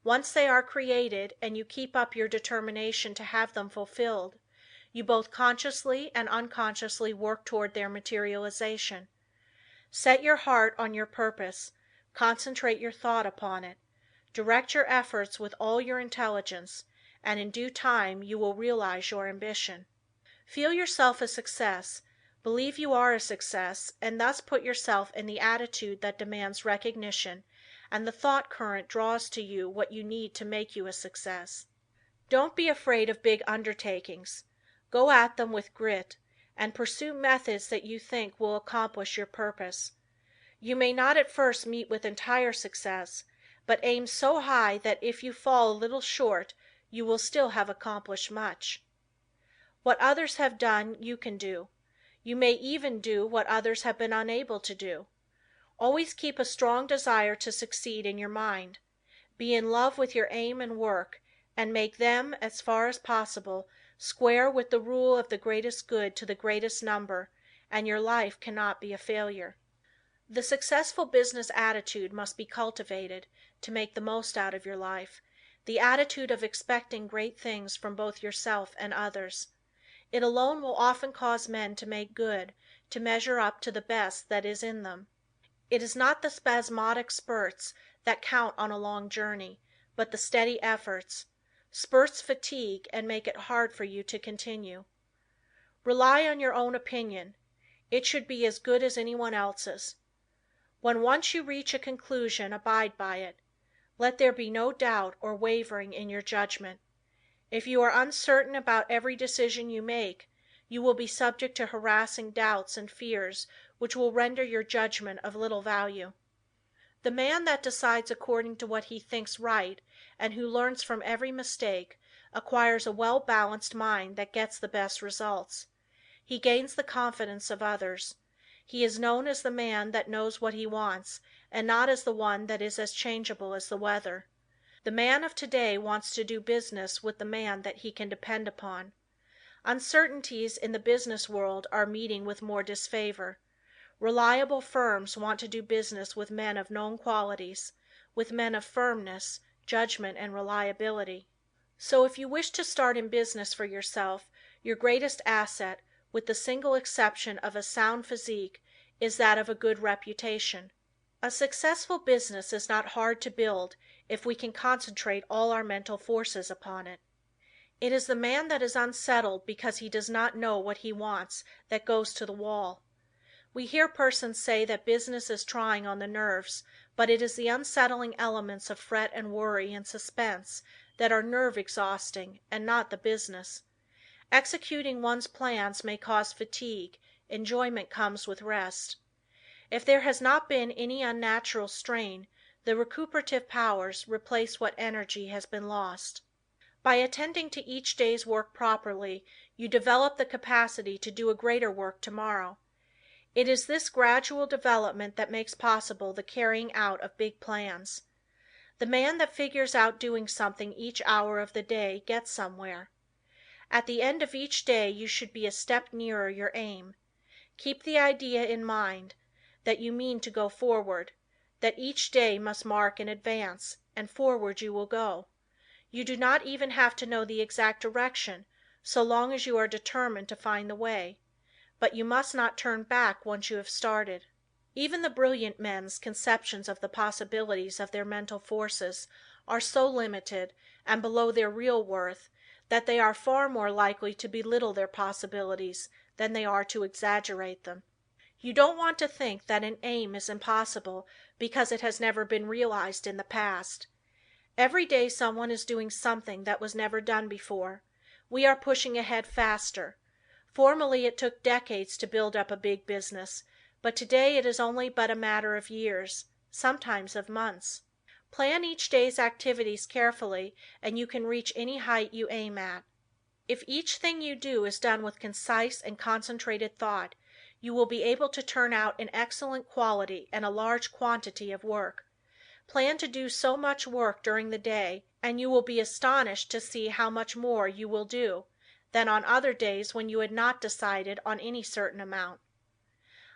Once they are created and you keep up your determination to have them fulfilled, you both consciously and unconsciously work toward their materialization. Set your heart on your purpose, concentrate your thought upon it, direct your efforts with all your intelligence, and in due time you will realize your ambition. Feel yourself a success, believe you are a success, and thus put yourself in the attitude that demands recognition, and the thought current draws to you what you need to make you a success. Don't be afraid of big undertakings. Go at them with grit, and pursue methods that you think will accomplish your purpose. You may not at first meet with entire success, but aim so high that if you fall a little short, you will still have accomplished much. What others have done, you can do. You may even do what others have been unable to do. Always keep a strong desire to succeed in your mind. Be in love with your aim and work, and make them, as far as possible, square with the rule of the greatest good to the greatest number, and your life cannot be a failure. The successful business attitude must be cultivated to make the most out of your life, the attitude of expecting great things from both yourself and others. It alone will often cause men to make good, to measure up to the best that is in them. It is not the spasmodic spurts that count on a long journey, but the steady efforts. Spurts fatigue and make it hard for you to continue. Rely on your own opinion. It should be as good as anyone else's. When once you reach a conclusion, abide by it. Let there be no doubt or wavering in your judgment. If you are uncertain about every decision you make, you will be subject to harassing doubts and fears which will render your judgment of little value. The man that decides according to what he thinks right and who learns from every mistake acquires a well-balanced mind that gets the best results. He gains the confidence of others. He is known as the man that knows what he wants, and not as the one that is as changeable as the weather. The man of today wants to do business with the man that he can depend upon. Uncertainties in the business world are meeting with more disfavor. Reliable firms want to do business with men of known qualities, with men of firmness, judgment and reliability. So if you wish to start in business for yourself, your greatest asset, with the single exception of a sound physique, is that of a good reputation. A successful business is not hard to build if we can concentrate all our mental forces upon it. It is the man that is unsettled because he does not know what he wants that goes to the wall. We hear persons say that business is trying on the nerves, but it is the unsettling elements of fret and worry and suspense that are nerve exhausting, and not the business. Executing one's plans may cause fatigue; enjoyment comes with rest. If there has not been any unnatural strain, the recuperative powers replace what energy has been lost. By attending to each day's work properly, you develop the capacity to do a greater work tomorrow. It is this gradual development that makes possible the carrying out of big plans. The man that figures out doing something each hour of the day gets somewhere. At the end of each day you should be a step nearer your aim. Keep the idea in mind that you mean to go forward, that each day must mark an advance, and forward you will go. You do not even have to know the exact direction, so long as you are determined to find the way, but you must not turn back once you have started. Even the brilliant men's conceptions of the possibilities of their mental forces are so limited and below their real worth that they are far more likely to belittle their possibilities than they are to exaggerate them. You don't want to think that an aim is impossible because it has never been realized in the past. Every day someone is doing something that was never done before. We are pushing ahead faster. Formerly it took decades to build up a big business, but today it is only but a matter of years, sometimes of months. Plan each day's activities carefully and you can reach any height you aim at. If each thing you do is done with concise and concentrated thought, you will be able to turn out an excellent quality and a large quantity of work. Plan to do so much work during the day, and you will be astonished to see how much more you will do than on other days when you had not decided on any certain amount.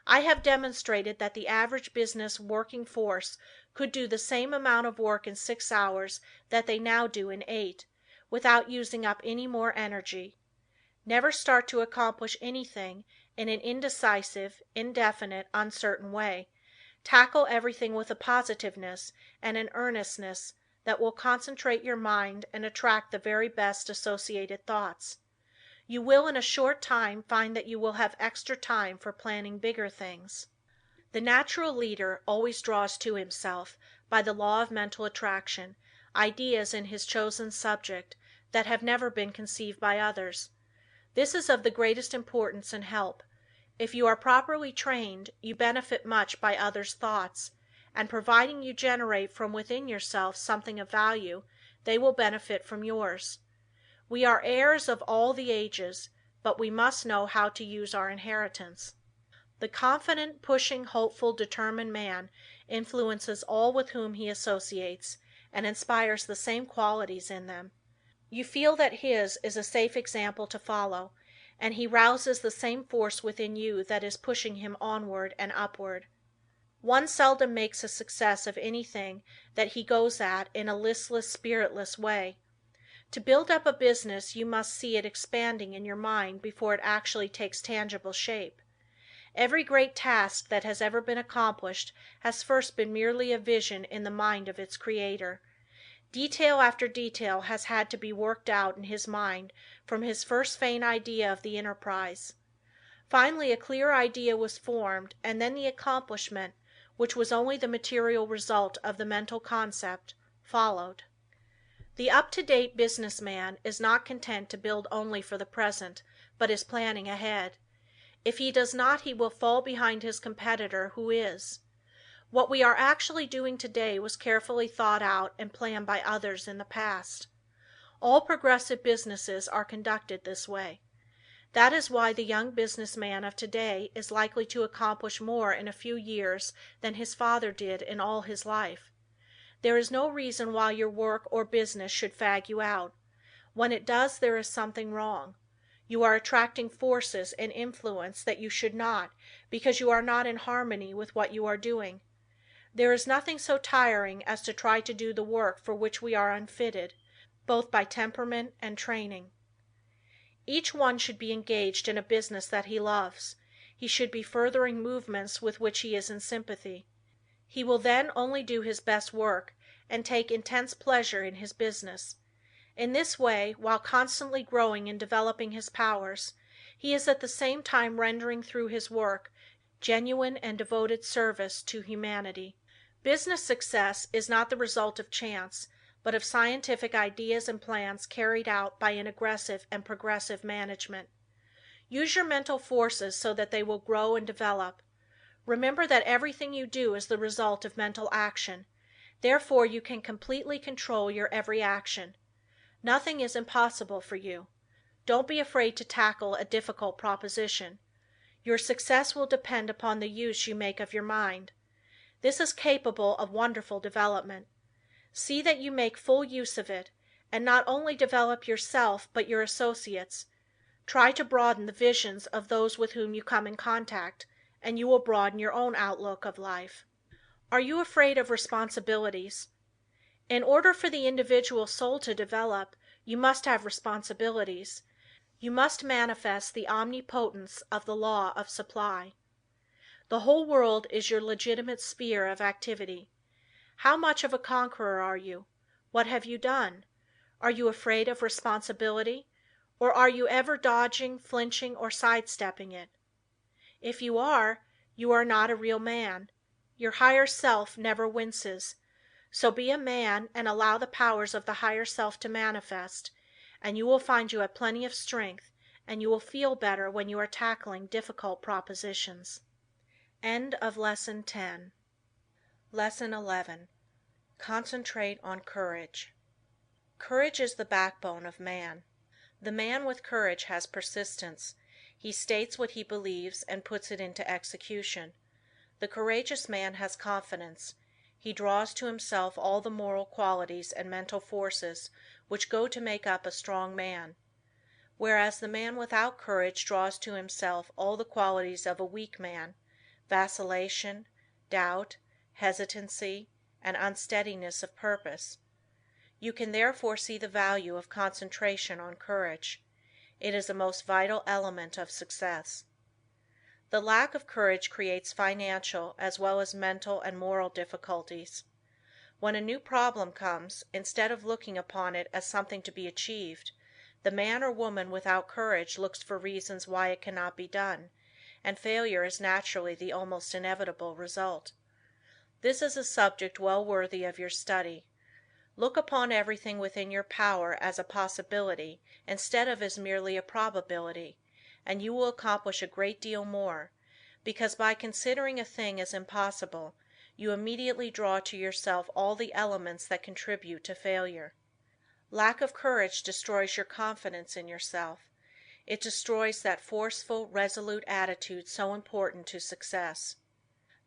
I have demonstrated that the average business working force could do the same amount of work in 6 hours that they now do in 8, without using up any more energy. Never start to accomplish anything in an indecisive, indefinite, uncertain way. Tackle everything with a positiveness and an earnestness that will concentrate your mind and attract the very best associated thoughts. You will in a short time find that you will have extra time for planning bigger things. The natural leader always draws to himself, by the law of mental attraction, ideas in his chosen subject that have never been conceived by others. This is of the greatest importance and help. If you are properly trained, you benefit much by others' thoughts, and providing you generate from within yourself something of value, they will benefit from yours. We are heirs of all the ages, but we must know how to use our inheritance. The confident, pushing, hopeful, determined man influences all with whom he associates, and inspires the same qualities in them. You feel that his is a safe example to follow, and he rouses the same force within you that is pushing him onward and upward. One seldom makes a success of anything that he goes at in a listless, spiritless way. To build up a business you must see it expanding in your mind before it actually takes tangible shape. Every great task that has ever been accomplished has first been merely a vision in the mind of its creator. Detail after detail has had to be worked out in his mind from his first faint idea of the enterprise. Finally a clear idea was formed, and then the accomplishment, which was only the material result of the mental concept, followed. The up-to-date business man is not content to build only for the present, but is planning ahead. If he does not he will fall behind his competitor who is. What we are actually doing today was carefully thought out and planned by others in the past. All progressive businesses are conducted this way. That is why the young business man of today is likely to accomplish more in a few years than his father did in all his life. There is no reason why your work or business should fag you out. When it does there is something wrong. You are attracting forces and influence that you should not, because you are not in harmony with what you are doing. There is nothing so tiring as to try to do the work for which we are unfitted, both by temperament and training. Each one should be engaged in a business that he loves. He should be furthering movements with which he is in sympathy. He will then only do his best work and take intense pleasure in his business. In this way, while constantly growing and developing his powers, he is at the same time rendering through his work genuine and devoted service to humanity. Business success is not the result of chance, but of scientific ideas and plans carried out by an aggressive and progressive management. Use your mental forces so that they will grow and develop. Remember that everything you do is the result of mental action. Therefore, you can completely control your every action. Nothing is impossible for you. Don't be afraid to tackle a difficult proposition. Your success will depend upon the use you make of your mind. This is capable of wonderful development. See that you make full use of it, and not only develop yourself but your associates. Try to broaden the visions of those with whom you come in contact, and you will broaden your own outlook of life. Are you afraid of responsibilities? In order for the individual soul to develop, you must have responsibilities. You must manifest the omnipotence of the law of supply. The whole world is your legitimate sphere of activity. How much of a conqueror are you? What have you done? Are you afraid of responsibility, or are you ever dodging, flinching, or sidestepping it? If you are not a real man. Your higher self never winces. So be a man and allow the powers of the higher self to manifest, and you will find you have plenty of strength, and you will feel better when you are tackling difficult propositions. End of Lesson 10. Lesson 11. Concentrate on courage. Courage is the backbone of man. The man with courage has persistence. He states what he believes and puts it into execution. The courageous man has confidence. He draws to himself all the moral qualities and mental forces which go to make up a strong man. Whereas the man without courage draws to himself all the qualities of a weak man, vacillation, doubt, hesitancy, and unsteadiness of purpose. You can therefore see the value of concentration on courage. It is a most vital element of success. The lack of courage creates financial as well as mental and moral difficulties. When a new problem comes, instead of looking upon it as something to be achieved, the man or woman without courage looks for reasons why it cannot be done, and failure is naturally the almost inevitable result. This is a subject well worthy of your study. Look upon everything within your power as a possibility instead of as merely a probability, and you will accomplish a great deal more, because by considering a thing as impossible, you immediately draw to yourself all the elements that contribute to failure. Lack of courage destroys your confidence in yourself. It destroys that forceful, resolute attitude so important to success.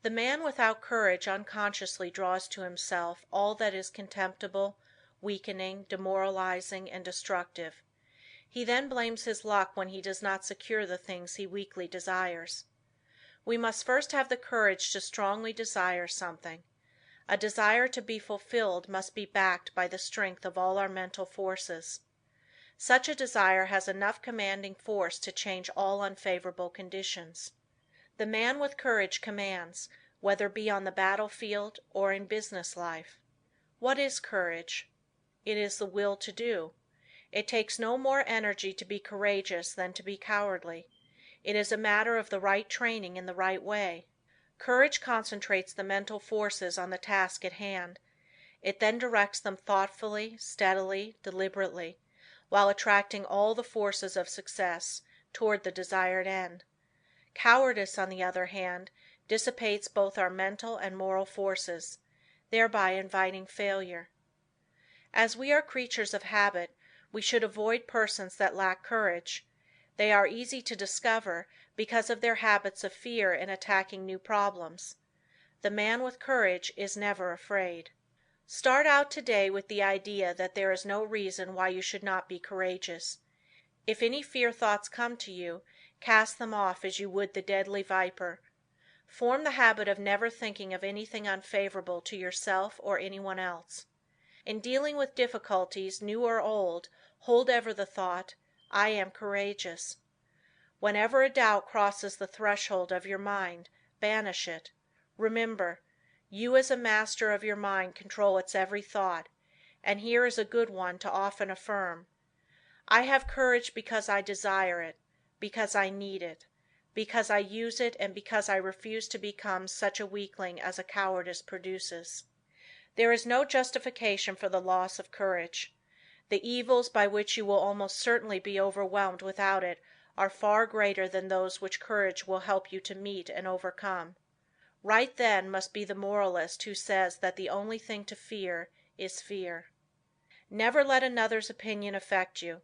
The man without courage unconsciously draws to himself all that is contemptible, weakening, demoralizing, and destructive. He then blames his luck when he does not secure the things he weakly desires. We must first have the courage to strongly desire something. A desire to be fulfilled must be backed by the strength of all our mental forces. Such a desire has enough commanding force to change all unfavorable conditions. The man with courage commands, whether be on the battlefield or in business life. What is courage? It is the will to do. It takes no more energy to be courageous than to be cowardly. It is a matter of the right training in the right way. Courage concentrates the mental forces on the task at hand. It then directs them thoughtfully, steadily, deliberately, while attracting all the forces of success toward the desired end. Cowardice, on the other hand, dissipates both our mental and moral forces, thereby inviting failure. As we are creatures of habit, we should avoid persons that lack courage. They are easy to discover because of their habits of fear in attacking new problems. The man with courage is never afraid. Start out today with the idea that there is no reason why you should not be courageous. If any fear thoughts come to you, cast them off as you would the deadly viper. Form the habit of never thinking of anything unfavorable to yourself or anyone else. In dealing with difficulties, new or old, hold ever the thought, I am courageous. Whenever a doubt crosses the threshold of your mind, banish it. Remember, you as a master of your mind control its every thought, and here is a good one to often affirm: I have courage because I desire it, because I need it, because I use it, and because I refuse to become such a weakling as cowardice produces. There is no justification for the loss of courage. The evils by which you will almost certainly be overwhelmed without it are far greater than those which courage will help you to meet and overcome. Right then must be the moralist who says that the only thing to fear is fear. Never let another's opinion affect you.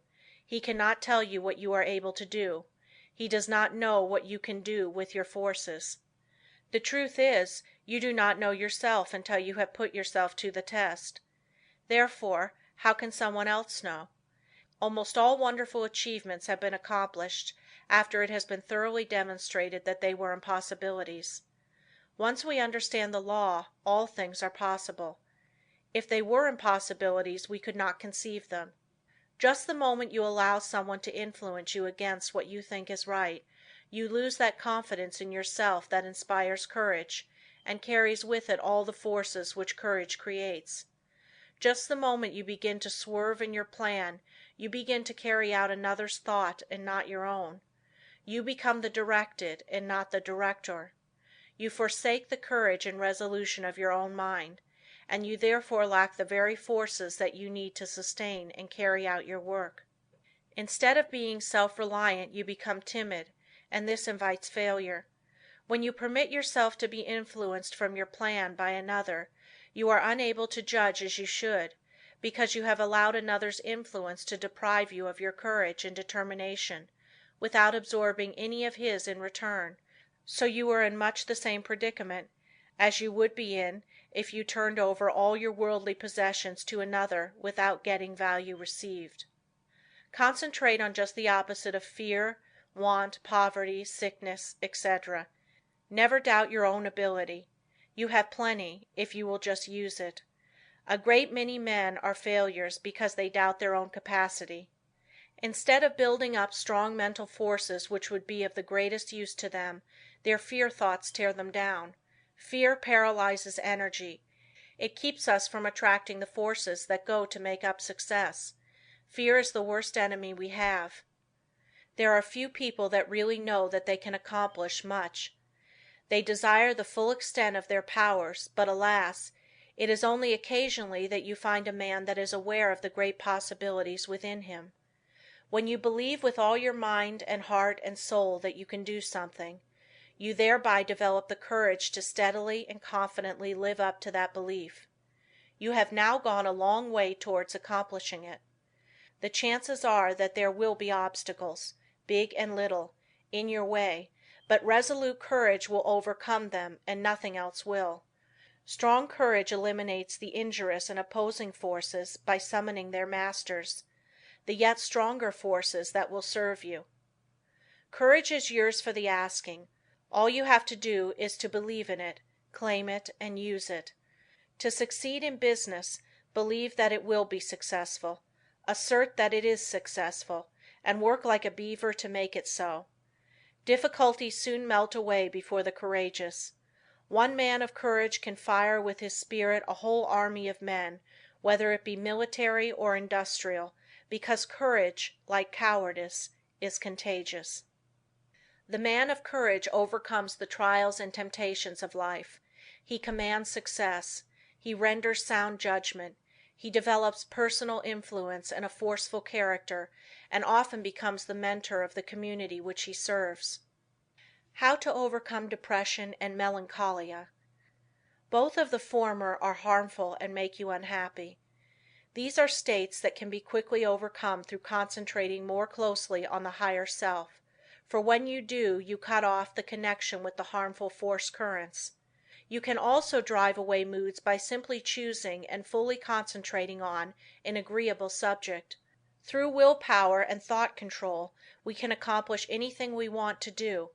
He cannot tell you what you are able to do. He does not know what you can do with your forces. The truth is, you do not know yourself until you have put yourself to the test. Therefore, how can someone else know? Almost all wonderful achievements have been accomplished after it has been thoroughly demonstrated that they were impossibilities. Once we understand the law, all things are possible. If they were impossibilities, we could not conceive them. Just the moment you allow someone to influence you against what you think is right, you lose that confidence in yourself that inspires courage, and carries with it all the forces which courage creates. Just the moment you begin to swerve in your plan, you begin to carry out another's thought and not your own. You become the directed and not the director. You forsake the courage and resolution of your own mind, and you therefore lack the very forces that you need to sustain and carry out your work. Instead of being self-reliant, you become timid, and this invites failure. When you permit yourself to be influenced from your plan by another, you are unable to judge as you should, because you have allowed another's influence to deprive you of your courage and determination, without absorbing any of his in return. So you are in much the same predicament as you would be in if you turned over all your worldly possessions to another without getting value received. Concentrate on just the opposite of fear, want, poverty, sickness, etc. Never doubt your own ability. You have plenty, if you will just use it. A great many men are failures because they doubt their own capacity. Instead of building up strong mental forces which would be of the greatest use to them, their fear thoughts tear them down. Fear paralyzes energy. It keeps us from attracting the forces that go to make up success. Fear is the worst enemy we have. There are few people that really know that they can accomplish much. They desire the full extent of their powers, but alas, it is only occasionally that you find a man that is aware of the great possibilities within him. When you believe with all your mind and heart and soul that you can do something, you thereby develop the courage to steadily and confidently live up to that belief. You have now gone a long way towards accomplishing it. The chances are that there will be obstacles, big and little, in your way, but resolute courage will overcome them and nothing else will. Strong courage eliminates the injurious and opposing forces by summoning their masters, the yet stronger forces that will serve you. Courage is yours for the asking. All you have to do is to believe in it, claim it, and use it. To succeed in business, believe that it will be successful, assert that it is successful, and work like a beaver to make it so. Difficulties soon melt away before the courageous. One man of courage can fire with his spirit a whole army of men, whether it be military or industrial, because courage, like cowardice, is contagious. The man of courage overcomes the trials and temptations of life. He commands success. He renders sound judgment. He develops personal influence and a forceful character, and often becomes the mentor of the community which he serves. How to overcome depression and melancholia. Both of the former are harmful and make you unhappy. These are states that can be quickly overcome through concentrating more closely on the higher self, for when you do you cut off the connection with the harmful force currents. You can also drive away moods by simply choosing and fully concentrating on an agreeable subject. Through willpower and thought control we can accomplish anything we want to do.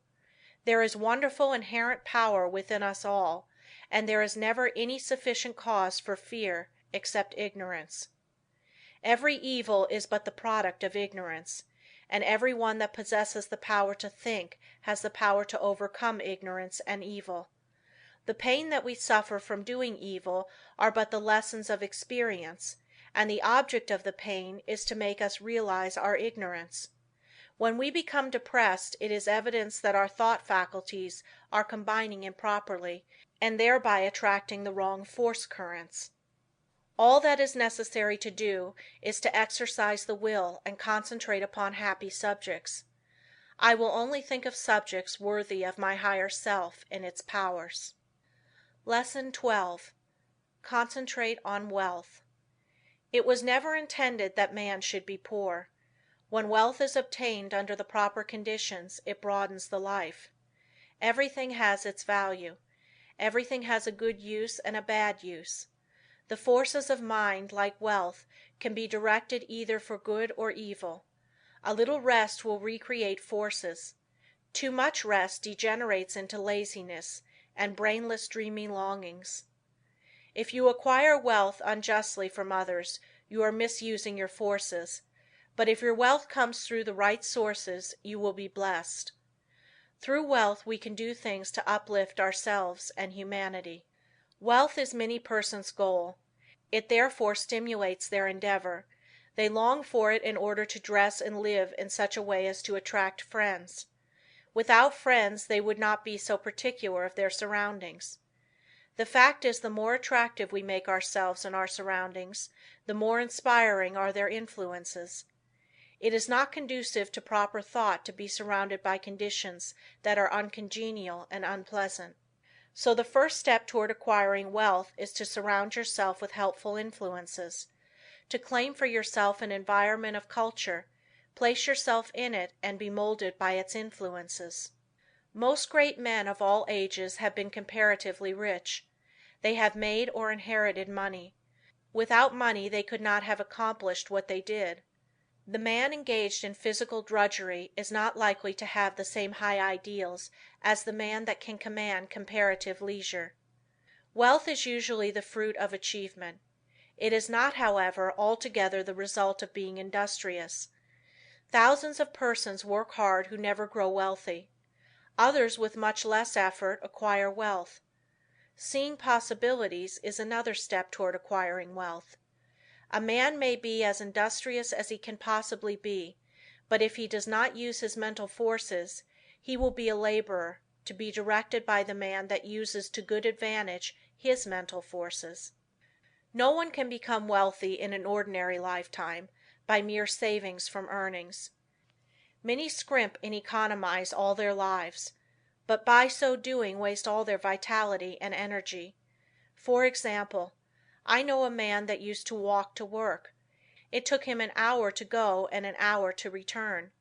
There is wonderful inherent power within us all, and there is never any sufficient cause for fear except ignorance. Every evil is but the product of ignorance, and every one that possesses the power to think has the power to overcome ignorance and evil. The pain that we suffer from doing evil are but the lessons of experience, and the object of the pain is to make us realize our ignorance. When we become depressed it is evidence that our thought faculties are combining improperly, and thereby attracting the wrong force currents. All that is necessary to do is to exercise the will and concentrate upon happy subjects. I will only think of subjects worthy of my higher self and its powers. Lesson 12. Concentrate on wealth. It was never intended that man should be poor. When wealth is obtained under the proper conditions it broadens the life. Everything has its value. Everything has a good use and a bad use. The forces of mind, like wealth, can be directed either for good or evil. A little rest will recreate forces. Too much rest degenerates into laziness and brainless dreamy longings. If you acquire wealth unjustly from others, you are misusing your forces, but if your wealth comes through the right sources, you will be blessed. Through wealth we can do things to uplift ourselves and humanity. Wealth is many persons' goal. It therefore stimulates their endeavor. They long for it in order to dress and live in such a way as to attract friends. Without friends they would not be so particular of their surroundings. The fact is the more attractive we make ourselves and our surroundings, the more inspiring are their influences. It is not conducive to proper thought to be surrounded by conditions that are uncongenial and unpleasant. So the first step toward acquiring wealth is to surround yourself with helpful influences. To claim for yourself an environment of culture, place yourself in it and be molded by its influences. Most great men of all ages have been comparatively rich. They have made or inherited money. Without money they could not have accomplished what they did. The man engaged in physical drudgery is not likely to have the same high ideals as the man that can command comparative leisure. Wealth is usually the fruit of achievement. It is not, however, altogether the result of being industrious. Thousands of persons work hard who never grow wealthy. Others with much less effort acquire wealth. Seeing possibilities is another step toward acquiring wealth. A man may be as industrious as he can possibly be, but if he does not use his mental forces, he will be a laborer, to be directed by the man that uses to good advantage his mental forces. No one can become wealthy in an ordinary lifetime, by mere savings from earnings. Many scrimp and economize all their lives, but by so doing waste all their vitality and energy. For example, I know a man that used to walk to work. It took him an hour to go and an hour to return.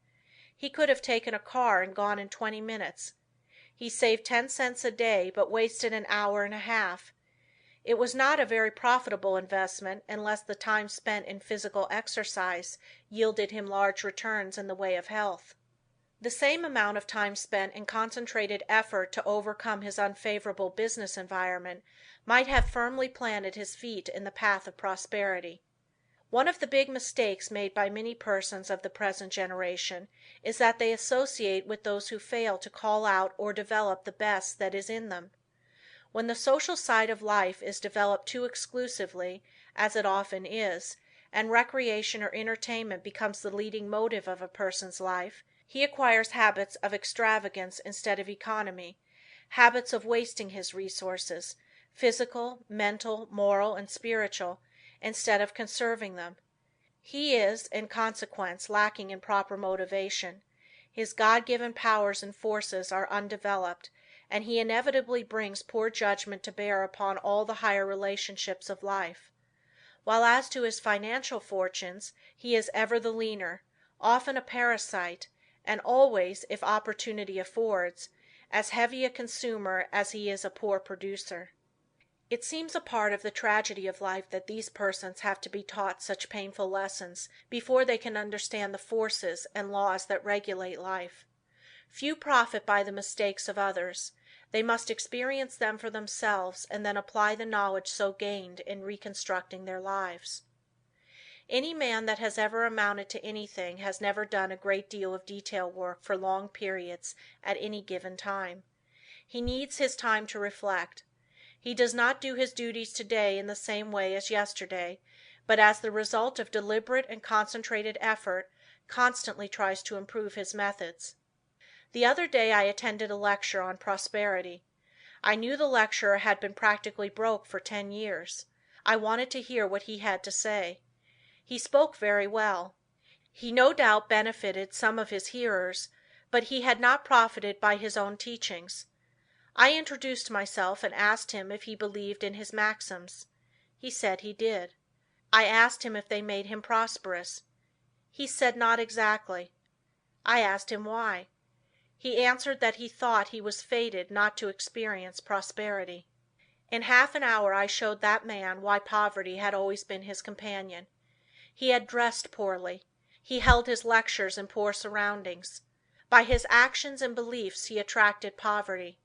He could have taken a car and gone in 20 minutes. He saved 10 cents a day but wasted an hour and a half. It was not a very profitable investment unless the time spent in physical exercise yielded him large returns in the way of health. The same amount of time spent in concentrated effort to overcome his unfavorable business environment might have firmly planted his feet in the path of prosperity. One of the big mistakes made by many persons of the present generation is that they associate with those who fail to call out or develop the best that is in them. When the social side of life is developed too exclusively, as it often is, and recreation or entertainment becomes the leading motive of a person's life, he acquires habits of extravagance instead of economy, habits of wasting his resources, physical, mental, moral and spiritual, instead of conserving them. He is, in consequence, lacking in proper motivation. His God-given powers and forces are undeveloped, and he inevitably brings poor judgment to bear upon all the higher relationships of life. While as to his financial fortunes, he is ever the leaner, often a parasite, and always, if opportunity affords, as heavy a consumer as he is a poor producer. It seems a part of the tragedy of life that these persons have to be taught such painful lessons before they can understand the forces and laws that regulate life. Few profit by the mistakes of others. They must experience them for themselves and then apply the knowledge so gained in reconstructing their lives. Any man that has ever amounted to anything has never done a great deal of detail work for long periods at any given time. He needs his time to reflect. He does not do his duties today in the same way as yesterday, but as the result of deliberate and concentrated effort, constantly tries to improve his methods. The other day I attended a lecture on prosperity. I knew the lecturer had been practically broke for 10 years. I wanted to hear what he had to say. He spoke very well. He no doubt benefited some of his hearers, but he had not profited by his own teachings. I introduced myself and asked him if he believed in his maxims. He said he did. I asked him if they made him prosperous. He said not exactly. I asked him why. He answered that he thought he was fated not to experience prosperity. In half an hour I showed that man why poverty had always been his companion. He had dressed poorly. He held his lectures in poor surroundings. By his actions and beliefs he attracted poverty.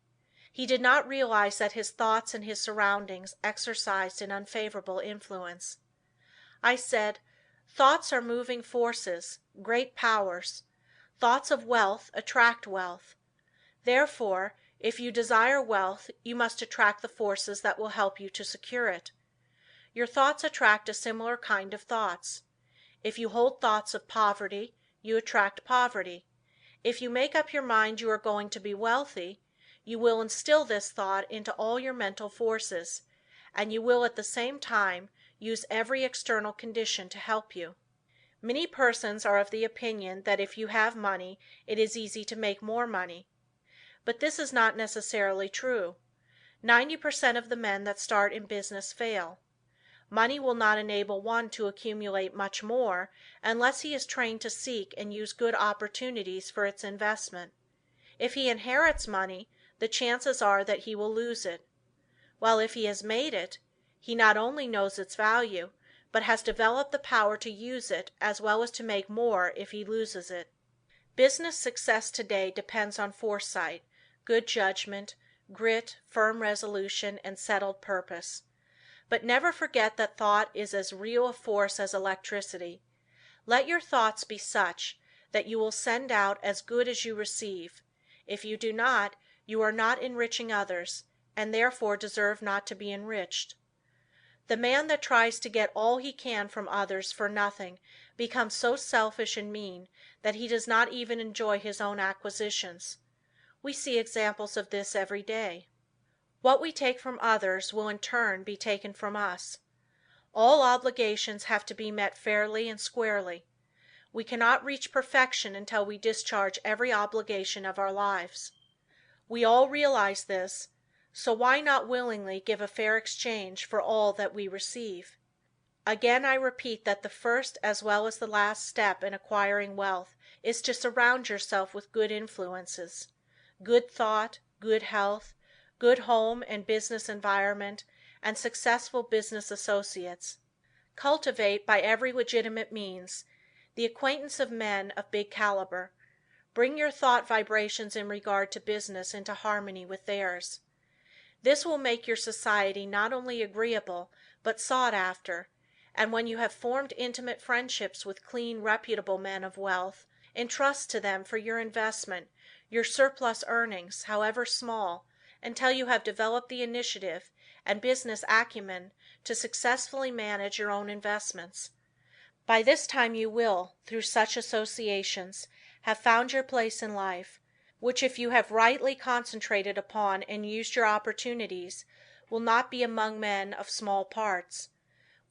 He did not realize that his thoughts and his surroundings exercised an unfavorable influence. I said, thoughts are moving forces, great powers. Thoughts of wealth attract wealth. Therefore, if you desire wealth, you must attract the forces that will help you to secure it. Your thoughts attract a similar kind of thoughts. If you hold thoughts of poverty, you attract poverty. If you make up your mind you are going to be wealthy, you will instill this thought into all your mental forces, and you will at the same time use every external condition to help you. Many persons are of the opinion that if you have money it is easy to make more money. But this is not necessarily true. 90% of the men that start in business fail. Money will not enable one to accumulate much more unless he is trained to seek and use good opportunities for its investment. If he inherits money, the chances are that he will lose it. While if he has made it, he not only knows its value, but has developed the power to use it as well as to make more if he loses it. Business success today depends on foresight, good judgment, grit, firm resolution and settled purpose. But never forget that thought is as real a force as electricity. Let your thoughts be such that you will send out as good as you receive. If you do not, you are not enriching others, and therefore deserve not to be enriched. The man that tries to get all he can from others for nothing becomes so selfish and mean that he does not even enjoy his own acquisitions. We see examples of this every day. What we take from others will in turn be taken from us. All obligations have to be met fairly and squarely. We cannot reach perfection until we discharge every obligation of our lives. We all realize this, so why not willingly give a fair exchange for all that we receive? Again I repeat that the first as well as the last step in acquiring wealth is to surround yourself with good influences, good thought, good health, good home and business environment, and successful business associates. Cultivate, by every legitimate means, the acquaintance of men of big caliber. Bring your thought vibrations in regard to business into harmony with theirs. This will make your society not only agreeable, but sought after, and when you have formed intimate friendships with clean, reputable men of wealth, entrust to them for your investment your surplus earnings, however small, until you have developed the initiative and business acumen to successfully manage your own investments. By this time you will, through such associations, have found your place in life, which if you have rightly concentrated upon and used your opportunities, will not be among men of small parts.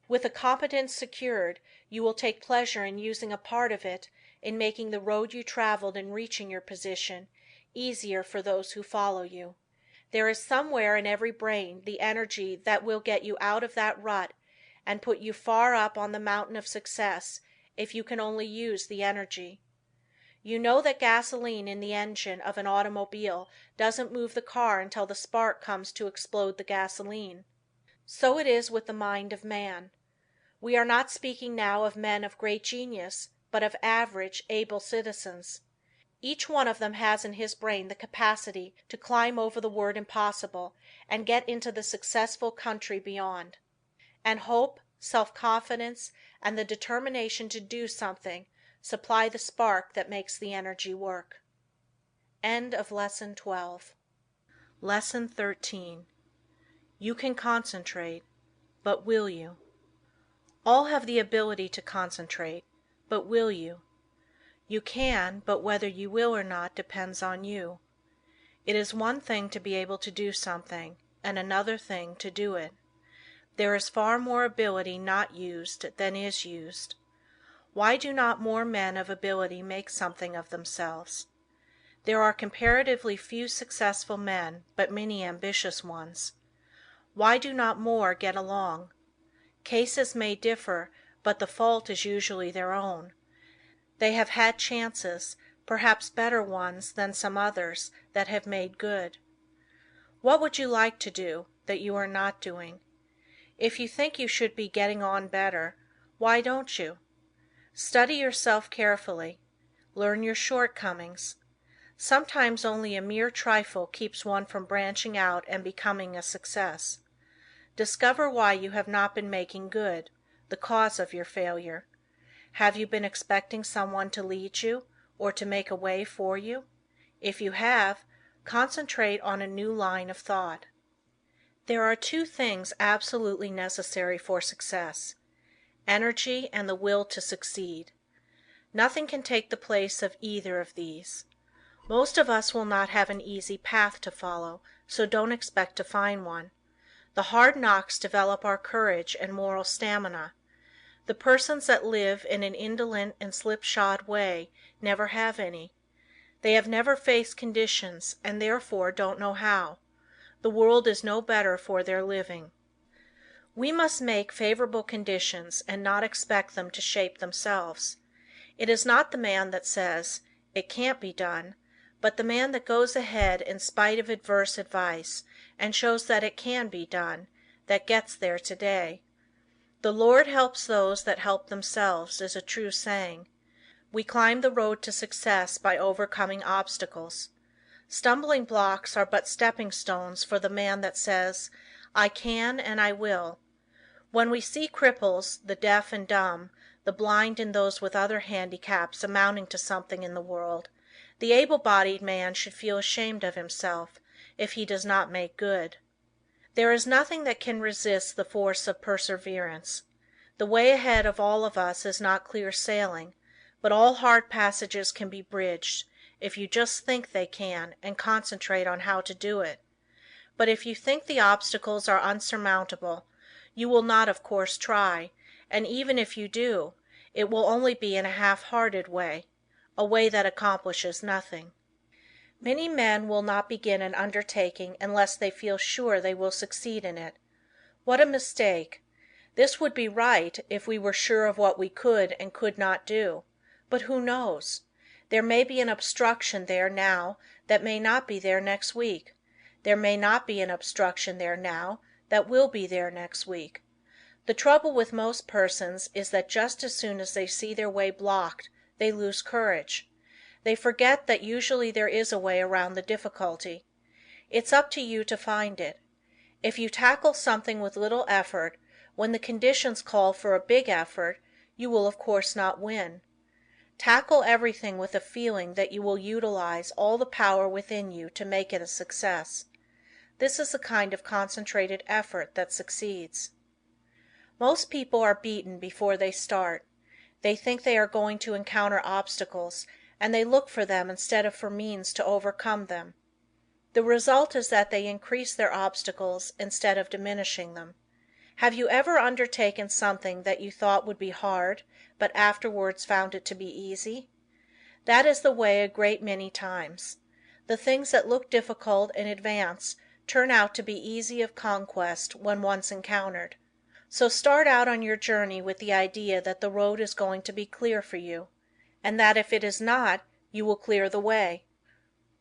With a competence secured, you will take pleasure in using a part of it in making the road you traveled in reaching your position easier for those who follow you. There is somewhere in every brain the energy that will get you out of that rut and put you far up on the mountain of success if you can only use the energy. You know that gasoline in the engine of an automobile doesn't move the car until the spark comes to explode the gasoline. So it is with the mind of man. We are not speaking now of men of great genius, but of average, able citizens. Each one of them has in his brain the capacity to climb over the word impossible and get into the successful country beyond. And hope, self-confidence, and the determination to do something supply the spark that makes the energy work. End of Lesson 12. Lesson 13. You can concentrate, but will you? All have the ability to concentrate, but will you? You can, but whether you will or not depends on you. It is one thing to be able to do something, and another thing to do it. There is far more ability not used than is used. Why do not more men of ability make something of themselves? There are comparatively few successful men, but many ambitious ones. Why do not more get along? Cases may differ, but the fault is usually their own. They have had chances, perhaps better ones than some others, that have made good. What would you like to do that you are not doing? If you think you should be getting on better, why don't you? Study yourself carefully. Learn your shortcomings. Sometimes only a mere trifle keeps one from branching out and becoming a success. Discover why you have not been making good, the cause of your failure. Have you been expecting someone to lead you, or to make a way for you? If you have, concentrate on a new line of thought. There are two things absolutely necessary for success: energy and the will to succeed. Nothing can take the place of either of these. Most of us will not have an easy path to follow, so don't expect to find one. The hard knocks develop our courage and moral stamina. The persons that live in an indolent and slipshod way never have any. They have never faced conditions and therefore don't know how. The world is no better for their living. We must make favorable conditions and not expect them to shape themselves. It is not the man that says, "It can't be done," but the man that goes ahead in spite of adverse advice and shows that it can be done, that gets there today. "The Lord helps those that help themselves" is a true saying. We climb the road to success by overcoming obstacles. Stumbling blocks are but stepping stones for the man that says, "I can and I will." When we see cripples, the deaf and dumb, the blind and those with other handicaps amounting to something in the world, the able-bodied man should feel ashamed of himself if he does not make good. There is nothing that can resist the force of perseverance. The way ahead of all of us is not clear sailing, but all hard passages can be bridged, if you just think they can and concentrate on how to do it. But if you think the obstacles are unsurmountable, you will not of course try, and even if you do, it will only be in a half-hearted way, a way that accomplishes nothing. Many men will not begin an undertaking unless they feel sure they will succeed in it. What a mistake! This would be right if we were sure of what we could and could not do. But who knows? There may be an obstruction there now that may not be there next week. There may not be an obstruction there now that will be there next week. The trouble with most persons is that just as soon as they see their way blocked, they lose courage. They forget that usually there is a way around the difficulty. It's up to you to find it. If you tackle something with little effort, when the conditions call for a big effort, you will of course not win. Tackle everything with a feeling that you will utilize all the power within you to make it a success. This is the kind of concentrated effort that succeeds. Most people are beaten before they start. They think they are going to encounter obstacles, and they look for them instead of for means to overcome them. The result is that they increase their obstacles instead of diminishing them. Have you ever undertaken something that you thought would be hard, but afterwards found it to be easy? That is the way a great many times. The things that look difficult in advance turn out to be easy of conquest when once encountered. So start out on your journey with the idea that the road is going to be clear for you, and that if it is not, you will clear the way.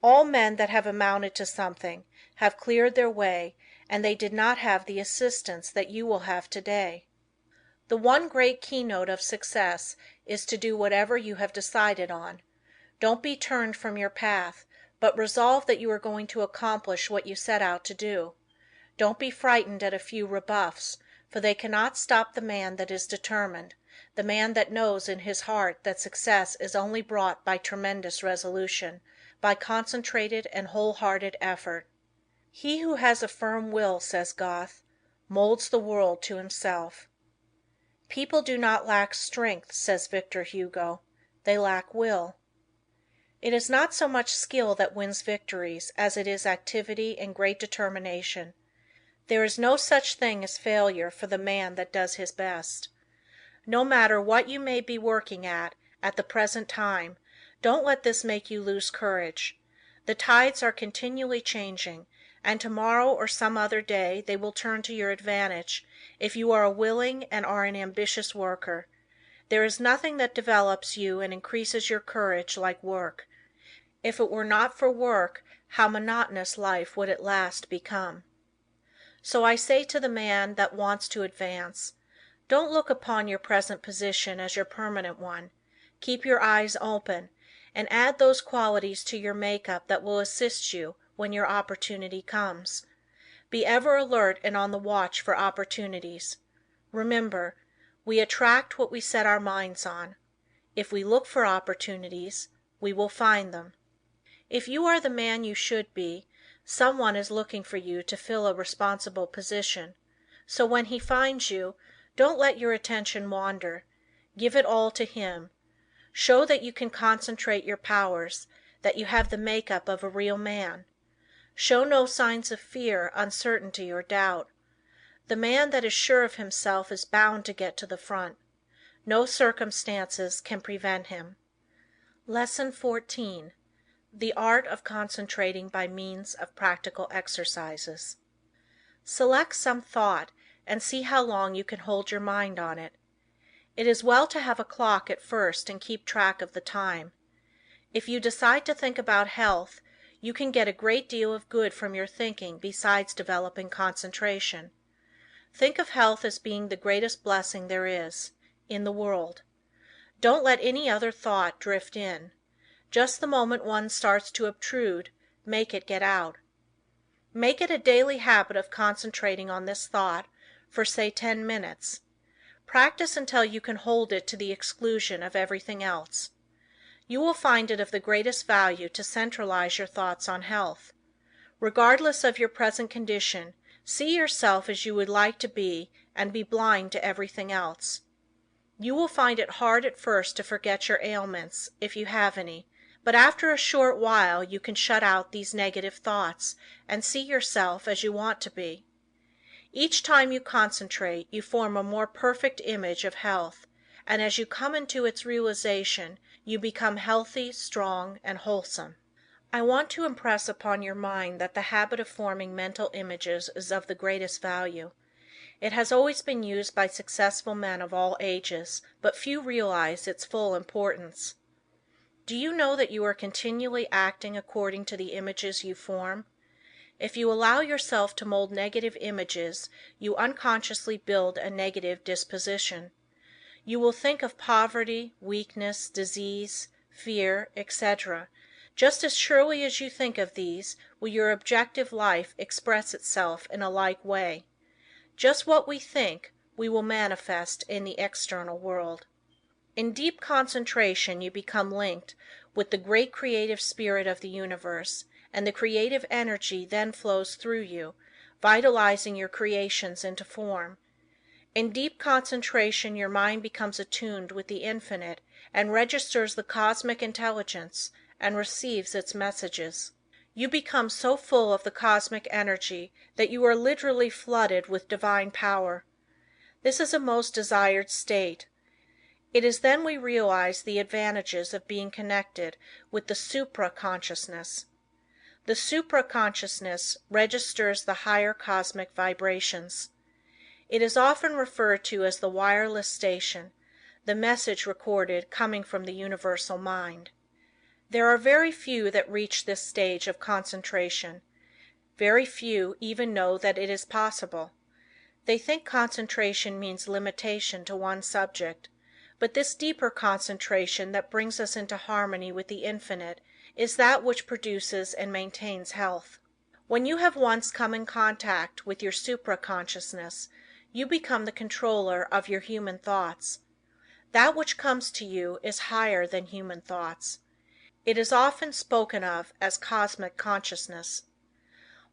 All men that have amounted to something have cleared their way, and they did not have the assistance that you will have today. The one great keynote of success is to do whatever you have decided on. Don't be turned from your path, but resolve that you are going to accomplish what you set out to do. Don't be frightened at a few rebuffs, for they cannot stop the man that is determined, the man that knows in his heart that success is only brought by tremendous resolution, by concentrated and wholehearted effort. "He who has a firm will," says Goethe, "molds the world to himself." "People do not lack strength," says Victor Hugo, "they lack will." It is not so much skill that wins victories as it is activity and great determination. There is no such thing as failure for the man that does his best. No matter what you may be working at the present time, don't let this make you lose courage. The tides are continually changing, and tomorrow or some other day they will turn to your advantage if you are a willing and are an ambitious worker. There is nothing that develops you and increases your courage like work. If it were not for work, how monotonous life would at last become. So I say to the man that wants to advance, don't look upon your present position as your permanent one. Keep your eyes open, and add those qualities to your makeup that will assist you when your opportunity comes. Be ever alert and on the watch for opportunities. Remember, we attract what we set our minds on. If we look for opportunities, we will find them. If you are the man you should be, someone is looking for you to fill a responsible position. So when he finds you, don't let your attention wander. Give it all to him. Show that you can concentrate your powers, that you have the makeup of a real man. Show no signs of fear, uncertainty or doubt. The man that is sure of himself is bound to get to the front. No circumstances can prevent him. Lesson 14. The Art of Concentrating by Means of Practical Exercises. Select some thought and see how long you can hold your mind on it. It is well to have a clock at first and keep track of the time. If you decide to think about health, you can get a great deal of good from your thinking besides developing concentration. Think of health as being the greatest blessing there is in the world. Don't let any other thought drift in. Just the moment one starts to obtrude, make it get out. Make it a daily habit of concentrating on this thought for say 10 minutes. Practice until you can hold it to the exclusion of everything else. You will find it of the greatest value to centralize your thoughts on health. Regardless of your present condition, see yourself as you would like to be and be blind to everything else. You will find it hard at first to forget your ailments, if you have any, but after a short while you can shut out these negative thoughts and see yourself as you want to be. Each time you concentrate you form a more perfect image of health, and as you come into its realization you become healthy, strong and wholesome. I want to impress upon your mind that the habit of forming mental images is of the greatest value. It has always been used by successful men of all ages, but few realize its full importance. Do you know that you are continually acting according to the images you form? If you allow yourself to mold negative images, you unconsciously build a negative disposition. You will think of poverty, weakness, disease, fear, etc. Just as surely as you think of these, will your objective life express itself in a like way. Just what we think, we will manifest in the external world. In deep concentration you become linked with the great creative spirit of the universe, and the creative energy then flows through you, vitalizing your creations into form. In deep concentration your mind becomes attuned with the infinite and registers the cosmic intelligence and receives its messages. You become so full of the cosmic energy that you are literally flooded with divine power. This is a most desired state. It is then we realize the advantages of being connected with the supra-consciousness. The supra-consciousness registers the higher cosmic vibrations. It is often referred to as the wireless station, the message recorded coming from the universal mind. There are very few that reach this stage of concentration. Very few even know that it is possible. They think concentration means limitation to one subject, but this deeper concentration that brings us into harmony with the infinite is that which produces and maintains health. When you have once come in contact with your supra-consciousness, you become the controller of your human thoughts. That which comes to you is higher than human thoughts. It is often spoken of as cosmic consciousness.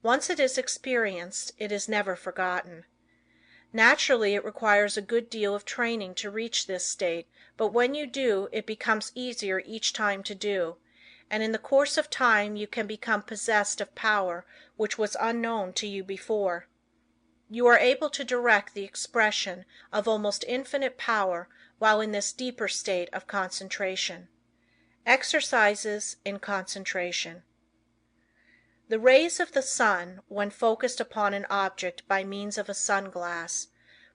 Once it is experienced, it is never forgotten. Naturally, it requires a good deal of training to reach this state, but when you do, it becomes easier each time to do, and in the course of time you can become possessed of power which was unknown to you before. You are able to direct the expression of almost infinite power while in this deeper state of concentration. Exercises in Concentration. The rays of the sun, when focused upon an object by means of a sun glass,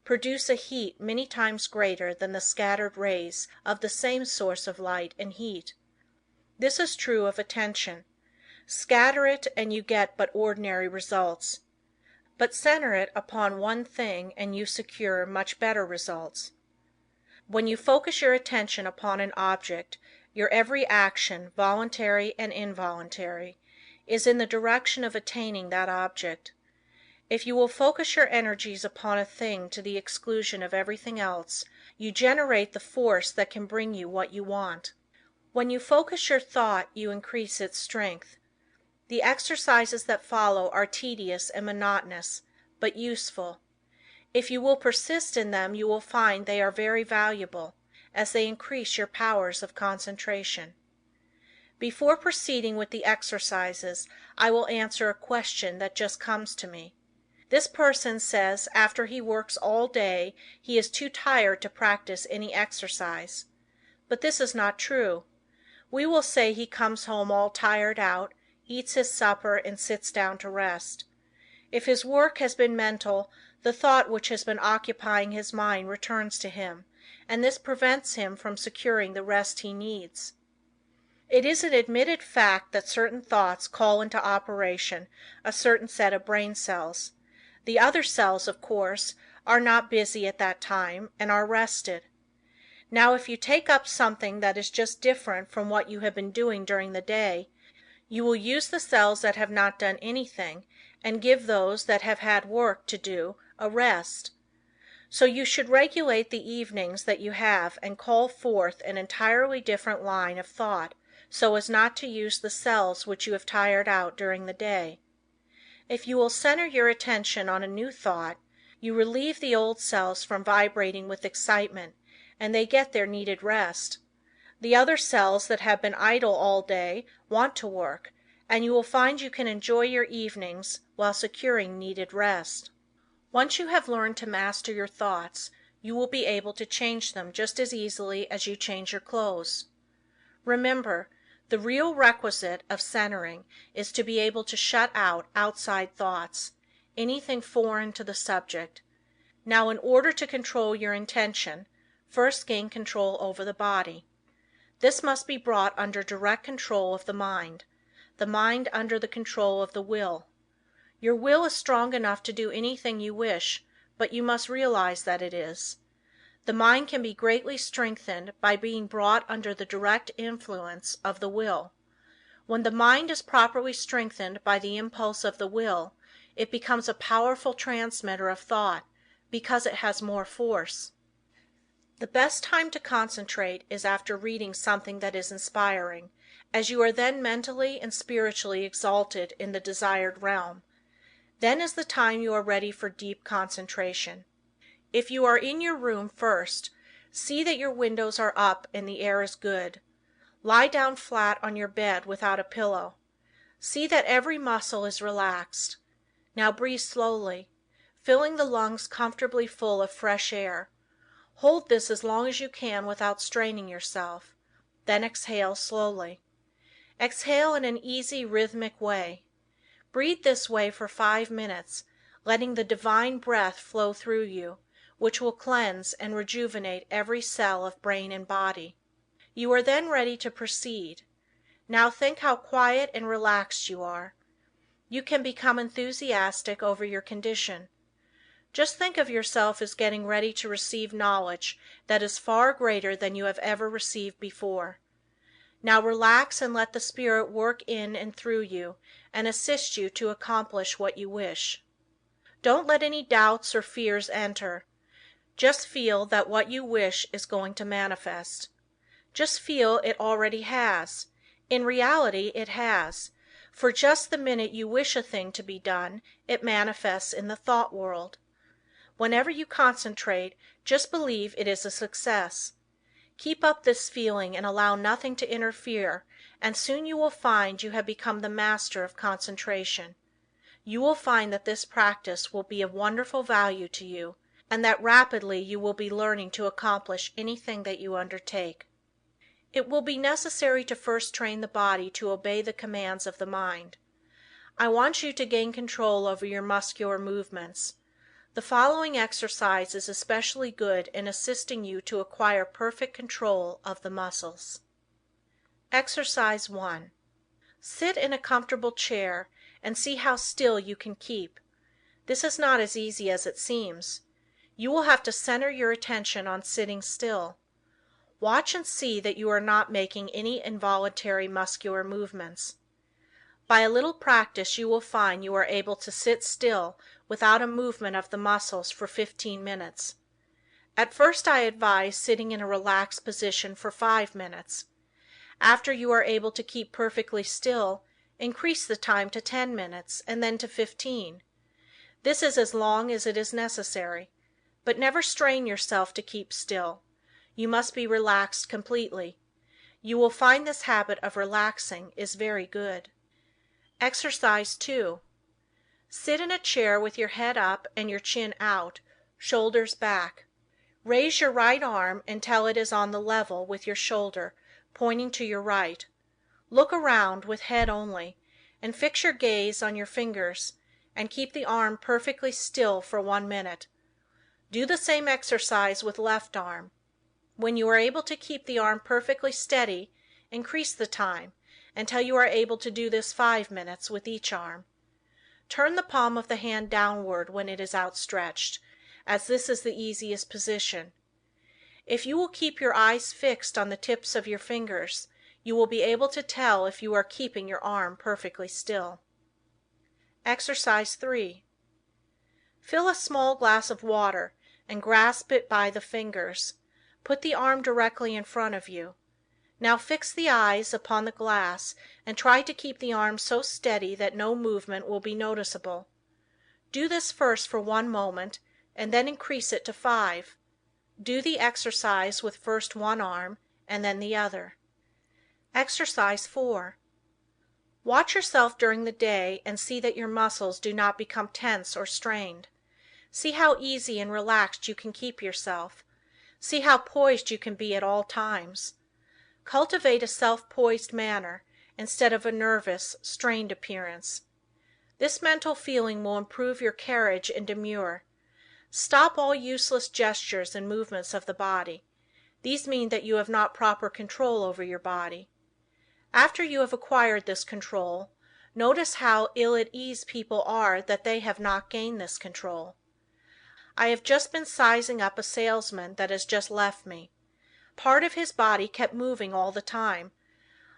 produce a heat many times greater than the scattered rays of the same source of light and heat. This is true of attention. Scatter it and you get but ordinary results. But center it upon one thing and you secure much better results. When you focus your attention upon an object, your every action, voluntary and involuntary, is in the direction of attaining that object. If you will focus your energies upon a thing to the exclusion of everything else, you generate the force that can bring you what you want. When you focus your thought, you increase its strength. The exercises that follow are tedious and monotonous, but useful. If you will persist in them you will find they are very valuable, as they increase your powers of concentration. Before proceeding with the exercises, I will answer a question that just comes to me. This person says after he works all day he is too tired to practice any exercise. But this is not true. We will say he comes home all tired out, eats his supper and sits down to rest. If his work has been mental, the thought which has been occupying his mind returns to him, and this prevents him from securing the rest he needs. It is an admitted fact that certain thoughts call into operation a certain set of brain cells. The other cells, of course, are not busy at that time and are rested. Now if you take up something that is just different from what you have been doing during the day, you will use the cells that have not done anything and give those that have had work to do a rest. So you should regulate the evenings that you have and call forth an entirely different line of thought so as not to use the cells which you have tired out during the day. If you will center your attention on a new thought, you relieve the old cells from vibrating with excitement and they get their needed rest. The other cells that have been idle all day want to work, and you will find you can enjoy your evenings while securing needed rest. Once you have learned to master your thoughts, you will be able to change them just as easily as you change your clothes. Remember, the real requisite of centering is to be able to shut out outside thoughts, anything foreign to the subject. Now in order to control your intention, first gain control over the body. This must be brought under direct control of the mind under the control of the will. Your will is strong enough to do anything you wish, but you must realize that it is. The mind can be greatly strengthened by being brought under the direct influence of the will. When the mind is properly strengthened by the impulse of the will, it becomes a powerful transmitter of thought, because it has more force. The best time to concentrate is after reading something that is inspiring, as you are then mentally and spiritually exalted in the desired realm. Then is the time you are ready for deep concentration. If you are in your room first, see that your windows are up and the air is good. Lie down flat on your bed without a pillow. See that every muscle is relaxed. Now breathe slowly, filling the lungs comfortably full of fresh air. Hold this as long as you can without straining yourself. Then exhale slowly. Exhale in an easy, rhythmic way. Breathe this way for 5 minutes, letting the divine breath flow through you, which will cleanse and rejuvenate every cell of brain and body. You are then ready to proceed. Now think how quiet and relaxed you are. You can become enthusiastic over your condition. Just think of yourself as getting ready to receive knowledge that is far greater than you have ever received before. Now relax and let the Spirit work in and through you and assist you to accomplish what you wish. Don't let any doubts or fears enter. Just feel that what you wish is going to manifest. Just feel it already has. In reality it has, for just the minute you wish a thing to be done, it manifests in the thought world. Whenever you concentrate, just believe it is a success. Keep up this feeling and allow nothing to interfere, and soon you will find you have become the master of concentration. You will find that this practice will be of wonderful value to you, and that rapidly you will be learning to accomplish anything that you undertake. It will be necessary to first train the body to obey the commands of the mind. I want you to gain control over your muscular movements. The following exercise is especially good in assisting you to acquire perfect control of the muscles. Exercise 1. Sit in a comfortable chair and see how still you can keep. This is not as easy as it seems. You will have to center your attention on sitting still. Watch and see that you are not making any involuntary muscular movements. By a little practice you will find you are able to sit still without a movement of the muscles for 15 minutes. At first I advise sitting in a relaxed position for 5 minutes. After you are able to keep perfectly still, increase the time to 10 minutes and then to 15. This is as long as it is necessary, but never strain yourself to keep still. You must be relaxed completely. You will find this habit of relaxing is very good. Exercise 2. Sit in a chair with your head up and your chin out, shoulders back. Raise your right arm until it is on the level with your shoulder, pointing to your right. Look around with head only, and fix your gaze on your fingers, and keep the arm perfectly still for 1 minute. Do the same exercise with left arm. When you are able to keep the arm perfectly steady, increase the time until you are able to do this 5 minutes with each arm. Turn the palm of the hand downward when it is outstretched, as this is the easiest position. If you will keep your eyes fixed on the tips of your fingers, you will be able to tell if you are keeping your arm perfectly still. Exercise 3. Fill a small glass of water and grasp it by the fingers. Put the arm directly in front of you. Now fix the eyes upon the glass and try to keep the arm so steady that no movement will be noticeable. Do this first for 1 moment and then increase it to 5. Do the exercise with first one arm and then the other. Exercise 4. Watch yourself during the day and see that your muscles do not become tense or strained. See how easy and relaxed you can keep yourself. See how poised you can be at all times. Cultivate a self-poised manner instead of a nervous, strained appearance. This mental feeling will improve your carriage and demeanor. Stop all useless gestures and movements of the body. These mean that you have not proper control over your body. After you have acquired this control, notice how ill at ease people are that they have not gained this control. I have just been sizing up a salesman that has just left me. Part of his body kept moving all the time.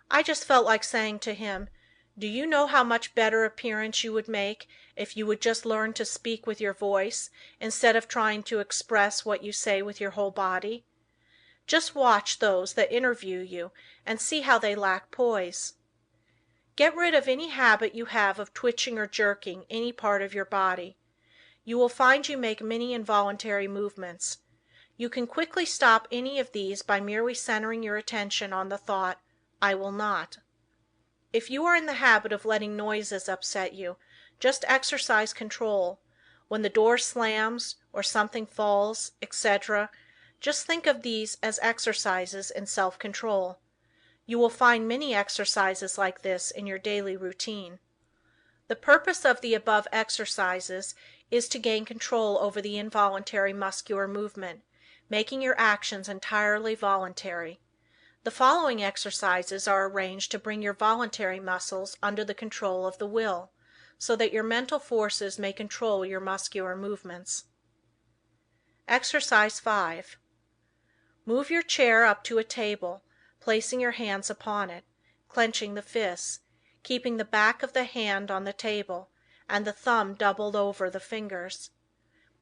I just felt like saying to him, "Do you know how much better appearance you would make if you would just learn to speak with your voice instead of trying to express what you say with your whole body?" Just watch those that interview you and see how they lack poise. Get rid of any habit you have of twitching or jerking any part of your body. You will find you make many involuntary movements. You can quickly stop any of these by merely centering your attention on the thought, "I will not." If you are in the habit of letting noises upset you, just exercise control. When the door slams, or something falls, etc., just think of these as exercises in self-control. You will find many exercises like this in your daily routine. The purpose of the above exercises is to gain control over the involuntary muscular movement, making your actions entirely voluntary. The following exercises are arranged to bring your voluntary muscles under the control of the will, so that your mental forces may control your muscular movements. Exercise 5. Move your chair up to a table, placing your hands upon it, clenching the fists, keeping the back of the hand on the table, and the thumb doubled over the fingers.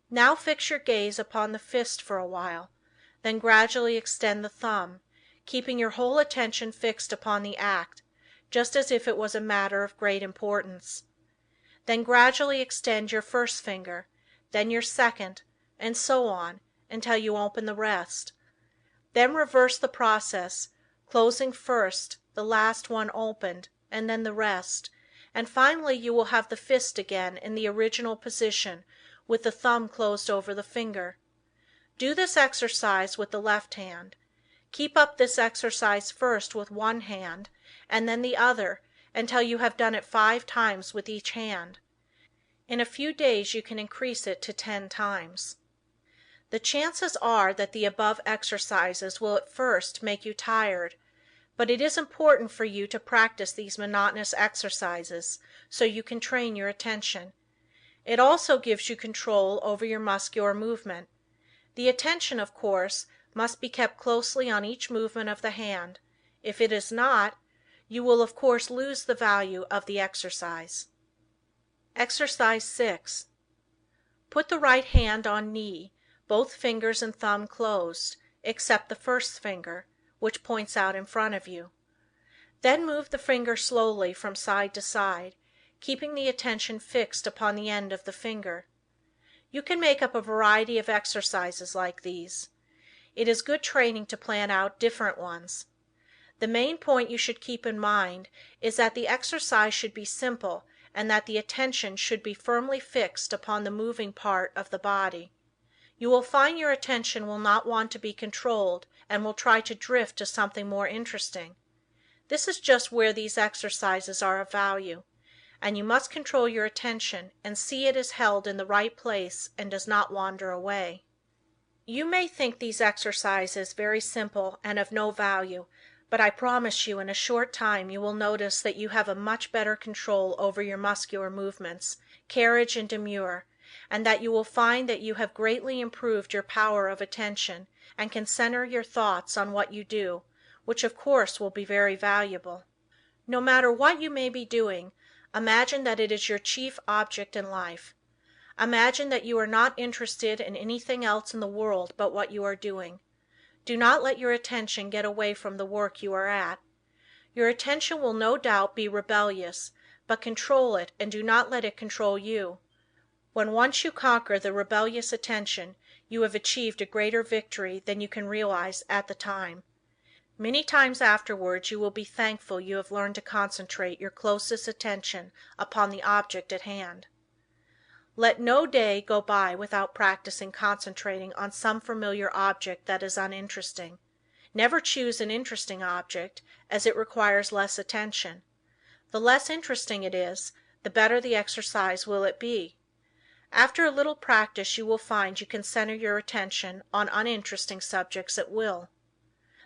Now fix your gaze upon the fist for a while, then gradually extend the thumb, keeping your whole attention fixed upon the act, just as if it was a matter of great importance. Then gradually extend your first finger, then your second, and so on until you open the rest. Then reverse the process, closing first the last one opened and then the rest, and finally you will have the fist again in the original position with the thumb closed over the finger. Do this exercise with the left hand. Keep up this exercise first with one hand and then the other until you have done it 5 times with each hand. In a few days you can increase it to 10 times. The chances are that the above exercises will at first make you tired, but it is important for you to practice these monotonous exercises so you can train your attention. It also gives you control over your muscular movement. The attention, of course, must be kept closely on each movement of the hand. If it is not, you will of course lose the value of the exercise. Exercise 6. Put the right hand on knee, both fingers and thumb closed, except the first finger, which points out in front of you. Then move the finger slowly from side to side, keeping the attention fixed upon the end of the finger. You can make up a variety of exercises like these. It is good training to plan out different ones. The main point you should keep in mind is that the exercise should be simple and that the attention should be firmly fixed upon the moving part of the body. You will find your attention will not want to be controlled and will try to drift to something more interesting. This is just where these exercises are of value, and you must control your attention and see it is held in the right place and does not wander away. You may think these exercises very simple and of no value, but I promise you in a short time you will notice that you have a much better control over your muscular movements, carriage and demeanor, and that you will find that you have greatly improved your power of attention and can center your thoughts on what you do, which of course will be very valuable. No matter what you may be doing, imagine that it is your chief object in life. Imagine that you are not interested in anything else in the world but what you are doing. Do not let your attention get away from the work you are at. Your attention will no doubt be rebellious, but control it and do not let it control you. When once you conquer the rebellious attention, you have achieved a greater victory than you can realize at the time. Many times afterwards you will be thankful you have learned to concentrate your closest attention upon the object at hand. Let no day go by without practicing concentrating on some familiar object that is uninteresting. Never choose an interesting object, as it requires less attention. The less interesting it is, the better the exercise will it be. After a little practice you will find you can center your attention on uninteresting subjects at will.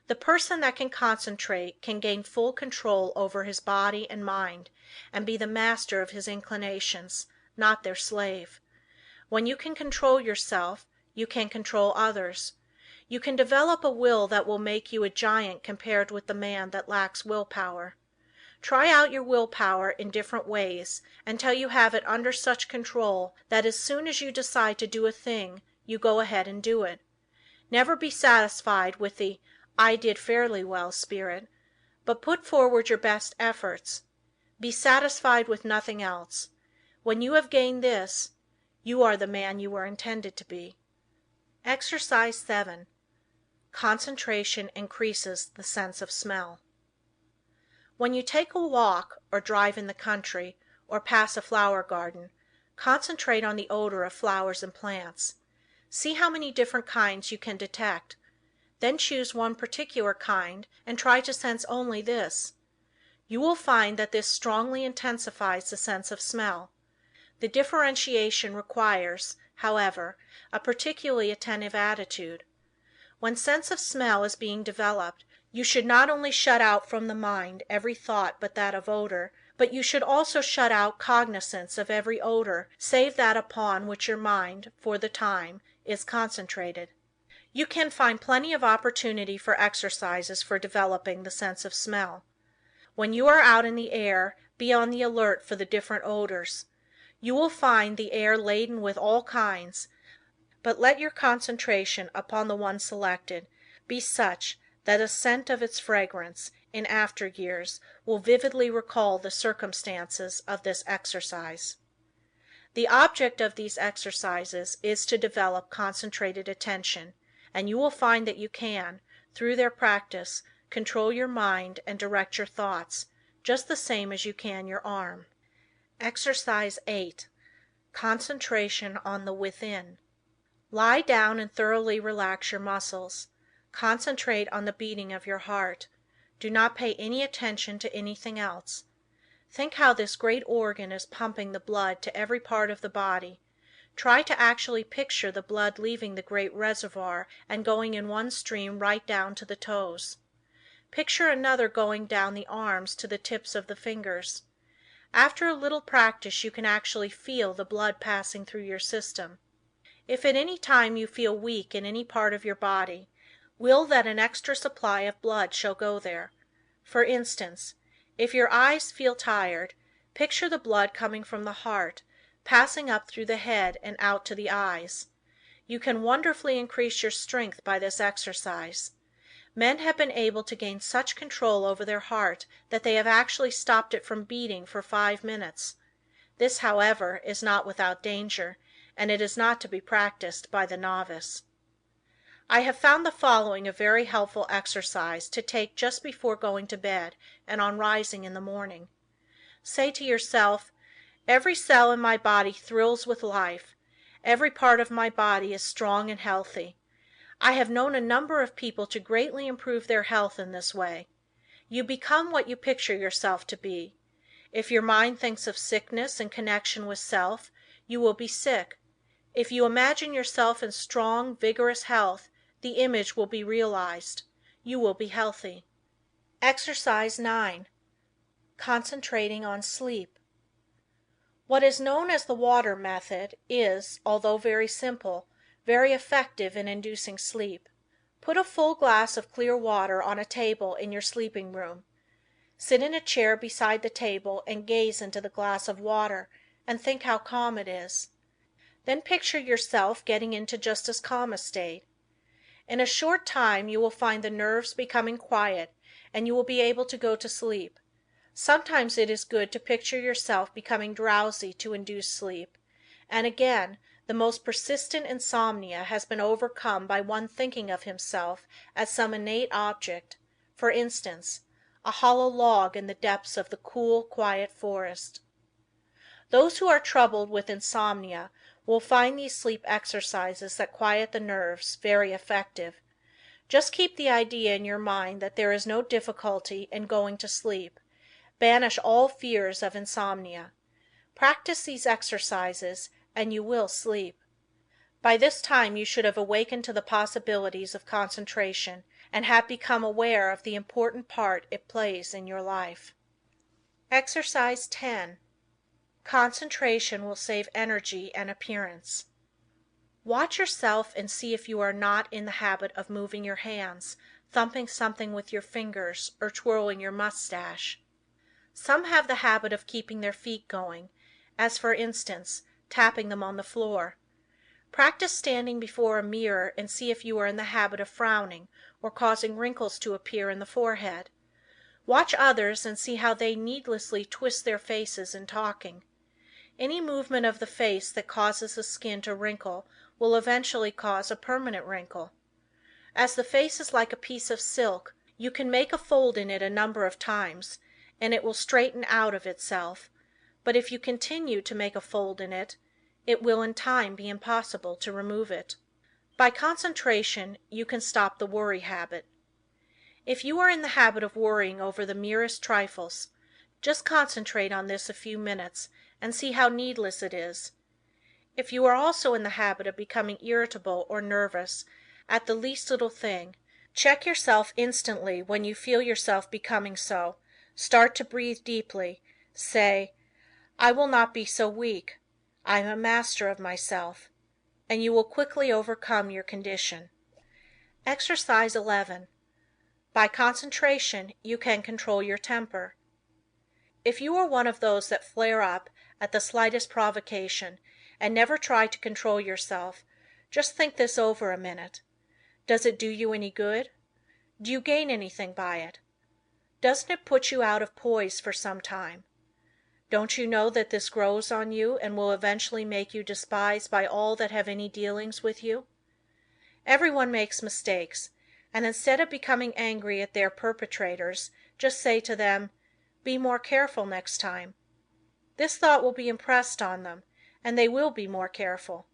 The person that can concentrate can gain full control over his body and mind and be the master of his inclinations, not their slave. When you can control yourself, you can control others. You can develop a will that will make you a giant compared with the man that lacks willpower. Try out your willpower in different ways until you have it under such control that as soon as you decide to do a thing, you go ahead and do it. Never be satisfied with the "I did fairly well" spirit, but put forward your best efforts. Be satisfied with nothing else. When you have gained this, you are the man you were intended to be. Exercise 7. Concentration increases the sense of smell. When you take a walk, or drive in the country, or pass a flower garden, concentrate on the odor of flowers and plants. See how many different kinds you can detect. Then choose one particular kind and try to sense only this. You will find that this strongly intensifies the sense of smell. The differentiation requires, however, a particularly attentive attitude. When sense of smell is being developed, you should not only shut out from the mind every thought but that of odor, but you should also shut out cognizance of every odor save that upon which your mind, for the time, is concentrated. You can find plenty of opportunity for exercises for developing the sense of smell. When you are out in the air, be on the alert for the different odors. You will find the air laden with all kinds, but let your concentration upon the one selected be such that a scent of its fragrance, in after years, will vividly recall the circumstances of this exercise. The object of these exercises is to develop concentrated attention, and you will find that you can, through their practice, control your mind and direct your thoughts, just the same as you can your arm. Exercise 8. Concentration on the within. Lie down and thoroughly relax your muscles. Concentrate on the beating of your heart. Do not pay any attention to anything else. Think how this great organ is pumping the blood to every part of the body. Try to actually picture the blood leaving the great reservoir and going in one stream right down to the toes. Picture another going down the arms to the tips of the fingers. After a little practice you can actually feel the blood passing through your system. If at any time you feel weak in any part of your body, will that an extra supply of blood shall go there. For instance, if your eyes feel tired, picture the blood coming from the heart, passing up through the head and out to the eyes. You can wonderfully increase your strength by this exercise. Men have been able to gain such control over their heart that they have actually stopped it from beating for 5 minutes. This, however, is not without danger, and it is not to be practiced by the novice. I have found the following a very helpful exercise to take just before going to bed and on rising in the morning. Say to yourself, "Every cell in my body thrills with life. Every part of my body is strong and healthy." I have known a number of people to greatly improve their health in this way. You become what you picture yourself to be. If your mind thinks of sickness in connection with self, you will be sick. If you imagine yourself in strong, vigorous health, the image will be realized. You will be healthy. Exercise 9. Concentrating on sleep. What is known as the water method is, although very simple, very effective in inducing sleep. Put a full glass of clear water on a table in your sleeping room. Sit in a chair beside the table and gaze into the glass of water and think how calm it is. Then picture yourself getting into just as calm a state. In a short time you will find the nerves becoming quiet and you will be able to go to sleep. Sometimes it is good to picture yourself becoming drowsy to induce sleep, and again, the most persistent insomnia has been overcome by one thinking of himself as some innate object, for instance, a hollow log in the depths of the cool, quiet forest. Those who are troubled with insomnia will find these sleep exercises that quiet the nerves very effective. Just keep the idea in your mind that there is no difficulty in going to sleep. Banish all fears of insomnia. Practice these exercises and you will sleep. By this time you should have awakened to the possibilities of concentration and have become aware of the important part it plays in your life. Exercise 10. Concentration will save energy and appearance. Watch yourself and see if you are not in the habit of moving your hands, thumping something with your fingers, or twirling your mustache. Some have the habit of keeping their feet going, as for instance, tapping them on the floor. Practice standing before a mirror and see if you are in the habit of frowning or causing wrinkles to appear in the forehead. Watch others and see how they needlessly twist their faces in talking. Any movement of the face that causes the skin to wrinkle will eventually cause a permanent wrinkle. As the face is like a piece of silk, you can make a fold in it a number of times, and it will straighten out of itself, but if you continue to make a fold in it, it will in time be impossible to remove it. By concentration, you can stop the worry habit. If you are in the habit of worrying over the merest trifles, just concentrate on this a few minutes and see how needless it is. If you are also in the habit of becoming irritable or nervous at the least little thing, check yourself instantly when you feel yourself becoming so. Start to breathe deeply. Say, "I will not be so weak. I am a master of myself," and you will quickly overcome your condition. Exercise 11. By concentration, you can control your temper. If you are one of those that flare up at the slightest provocation and never try to control yourself, Just think this over a minute. Does it do you any good? Do you gain anything by it? Doesn't it put you out of poise for some time? Don't you know that this grows on you and will eventually make you despised by all that have any dealings with you? Everyone makes mistakes, and instead of becoming angry at their perpetrators, just say to them, "Be more careful next time." This thought will be impressed on them, and they will be more careful.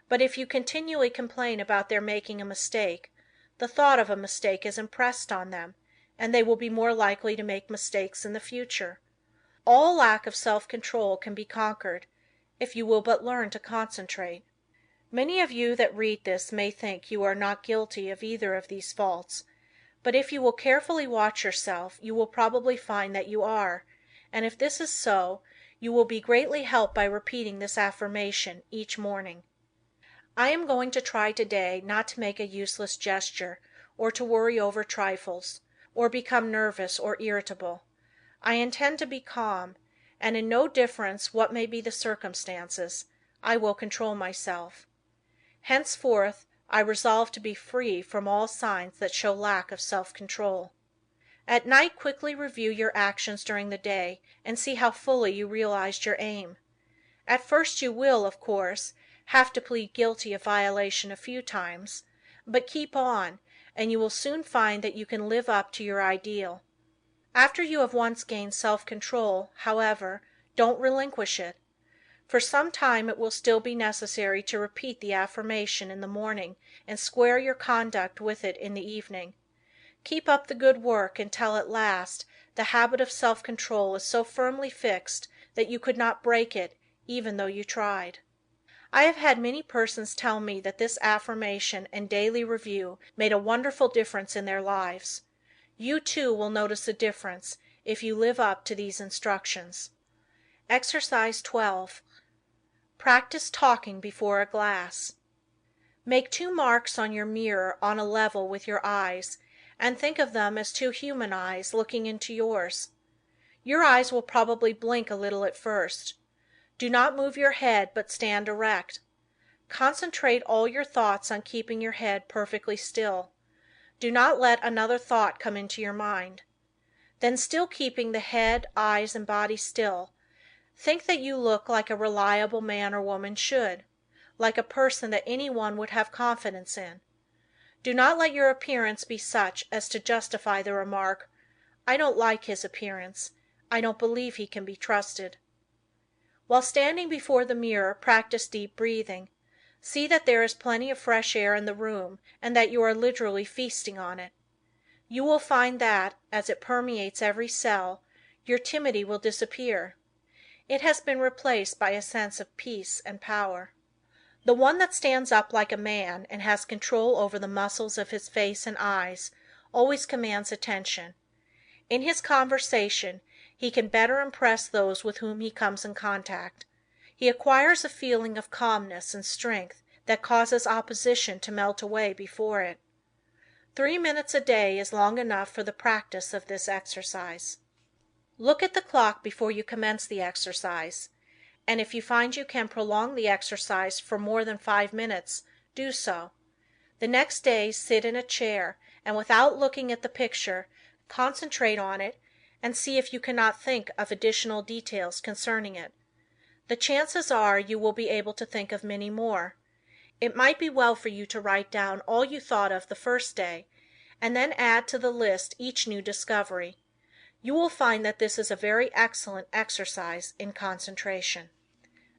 But if you continually complain about their making a mistake, the thought of a mistake is impressed on them, and they will be more likely to make mistakes in the future. All lack of self-control can be conquered if you will but learn to concentrate. Many of you that read this may think you are not guilty of either of these faults, but if you will carefully watch yourself you will probably find that you are, and if this is so, you will be greatly helped by repeating this affirmation each morning. I am going to try today not to make a useless gesture, or to worry over trifles, or become nervous or irritable. I intend to be calm, and in no difference what may be the circumstances, I will control myself. Henceforth, I resolve to be free from all signs that show lack of self-control. At night quickly review your actions during the day and see how fully you realized your aim. At first you will, of course, have to plead guilty of violation a few times, but keep on, and you will soon find that you can live up to your ideal. After you have once gained self-control, however, don't relinquish it. For some time it will still be necessary to repeat the affirmation in the morning and square your conduct with it in the evening. Keep up the good work until at last the habit of self-control is so firmly fixed that you could not break it even though you tried. I have had many persons tell me that this affirmation and daily review made a wonderful difference in their lives. You too will notice a difference if you live up to these instructions. Exercise 12. Practice talking before a glass. Make 2 marks on your mirror on a level with your eyes, and think of them as 2 human eyes looking into yours. Your eyes will probably blink a little at first. Do not move your head, but stand erect. Concentrate all your thoughts on keeping your head perfectly still. Do not let another thought come into your mind. Then, still keeping the head, eyes and body still, think that you look like a reliable man or woman should, like a person that anyone would have confidence in. Do not let your appearance be such as to justify the remark, "I don't like his appearance. I don't believe he can be trusted." While standing before the mirror, practice deep breathing. See that there is plenty of fresh air in the room and that you are literally feasting on it. You will find that, as it permeates every cell, your timidity will disappear. It has been replaced by a sense of peace and power. The one that stands up like a man and has control over the muscles of his face and eyes always commands attention. In his conversation he can better impress those with whom he comes in contact. He acquires a feeling of calmness and strength that causes opposition to melt away before it. 3 minutes a day is long enough for the practice of this exercise. Look at the clock before you commence the exercise, and if you find you can prolong the exercise for more than 5 minutes, do so. The next day sit in a chair and without looking at the picture, concentrate on it and see if you cannot think of additional details concerning it. The chances are you will be able to think of many more. It might be well for you to write down all you thought of the first day, and then add to the list each new discovery. You will find that this is a very excellent exercise in concentration.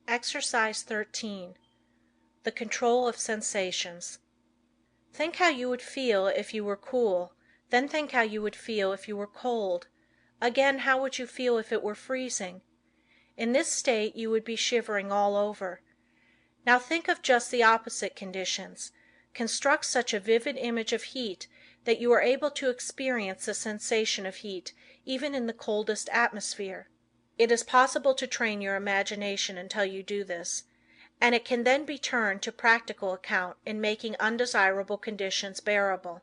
Exercise 13. The control of sensations. Think how you would feel if you were cool, then think how you would feel if you were cold. Again, how would you feel if it were freezing? In this state you would be shivering all over. Now think of just the opposite conditions. Construct such a vivid image of heat that you are able to experience the sensation of heat even in the coldest atmosphere. It is possible to train your imagination until you do this, and it can then be turned to practical account in making undesirable conditions bearable.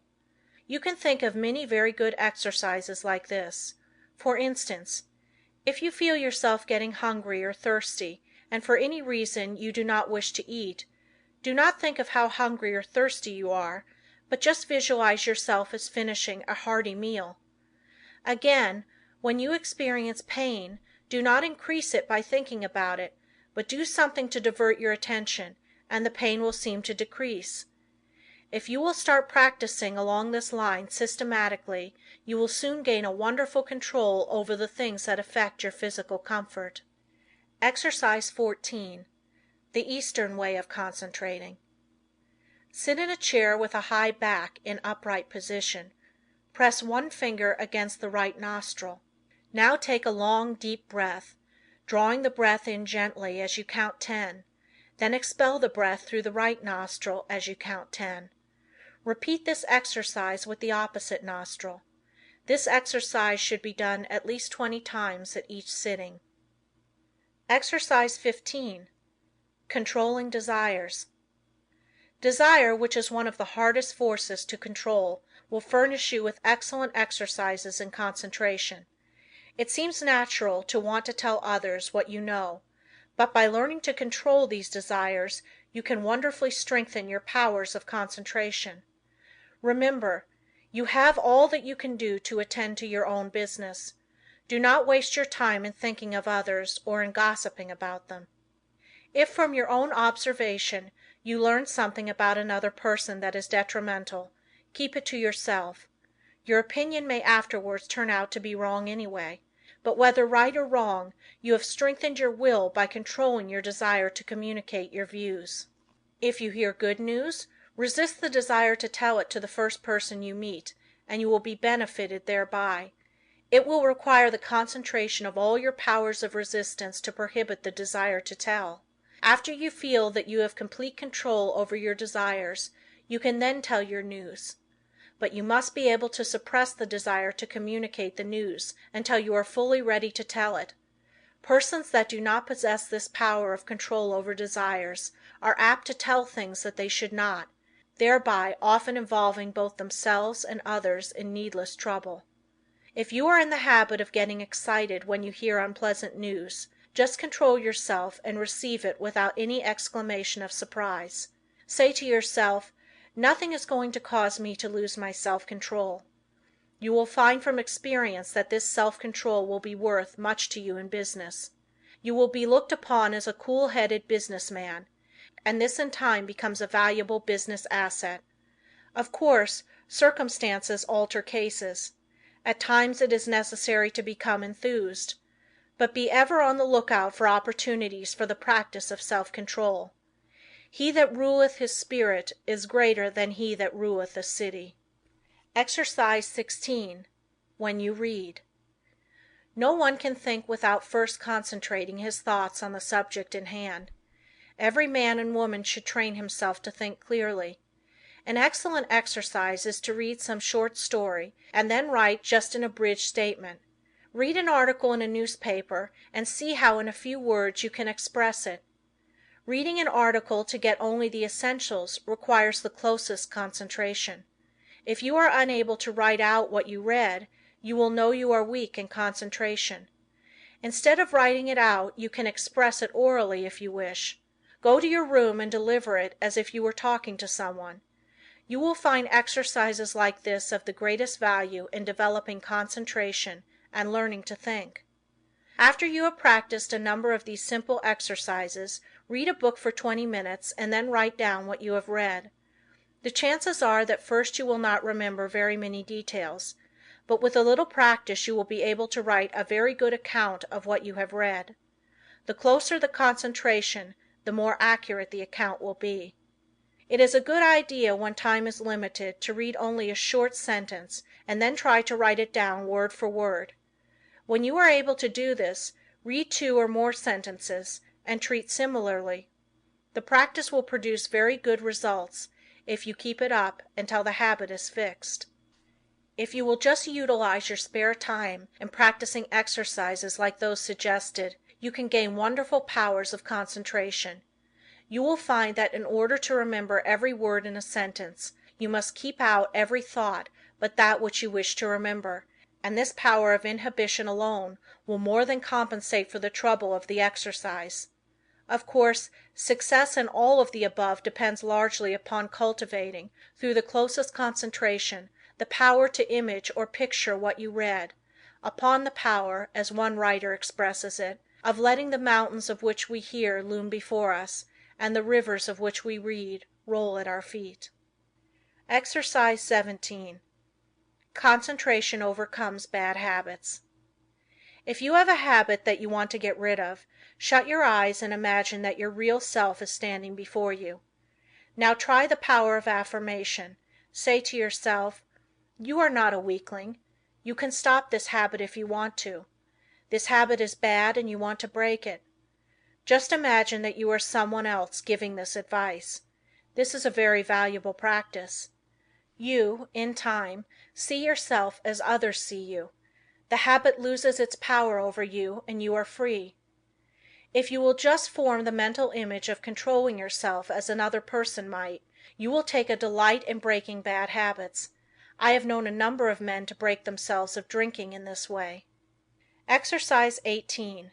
You can think of many very good exercises like this. For instance, if you feel yourself getting hungry or thirsty, and for any reason you do not wish to eat, Do not think of how hungry or thirsty you are, but just visualize yourself as finishing a hearty meal. Again, when you experience pain, do not increase it by thinking about it, but do something to divert your attention, and the pain will seem to decrease. If you will start practicing along this line systematically, you will soon gain a wonderful control over the things that affect your physical comfort. Exercise 14. The Eastern Way of Concentrating. Sit in a chair with a high back in upright position. Press one finger against the right nostril. Now take a long, deep breath, drawing the breath in gently as you count 10. Then expel the breath through the right nostril as you count 10. Repeat this exercise with the opposite nostril. This exercise should be done at least 20 times at each sitting. Exercise 15. Controlling Desires. Desire, which is one of the hardest forces to control, will furnish you with excellent exercises in concentration. It seems natural to want to tell others what you know, but by learning to control these desires, you can wonderfully strengthen your powers of concentration. Remember, you have all that you can do to attend to your own business. Do not waste your time in thinking of others or in gossiping about them. If from your own observation you learn something about another person that is detrimental, keep it to yourself. Your opinion may afterwards turn out to be wrong anyway, but whether right or wrong, you have strengthened your will by controlling your desire to communicate your views. If you hear good news, resist the desire to tell it to the first person you meet, and you will be benefited thereby. It will require the concentration of all your powers of resistance to prohibit the desire to tell. After you feel that you have complete control over your desires, you can then tell your news. But you must be able to suppress the desire to communicate the news until you are fully ready to tell it. Persons that do not possess this power of control over desires are apt to tell things that they should not, thereby often involving both themselves and others in needless trouble. If you are in the habit of getting excited when you hear unpleasant news, just control yourself and receive it without any exclamation of surprise. Say to yourself, "Nothing is going to cause me to lose my self-control." You will find from experience that this self-control will be worth much to you in business. You will be looked upon as a cool-headed business man, and this in time becomes a valuable business asset. Of course, circumstances alter cases. At times it is necessary to become enthused. But be ever on the lookout for opportunities for the practice of self-control. He that ruleth his spirit is greater than he that ruleth a city. Exercise 16. When you read. No one can think without first concentrating his thoughts on the subject in hand. Every man and woman should train himself to think clearly. An excellent exercise is to read some short story and then write just an abridged statement. Read an article in a newspaper and see how in a few words you can express it. Reading an article to get only the essentials requires the closest concentration. If you are unable to write out what you read, you will know you are weak in concentration. Instead of writing it out, you can express it orally if you wish. Go to your room and deliver it as if you were talking to someone. You will find exercises like this of the greatest value in developing concentration and learning to think. After you have practiced a number of these simple exercises, read a book for 20 minutes and then write down what you have read. The chances are that first you will not remember very many details, but with a little practice you will be able to write a very good account of what you have read. The closer the concentration, the more accurate the account will be. It is a good idea when time is limited to read only a short sentence and then try to write it down word for word. When you are able to do this, read 2 or more sentences and treat similarly. The practice will produce very good results if you keep it up until the habit is fixed. If you will just utilize your spare time in practicing exercises like those suggested, you can gain wonderful powers of concentration. You will find that in order to remember every word in a sentence, you must keep out every thought but that which you wish to remember, and this power of inhibition alone will more than compensate for the trouble of the exercise. Of course, success in all of the above depends largely upon cultivating, through the closest concentration, the power to image or picture what you read; upon the power, as one writer expresses it, of letting the mountains of which we hear loom before us, and the rivers of which we read roll at our feet. Exercise 17. Concentration overcomes bad habits. If you have a habit that you want to get rid of, shut your eyes and imagine that your real self is standing before you. Now try the power of affirmation. Say to yourself, "You are not a weakling. You can stop this habit if you want to. This habit is bad and you want to break it." Just imagine that you are someone else giving this advice. This is a very valuable practice. You, in time, see yourself as others see you. The habit loses its power over you and you are free. If you will just form the mental image of controlling yourself as another person might, you will take a delight in breaking bad habits. I have known a number of men to break themselves of drinking in this way. Exercise 18.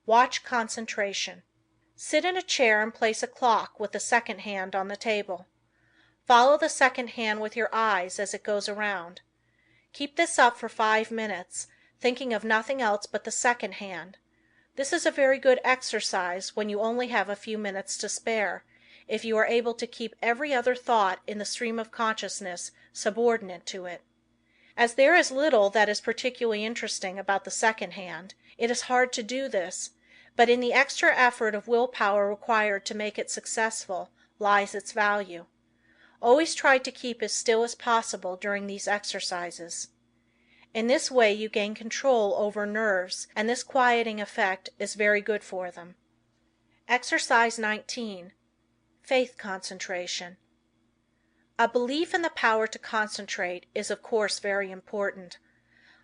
Watch concentration. Sit in a chair and place a clock with the second hand on the table. Follow the second hand with your eyes as it goes around. Keep this up for 5 minutes, thinking of nothing else but the second hand. This is a very good exercise when you only have a few minutes to spare, if you are able to keep every other thought in the stream of consciousness subordinate to it. As there is little that is particularly interesting about the second hand, it is hard to do this, but in the extra effort of will power required to make it successful lies its value. Always try to keep as still as possible during these exercises. In this way you gain control over nerves, and this quieting effect is very good for them. Exercise 19. Faith concentration. A belief in the power to concentrate is of course very important.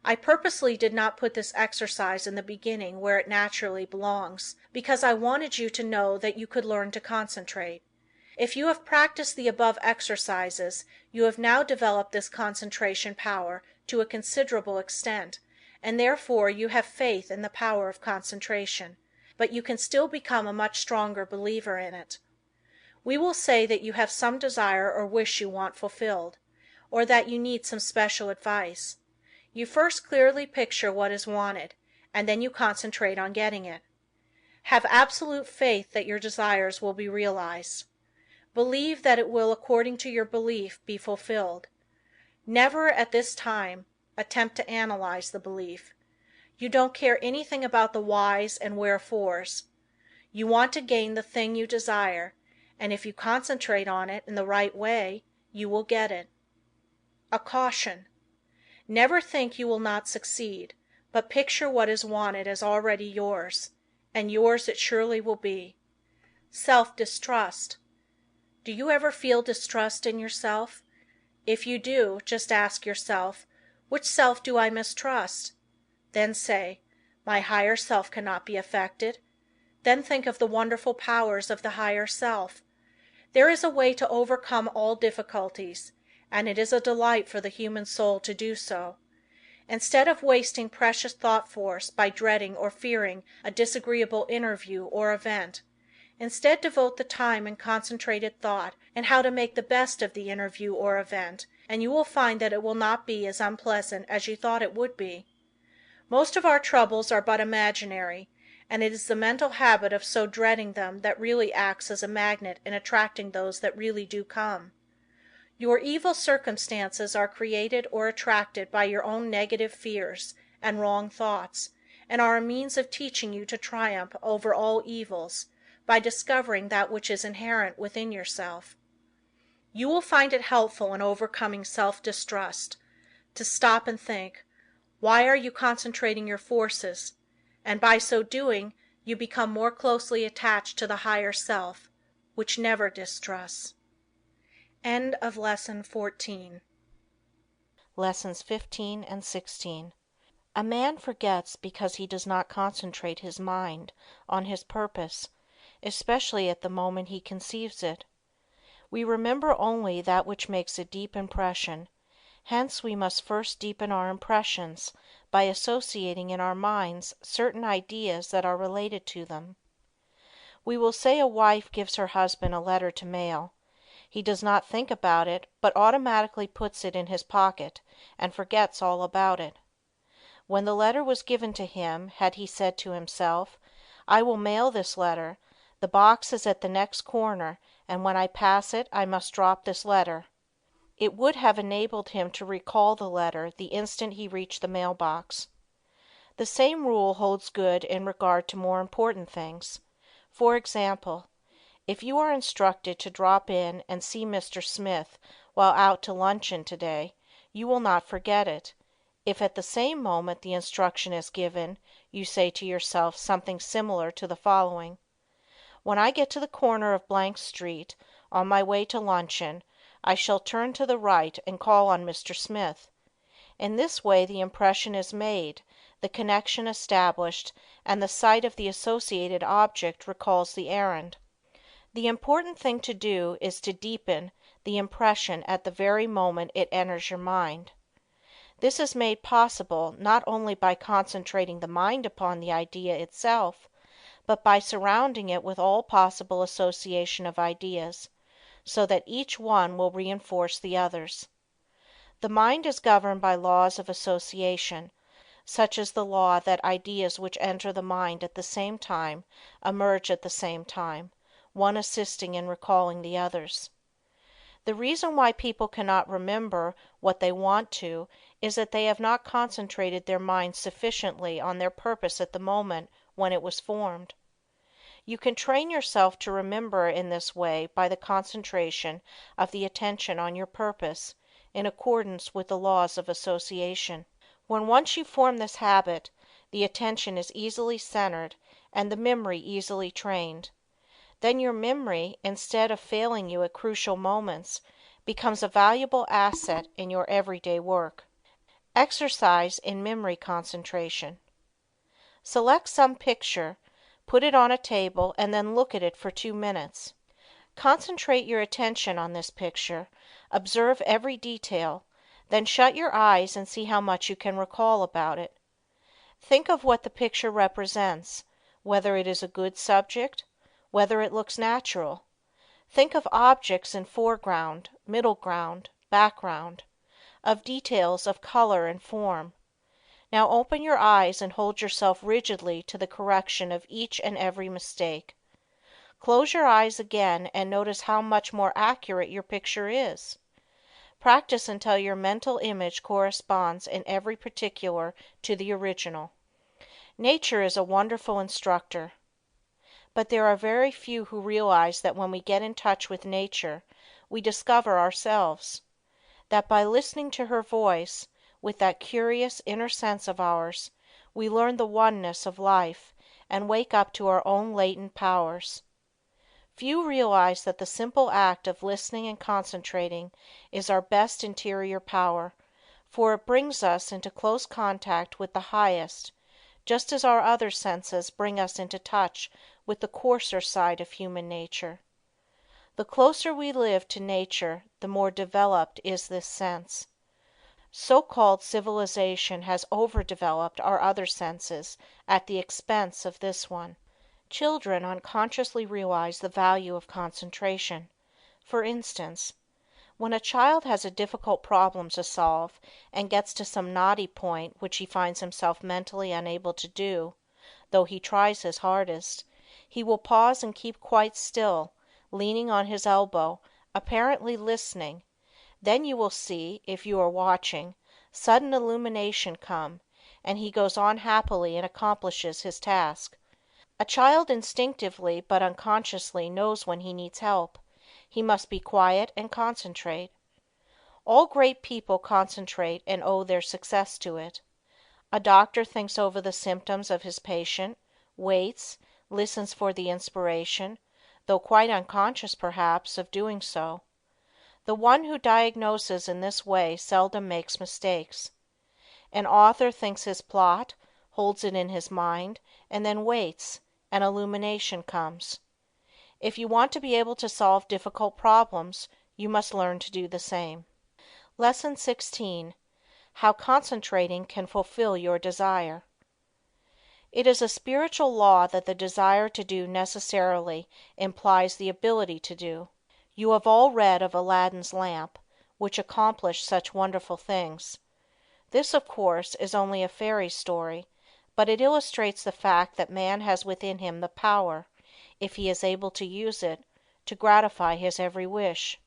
I purposely did not put this exercise in the beginning where it naturally belongs, because I wanted you to know that you could learn to concentrate. If you have practiced the above exercises, you have now developed this concentration power to a considerable extent, and therefore you have faith in the power of concentration, but you can still become a much stronger believer in it. We will say that you have some desire or wish you want fulfilled, or that you need some special advice. You first clearly picture what is wanted, and then you concentrate on getting it. Have absolute faith that your desires will be realized. Believe that it will, according to your belief, be fulfilled. Never, at this time, attempt to analyze the belief. You don't care anything about the whys and wherefores. You want to gain the thing you desire, and if you concentrate on it in the right way, you will get it. A caution. Never think you will not succeed, but picture what is wanted as already yours, and yours it surely will be. Self-distrust. Do you ever feel distrust in yourself? If you do, just ask yourself, which self do I mistrust? Then say, my higher self cannot be affected. Then think of the wonderful powers of the higher self. There is a way to overcome all difficulties, and it is a delight for the human soul to do so. Instead of wasting precious thought force by dreading or fearing a disagreeable interview or event, instead devote the time in concentrated thought and how to make the best of the interview or event, and you will find that it will not be as unpleasant as you thought it would be. Most of our troubles are but imaginary, and it is the mental habit of so dreading them that really acts as a magnet in attracting those that really do come. Your evil circumstances are created or attracted by your own negative fears and wrong thoughts, and are a means of teaching you to triumph over all evils, by discovering that which is inherent within yourself. You will find it helpful in overcoming self-distrust to stop and think, why are you concentrating your forces? And by so doing, you become more closely attached to the higher self, which never distrusts. End of Lesson 14. Lessons 15 and 16. A man forgets because he does not concentrate his mind on his purpose, especially at the moment he conceives it. We remember only that which makes a deep impression, hence we must first deepen our impressions by associating in our minds certain ideas that are related to them. We will say a wife gives her husband a letter to mail. He does not think about it, but automatically puts it in his pocket and forgets all about it. When the letter was given to him, had he said to himself, "I will mail this letter, the box is at the next corner, and when I pass it I must drop this letter," it would have enabled him to recall the letter the instant he reached the mailbox. The same rule holds good in regard to more important things. For example, if you are instructed to drop in and see Mr. Smith while out to luncheon today, you will not forget it, if at the same moment the instruction is given, you say to yourself something similar to the following: "When I get to the corner of Blank Street, on my way to luncheon, I shall turn to the right and call on Mr. Smith." In this way the impression is made, the connection established, and the sight of the associated object recalls the errand. The important thing to do is to deepen the impression at the very moment it enters your mind. This is made possible not only by concentrating the mind upon the idea itself, but by surrounding it with all possible association of ideas, so that each one will reinforce the others. The mind is governed by laws of association, such as the law that ideas which enter the mind at the same time emerge at the same time, one assisting in recalling the others. The reason why people cannot remember what they want to is that they have not concentrated their minds sufficiently on their purpose at the moment when it was formed. You can train yourself to remember in this way by the concentration of the attention on your purpose, in accordance with the laws of association. When once you form this habit, the attention is easily centered and the memory easily trained. Then your memory, instead of failing you at crucial moments, becomes a valuable asset in your everyday work. Exercise in memory concentration. Select some picture, put it on a table, and then look at it for 2 minutes. Concentrate your attention on this picture, observe every detail, then shut your eyes and see how much you can recall about it. Think of what the picture represents, whether it is a good subject, whether it looks natural. Think of objects in foreground, middle ground, background, of details of color and form. Now open your eyes and hold yourself rigidly to the correction of each and every mistake. Close your eyes again and notice how much more accurate your picture is. Practice until your mental image corresponds in every particular to the original. Nature is a wonderful instructor. But there are very few who realize that when we get in touch with Nature, we discover ourselves. That by listening to her voice, with that curious inner sense of ours, we learn the oneness of life and wake up to our own latent powers. Few realize that the simple act of listening and concentrating is our best interior power, for it brings us into close contact with the highest, just as our other senses bring us into touch with the coarser side of human nature. The closer we live to Nature, the more developed is this sense. So-called civilization has overdeveloped our other senses at the expense of this one. Children unconsciously realize the value of concentration. For instance, when a child has a difficult problem to solve and gets to some knotty point which he finds himself mentally unable to do, though he tries his hardest, he will pause and keep quite still, leaning on his elbow, apparently listening. Then you will see, if you are watching, sudden illumination come, and he goes on happily and accomplishes his task. A child instinctively but unconsciously knows when he needs help. He must be quiet and concentrate. All great people concentrate and owe their success to it. A doctor thinks over the symptoms of his patient, waits, listens for the inspiration, though quite unconscious, perhaps, of doing so. The one who diagnoses in this way seldom makes mistakes. An author thinks his plot, holds it in his mind, and then waits, and illumination comes. If you want to be able to solve difficult problems, you must learn to do the same. Lesson 16. How concentrating can fulfill your desire. It is a spiritual law that the desire to do necessarily implies the ability to do. You have all read of Aladdin's lamp, which accomplished such wonderful things. This, of course, is only a fairy story, but it illustrates the fact that man has within him the power, if he is able to use it, to gratify his every wish.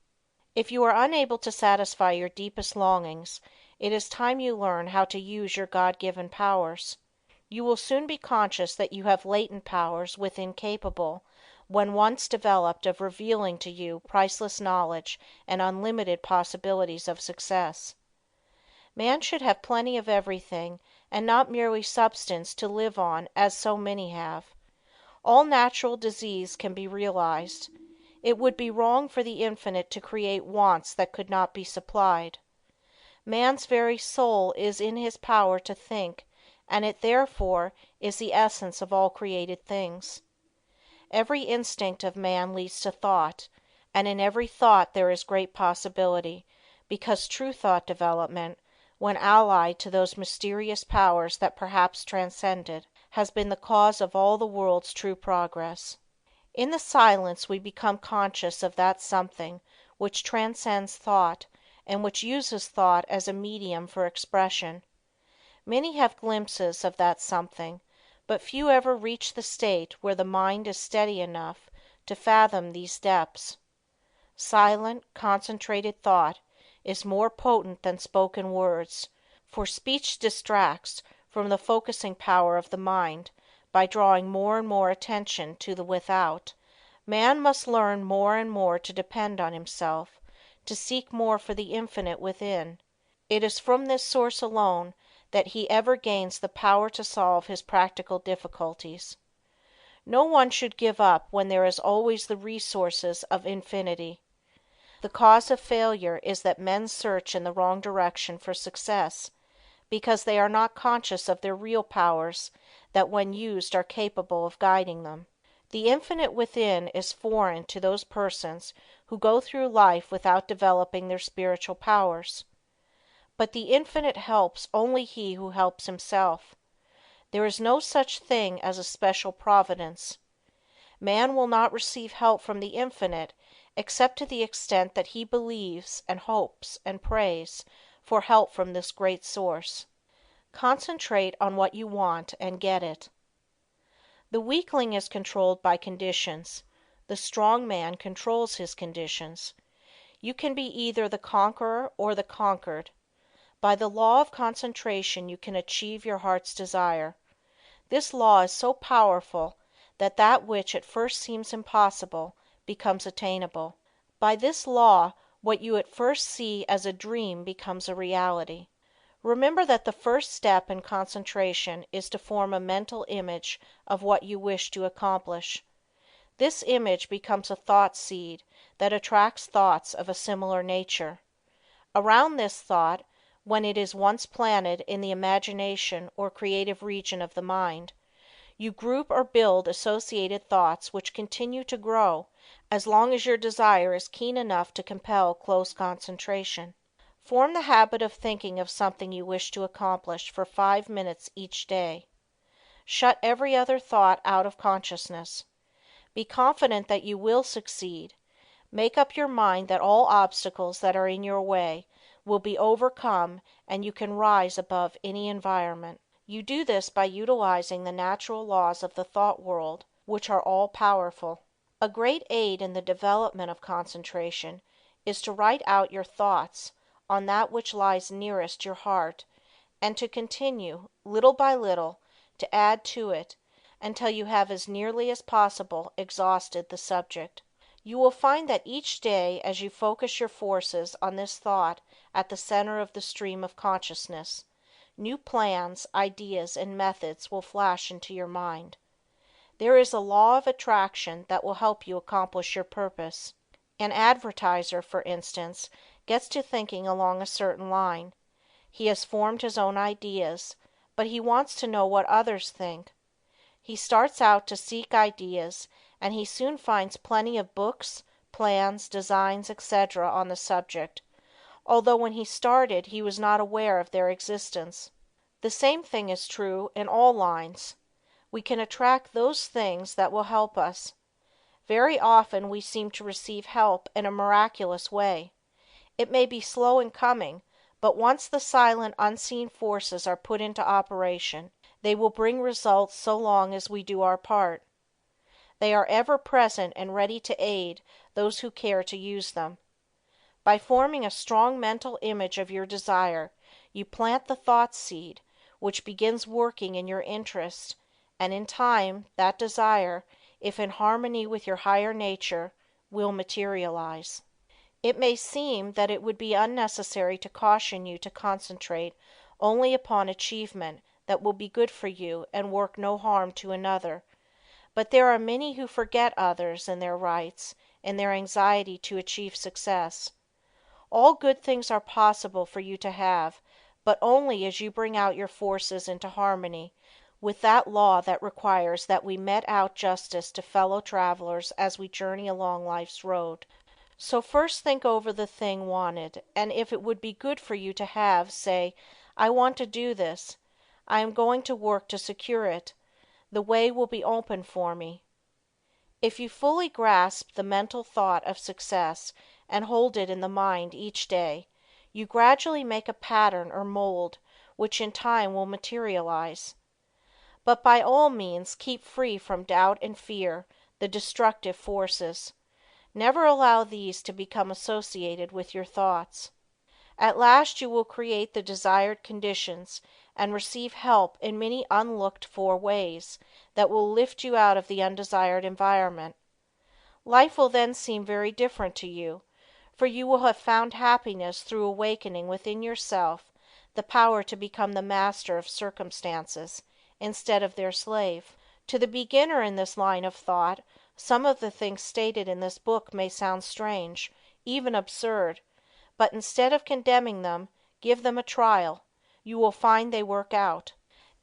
If you are unable to satisfy your deepest longings, it is time you learn how to use your God-given powers. You will soon be conscious that you have latent powers within capable, when once developed, of revealing to you priceless knowledge and unlimited possibilities of success. Man should have plenty of everything, and not merely substance to live on as so many have. All natural disease can be realized. It would be wrong for the Infinite to create wants that could not be supplied. Man's very soul is in his power to think, and it therefore is the essence of all created things. Every instinct of man leads to thought, and in every thought there is great possibility, because true thought development, when allied to those mysterious powers that perhaps transcend it, has been the cause of all the world's true progress. In the silence we become conscious of that something which transcends thought, and which uses thought as a medium for expression. Many have glimpses of that something, but few ever reach the state where the mind is steady enough to fathom these depths. Silent, concentrated thought is more potent than spoken words, for speech distracts from the focusing power of the mind by drawing more and more attention to the without. Man must learn more and more to depend on himself, to seek more for the Infinite within. It is from this source alone that he ever gains the power to solve his practical difficulties. No one should give up when there is always the resources of infinity. The cause of failure is that men search in the wrong direction for success, because they are not conscious of their real powers that when used are capable of guiding them. The Infinite within is foreign to those persons who go through life without developing their spiritual powers. But the Infinite helps only he who helps himself. There is no such thing as a special providence. Man will not receive help from the Infinite except to the extent that he believes and hopes and prays for help from this great source. Concentrate on what you want and get it. The weakling is controlled by conditions. The strong man controls his conditions. You can be either the conqueror or the conquered. By the law of concentration you can achieve your heart's desire. This law is so powerful that that which at first seems impossible becomes attainable. By this law, what you at first see as a dream becomes a reality. Remember that the first step in concentration is to form a mental image of what you wish to accomplish. This image becomes a thought seed that attracts thoughts of a similar nature. Around this thought, when it is once planted in the imagination or creative region of the mind, you group or build associated thoughts which continue to grow as long as your desire is keen enough to compel close concentration. Form the habit of thinking of something you wish to accomplish for 5 minutes each day. Shut every other thought out of consciousness. Be confident that you will succeed. Make up your mind that all obstacles that are in your way will be overcome and you can rise above any environment. You do this by utilizing the natural laws of the thought world, which are all powerful. A great aid in the development of concentration is to write out your thoughts on that which lies nearest your heart, and to continue, little by little, to add to it until you have as nearly as possible exhausted the subject. You will find that each day as you focus your forces on this thought at the center of the stream of consciousness, new plans, ideas, and methods will flash into your mind. There is a law of attraction that will help you accomplish your purpose. An advertiser, for instance, gets to thinking along a certain line. He has formed his own ideas, but he wants to know what others think. He starts out to seek ideas, and he soon finds plenty of books, plans, designs, etc. on the subject, although when he started he was not aware of their existence. The same thing is true in all lines. We can attract those things that will help us. Very often we seem to receive help in a miraculous way. It may be slow in coming, but once the silent, unseen forces are put into operation, they will bring results so long as we do our part. They are ever present and ready to aid those who care to use them. By forming a strong mental image of your desire, you plant the thought seed, which begins working in your interest, and in time that desire, if in harmony with your higher nature, will materialize. It may seem that it would be unnecessary to caution you to concentrate only upon achievement that will be good for you and work no harm to another, but there are many who forget others and their rights in their anxiety to achieve success. All good things are possible for you to have, but only as you bring out your forces into harmony with that law that requires that we mete out justice to fellow travelers as we journey along life's road. So first think over the thing wanted, and if it would be good for you to have, say, I want to do this. I am going to work to secure it. The way will be open for me. If you fully grasp the mental thought of success and hold it in the mind each day, you gradually make a pattern or mold which in time will materialize. But by all means keep free from doubt and fear, the destructive forces. Never allow these to become associated with your thoughts. At last you will create the desired conditions and receive help in many unlooked-for ways that will lift you out of the undesired environment. Life will then seem very different to you, for you will have found happiness through awakening within yourself the power to become the master of circumstances instead of their slave. To the beginner in this line of thought, some of the things stated in this book may sound strange, even absurd, but instead of condemning them, give them a trial. You will find they work out.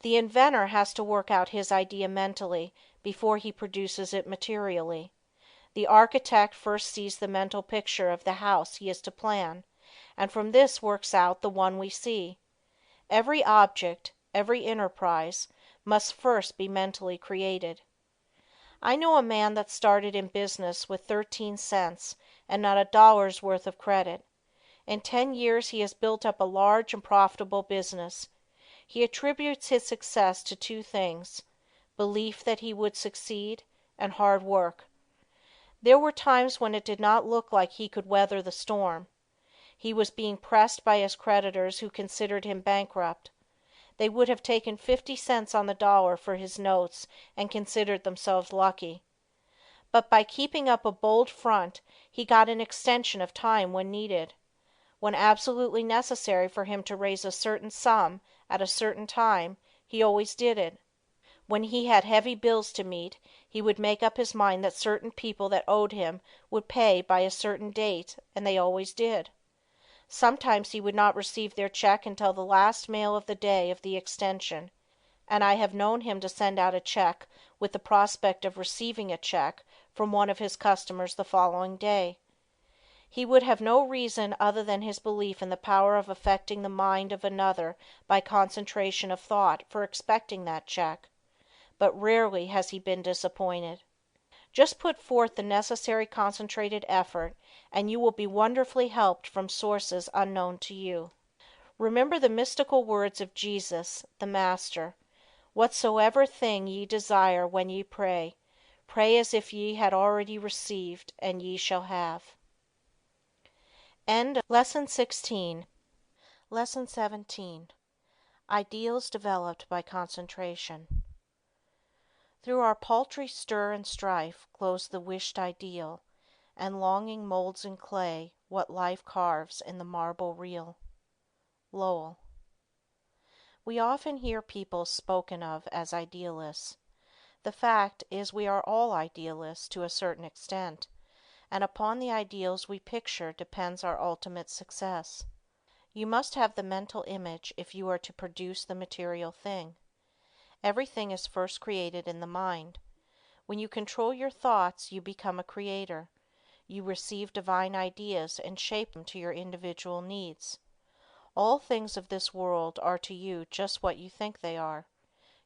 The inventor has to work out his idea mentally before he produces it materially. The architect first sees the mental picture of the house he is to plan, and from this works out the one we see. Every object, every enterprise, must first be mentally created. I know a man that started in business with 13 cents and not $1's worth of credit. In 10 years he has built up a large and profitable business. He attributes his success to 2 things: belief that he would succeed, and hard work. There were times when it did not look like he could weather the storm. He was being pressed by his creditors who considered him bankrupt. They would have taken 50 cents on the dollar for his notes and considered themselves lucky. But by keeping up a bold front he got an extension of time when needed. When absolutely necessary for him to raise a certain sum at a certain time, he always did it. When he had heavy bills to meet, he would make up his mind that certain people that owed him would pay by a certain date, and they always did. Sometimes he would not receive their check until the last mail of the day of the extension, and I have known him to send out a check with the prospect of receiving a check from one of his customers the following day. He would have no reason other than his belief in the power of affecting the mind of another by concentration of thought for expecting that check, but rarely has he been disappointed. Just put forth the necessary concentrated effort and you will be wonderfully helped from sources unknown to you. Remember the mystical words of Jesus, the Master: "Whatsoever thing ye desire when ye pray, pray as if ye had already received, and ye shall have." Lesson 16. Lesson 17. Ideals developed by concentration. Through our paltry stir and strife glows the wished ideal, and longing molds in clay what life carves in the marble real. Lowell. We often hear people spoken of as idealists. The fact is we are all idealists to a certain extent, and upon the ideals we picture depends our ultimate success. You must have the mental image if you are to produce the material thing. Everything is first created in the mind. When you control your thoughts, you become a creator. You receive divine ideas and shape them to your individual needs. All things of this world are to you just what you think they are.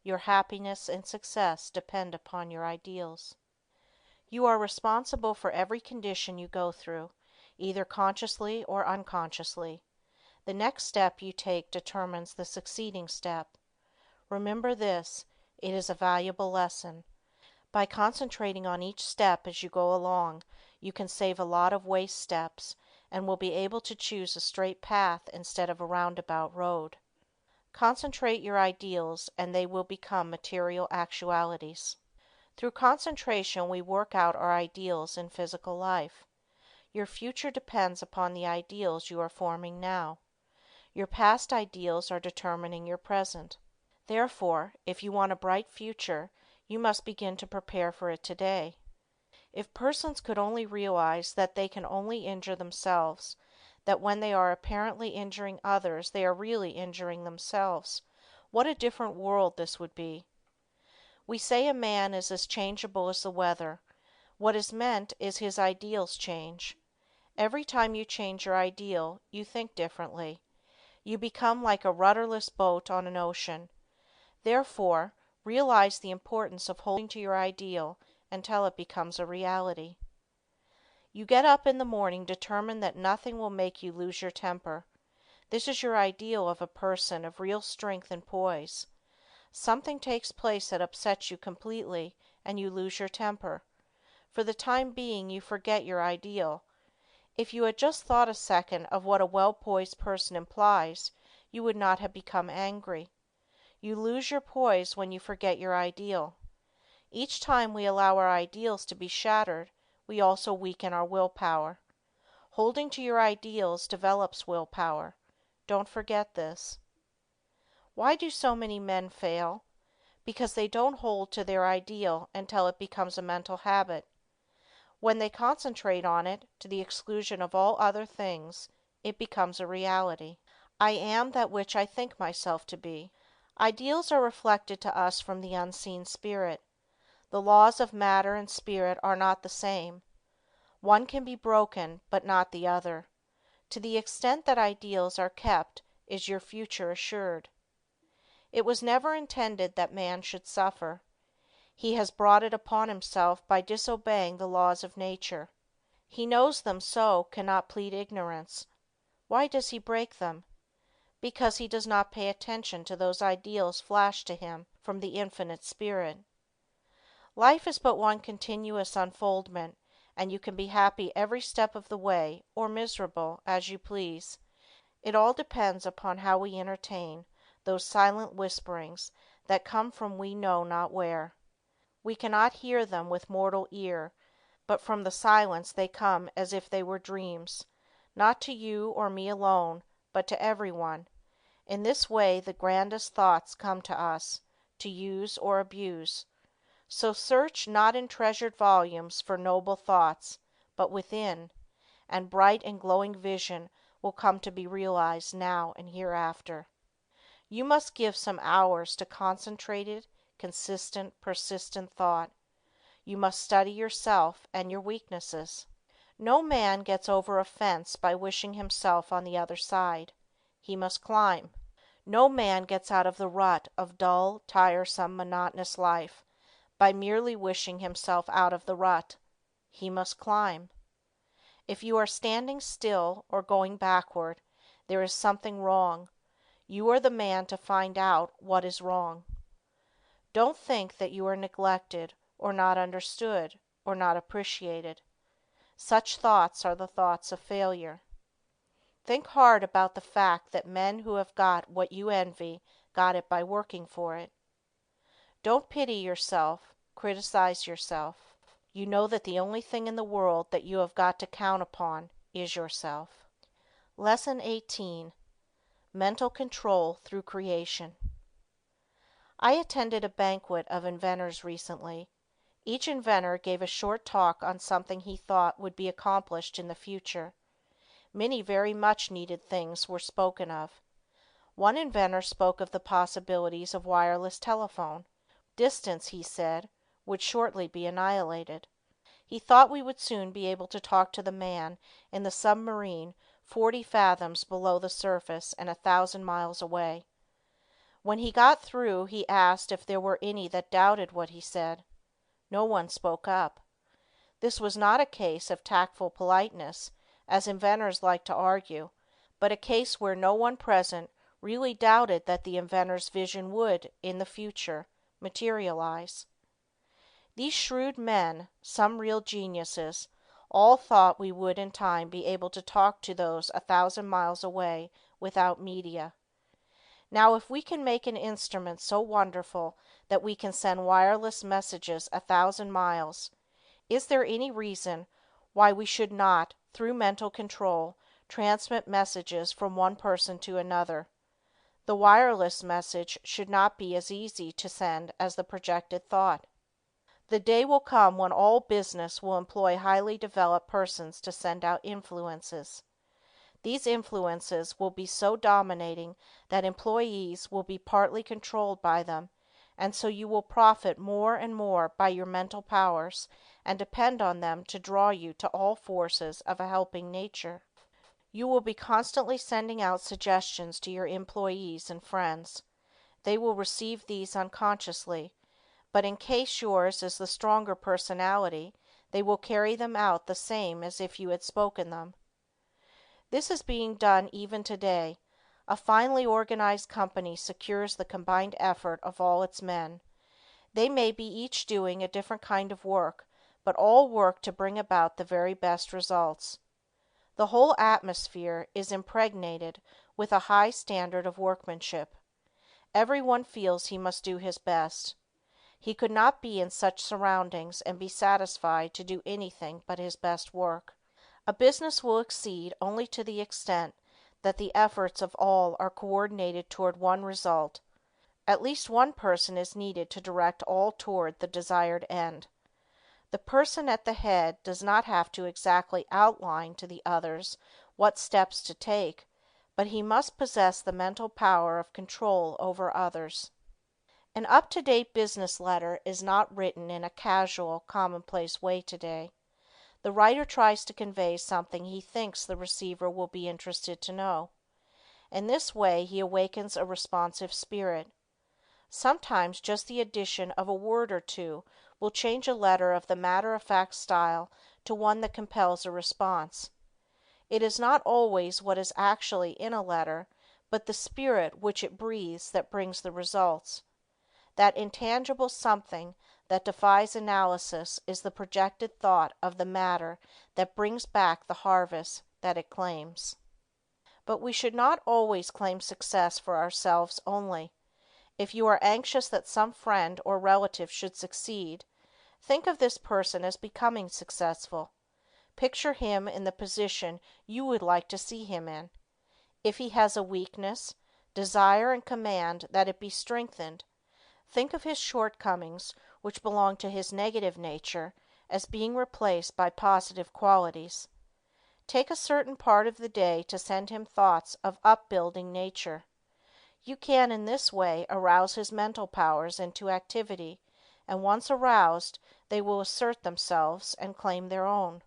Your happiness and success depend upon your ideals. You are responsible for every condition you go through, either consciously or unconsciously. The next step you take determines the succeeding step. Remember this, it is a valuable lesson. By concentrating on each step as you go along, you can save a lot of waste steps and will be able to choose a straight path instead of a roundabout road. Concentrate your ideals and they will become material actualities. Through concentration we work out our ideals in physical life. Your future depends upon the ideals you are forming now. Your past ideals are determining your present. Therefore, if you want a bright future, you must begin to prepare for it today. If persons could only realize that they can only injure themselves, that when they are apparently injuring others they are really injuring themselves, what a different world this would be. We say a man is as changeable as the weather. What is meant is his ideals change. Every time you change your ideal, you think differently. You become like a rudderless boat on an ocean. Therefore, realize the importance of holding to your ideal until it becomes a reality. You get up in the morning determined that nothing will make you lose your temper. This is your ideal of a person of real strength and poise. Something takes place that upsets you completely, and you lose your temper. For the time being, you forget your ideal. If you had just thought a second of what a well-poised person implies, you would not have become angry. You lose your poise when you forget your ideal. Each time we allow our ideals to be shattered, we also weaken our willpower. Holding to your ideals develops willpower. Don't forget this. Why do so many men fail? Because they don't hold to their ideal until it becomes a mental habit. When they concentrate on it, to the exclusion of all other things, it becomes a reality. I am that which I think myself to be. Ideals are reflected to us from the unseen spirit. The laws of matter and spirit are not the same. One can be broken, but not the other. To the extent that ideals are kept is your future assured. It was never intended that man should suffer. He has brought it upon himself by disobeying the laws of nature. He knows them, so cannot plead ignorance. Why does he break them? Because he does not pay attention to those ideals flashed to him from the Infinite Spirit. Life is but one continuous unfoldment, and you can be happy every step of the way, or miserable, as you please. It all depends upon how we entertain those silent whisperings that come from we know not where. We cannot hear them with mortal ear, but from the silence they come as if they were dreams, not to you or me alone, but to everyone. In this way the grandest thoughts come to us, to use or abuse. So search not in treasured volumes for noble thoughts, but within, and bright and glowing vision will come to be realized now and hereafter. You must give some hours to concentrated, consistent, persistent thought. You must study yourself and your weaknesses. No man gets over a fence by wishing himself on the other side. He must climb. No man gets out of the rut of dull, tiresome, monotonous life by merely wishing himself out of the rut. He must climb. If you are standing still or going backward, there is something wrong. You are the man to find out what is wrong. Don't think that you are neglected, or not understood, or not appreciated. Such thoughts are the thoughts of failure. Think hard about the fact that men who have got what you envy got it by working for it. Don't pity yourself, criticize yourself. You know that the only thing in the world that you have got to count upon is yourself. Lesson 18. Mental Control Through Creation. I attended a banquet of inventors recently. Each inventor gave a short talk on something he thought would be accomplished in the future. Many very much needed things were spoken of. One inventor spoke of the possibilities of wireless telephone. Distance, he said, would shortly be annihilated. He thought we would soon be able to talk to the man in the submarine 40 fathoms below the surface and 1,000 miles away. When he got through, he asked if there were any that doubted what he said. No one spoke up. This was not a case of tactful politeness, as inventors like to argue, but a case where no one present really doubted that the inventor's vision would, in the future, materialize. These shrewd men, some real geniuses, all thought we would in time be able to talk to those 1,000 miles away without media. Now, if we can make an instrument so wonderful that we can send wireless messages 1,000 miles, is there any reason why we should not, through mental control, transmit messages from one person to another? The wireless message should not be as easy to send as the projected thought. The day will come when all business will employ highly developed persons to send out influences. These influences will be so dominating that employees will be partly controlled by them, and so you will profit more and more by your mental powers and depend on them to draw you to all forces of a helping nature. You will be constantly sending out suggestions to your employees and friends. They will receive these unconsciously, but in case yours is the stronger personality, they will carry them out the same as if you had spoken them. This is being done even today. A finely organized company secures the combined effort of all its men. They may be each doing a different kind of work, but all work to bring about the very best results. The whole atmosphere is impregnated with a high standard of workmanship. Everyone feels he must do his best. He could not be in such surroundings and be satisfied to do anything but his best work. A business will succeed only to the extent that the efforts of all are coordinated toward one result. At least one person is needed to direct all toward the desired end. The person at the head does not have to exactly outline to the others what steps to take, but he must possess the mental power of control over others. An up-to-date business letter is not written in a casual, commonplace way today. The writer tries to convey something he thinks the receiver will be interested to know. In this way he awakens a responsive spirit. Sometimes just the addition of a word or two will change a letter of the matter-of-fact style to one that compels a response. It is not always what is actually in a letter, but the spirit which it breathes that brings the results. That intangible something that defies analysis is the projected thought of the matter that brings back the harvest that it claims. But we should not always claim success for ourselves only. If you are anxious that some friend or relative should succeed, think of this person as becoming successful. Picture him in the position you would like to see him in. If he has a weakness, desire and command that it be strengthened. Think of his shortcomings, which belong to his negative nature, as being replaced by positive qualities. Take a certain part of the day to send him thoughts of upbuilding nature. You can in this way arouse his mental powers into activity, and once aroused, they will assert themselves and claim their own.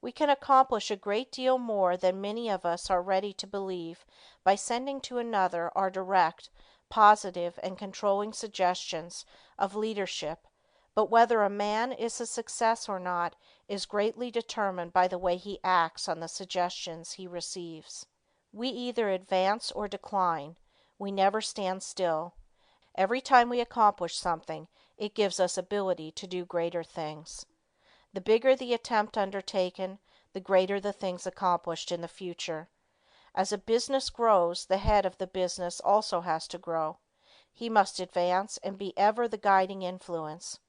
We can accomplish a great deal more than many of us are ready to believe by sending to another our direct, positive and controlling suggestions of leadership, but whether a man is a success or not is greatly determined by the way he acts on the suggestions he receives. We either advance or decline. We never stand still. Every time we accomplish something, it gives us ability to do greater things. The bigger the attempt undertaken, the greater the things accomplished in the future. As a business grows, the head of the business also has to grow. He must advance and be ever the guiding influence.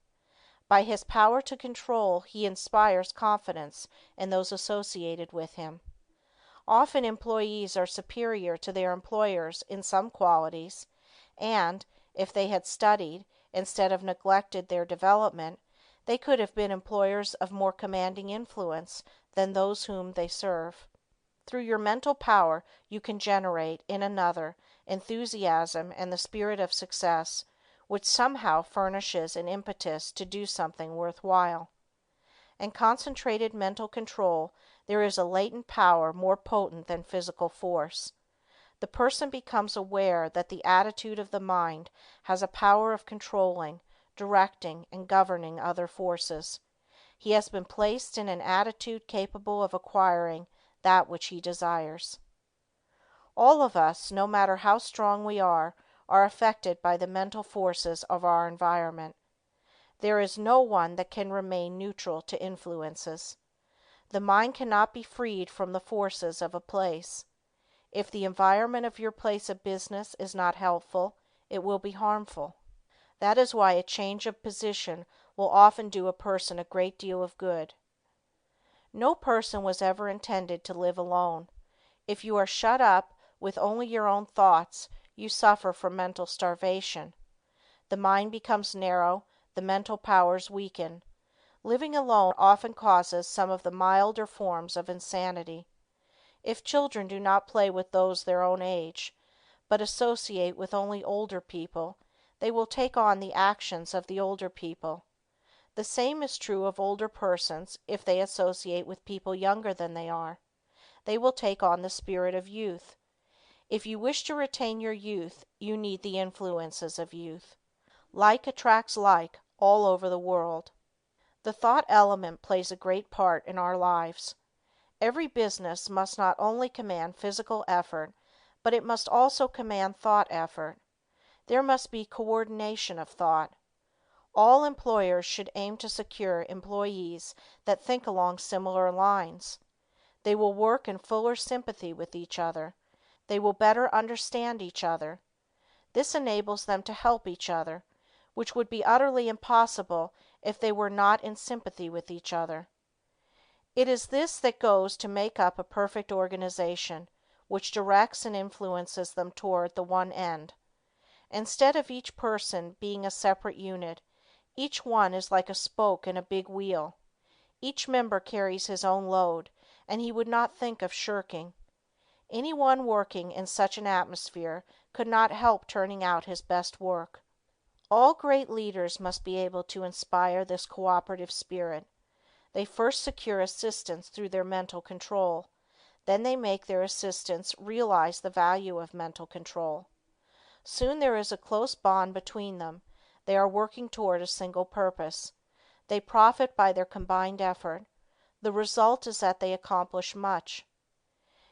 By his power to control, he inspires confidence in those associated with him. Often employees are superior to their employers in some qualities, and, if they had studied, instead of neglected their development, they could have been employers of more commanding influence than those whom they serve. Through your mental power you can generate, in another, enthusiasm and the spirit of success, which somehow furnishes an impetus to do something worth while. In concentrated mental control there is a latent power more potent than physical force. the person becomes aware that the attitude of the mind has a power of controlling, directing, and governing other forces. He has been placed in an attitude capable of acquiring that which he desires. All of us, no matter how strong we are affected by the mental forces of our environment. There is no one that can remain neutral to influences. The mind cannot be freed from the forces of a place. If the environment of your place of business is not helpful, it will be harmful. That is why a change of position will often do a person a great deal of good. No person was ever intended to live alone. If you are shut up with only your own thoughts, you suffer from mental starvation. The mind becomes narrow, the mental powers weaken. Living alone often causes some of the milder forms of insanity. If children do not play with those their own age, but associate with only older people, they will take on the actions of the older people. The same is true of older persons if they associate with people younger than they are. They will take on the spirit of youth. If you wish to retain your youth, you need the influences of youth. Like attracts like all over the world. The thought element plays a great part in our lives. Every business must not only command physical effort, but it must also command thought effort. There must be coordination of thought. All employers should aim to secure employees that think along similar lines. They will work in fuller sympathy with each other. They will better understand each other. This enables them to help each other, which would be utterly impossible if they were not in sympathy with each other. It is this that goes to make up a perfect organization, which directs and influences them toward the one end. Instead of each person being a separate unit, each one is like a spoke in a big wheel. Each member carries his own load, and he would not think of shirking. Anyone working in such an atmosphere could not help turning out his best work. All great leaders must be able to inspire this cooperative spirit. They first secure assistants through their mental control. Then they make their assistants realize the value of mental control. Soon there is a close bond between them. They are working toward a single purpose. They profit by their combined effort. The result is that they accomplish much.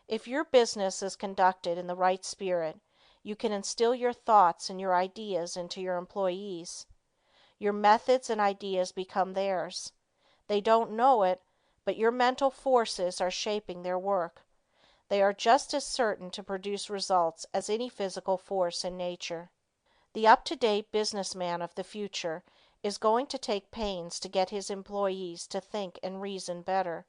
If your business is conducted in the right spirit, you can instill your thoughts and your ideas into your employees. Your methods and ideas become theirs. They don't know it, but your mental forces are shaping their work. They are just as certain to produce results as any physical force in nature. The up-to-date businessman of the future is going to take pains to get his employees to think and reason better.